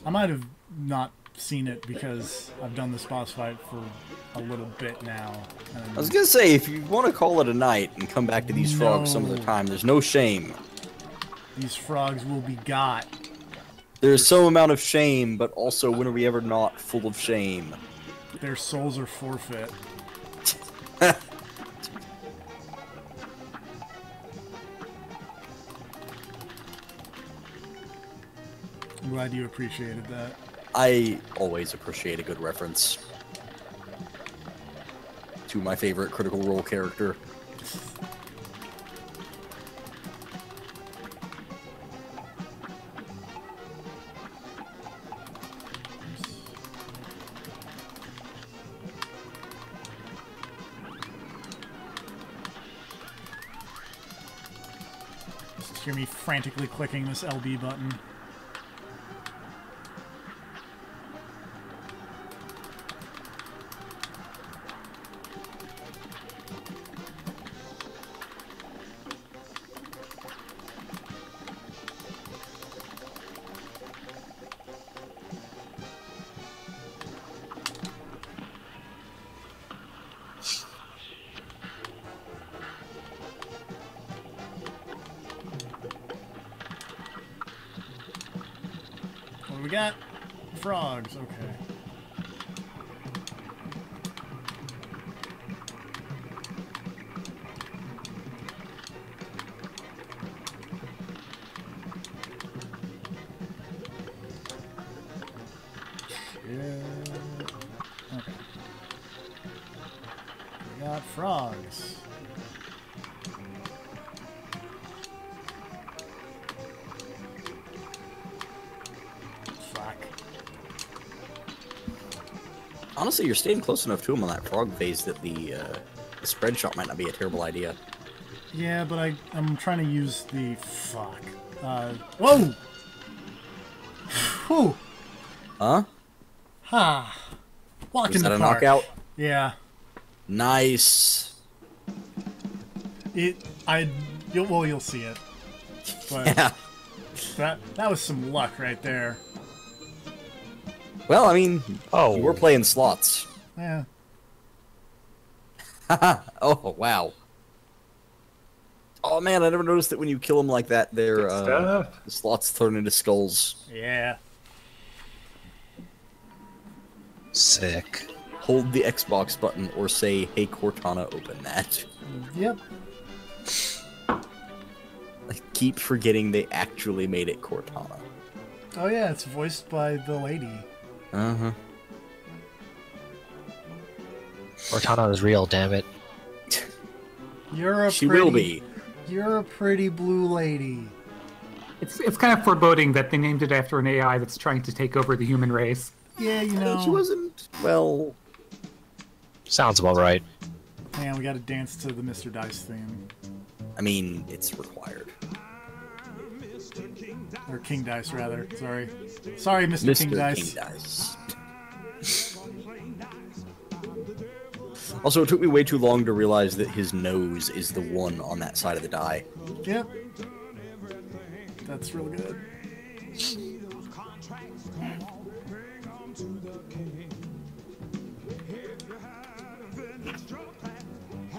I might have not seen it because I've done this boss fight for a little bit now. I was gonna say, if you want to call it a night and come back to these frogs some other No. time, there's no shame. These frogs will be got. There's some amount of shame, but also when are we ever not full of shame? Their souls are forfeit. I'm glad you appreciated that. I always appreciate a good reference to my favorite Critical Role character. Just hear me frantically clicking this LB button. What do we got? Frogs, okay. Yeah. Okay. We got frogs. Fuck. Honestly, you're staying close enough to him on that frog phase that the spread shot might not be a terrible idea. Yeah, but I'm trying to use the... Fuck. Whoa! Whew! Huh? Ha! Walk Was in that the a park. knockout? Yeah. Nice. You'll see it. But Yeah. that was some luck right there. Well, I mean, Oh. you were playing slots. Yeah. Oh, wow. Oh man, I never noticed that when you kill them like that, their the slots turn into skulls. Yeah. Sick. Hold the Xbox button or say, "Hey Cortana, open that." Yep. I keep forgetting they actually made it Cortana. Oh yeah, it's voiced by the lady. Uh-huh. Cortana is real, damn it. She will be. You're a pretty blue lady. It's kind of foreboding that they named it after an AI that's trying to take over the human race. Yeah, you know. She wasn't, well... Sounds about right. Man, we gotta dance to the Mr. Dice theme. I mean, it's required. Or King Dice, rather. Sorry. Sorry, Mr. King Dice. King Dice. Also, it took me way too long to realize that his nose is the one on that side of the die. Yep. That's real good.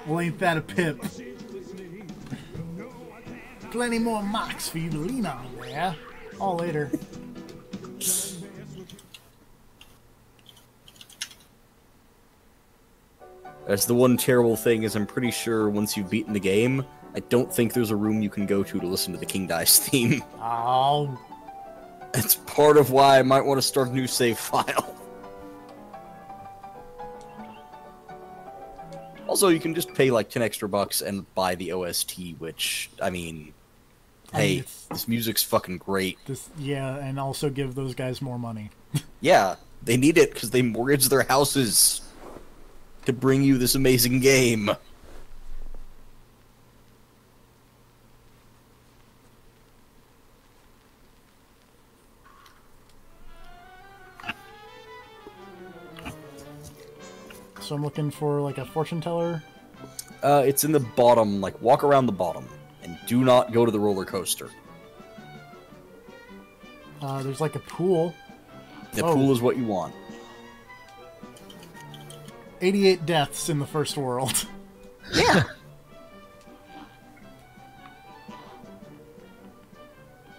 Well, ain't that a pip? Plenty more mocks for you to lean on there. All later. That's the one terrible thing, is I'm pretty sure once you've beaten the game, I don't think there's a room you can go to listen to the King Dice theme. Oh. It's part of why I might want to start a new save file. Also, you can just pay like 10 extra bucks and buy the OST, which, I mean, hey, this music's fucking great. Yeah, and also give those guys more money. Yeah, they need it because they mortgage their houses to bring you this amazing game. So I'm looking for like a fortune teller. It's in the bottom, like walk around the bottom, and do not go to the roller coaster. There's like a pool. The pool is what you want. 88 deaths in the first world. Yeah.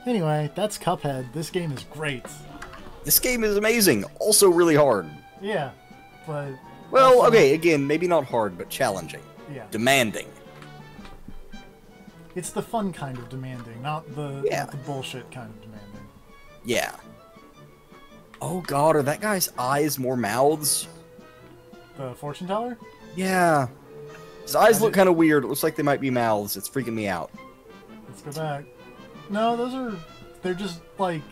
Anyway, that's Cuphead. This game is great. This game is amazing. Also really hard. Yeah, but... Well, okay, again, maybe not hard, but challenging. Yeah. Demanding. It's the fun kind of demanding, not the bullshit kind of demanding. Yeah. Oh god, are that guy's eyes more mouths? The fortune teller? Yeah. His eyes look kind of weird. It looks like they might be mouths. It's freaking me out. Let's go back. No, they're just, like,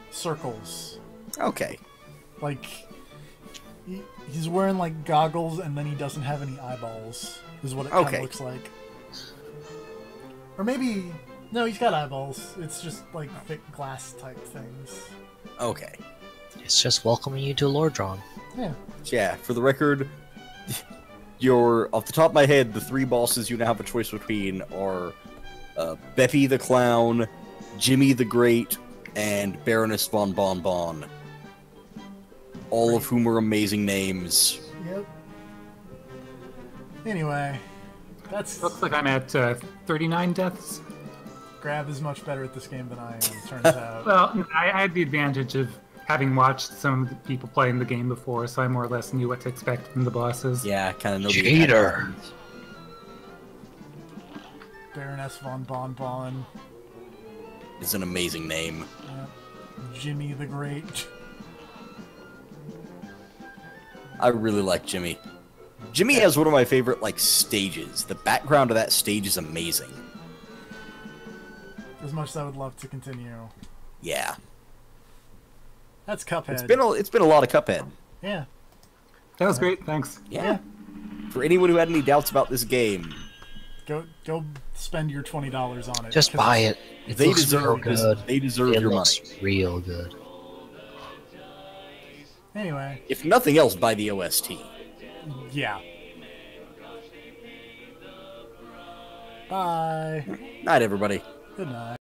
circles. Okay. Like, he's wearing, like, goggles and then he doesn't have any eyeballs, is what it kind of looks like. Or maybe... No, he's got eyeballs. It's just, like, thick glass-type things. Okay. It's just welcoming you to Lordron. Yeah. Yeah, for the record, off the top of my head, the 3 bosses you now have a choice between are Beppy the Clown, Jimmy the Great, and Baroness von Bon Bon. All of whom are amazing names. Yep. Anyway, that's... Looks like I'm at 39 deaths. Grab is much better at this game than I am, it turns out. Well, I had the advantage of having watched some of the people playing the game before, so I more or less knew what to expect from the bosses. Yeah, kind of know the Cheater. Baroness von Bon Bon. It's an amazing name. Jimmy the Great. I really like Jimmy. Jimmy has one of my favorite, like, stages. The background of that stage is amazing. As much as I would love to continue. Yeah. That's Cuphead. It's been a lot of Cuphead. Yeah. That was great, thanks. Yeah. For anyone who had any doubts about this game, go spend your $20 on it. Just buy it. They deserve good. They deserve your money. Real good. Anyway. If nothing else, buy the OST. Yeah. Bye. Night, everybody. Good night.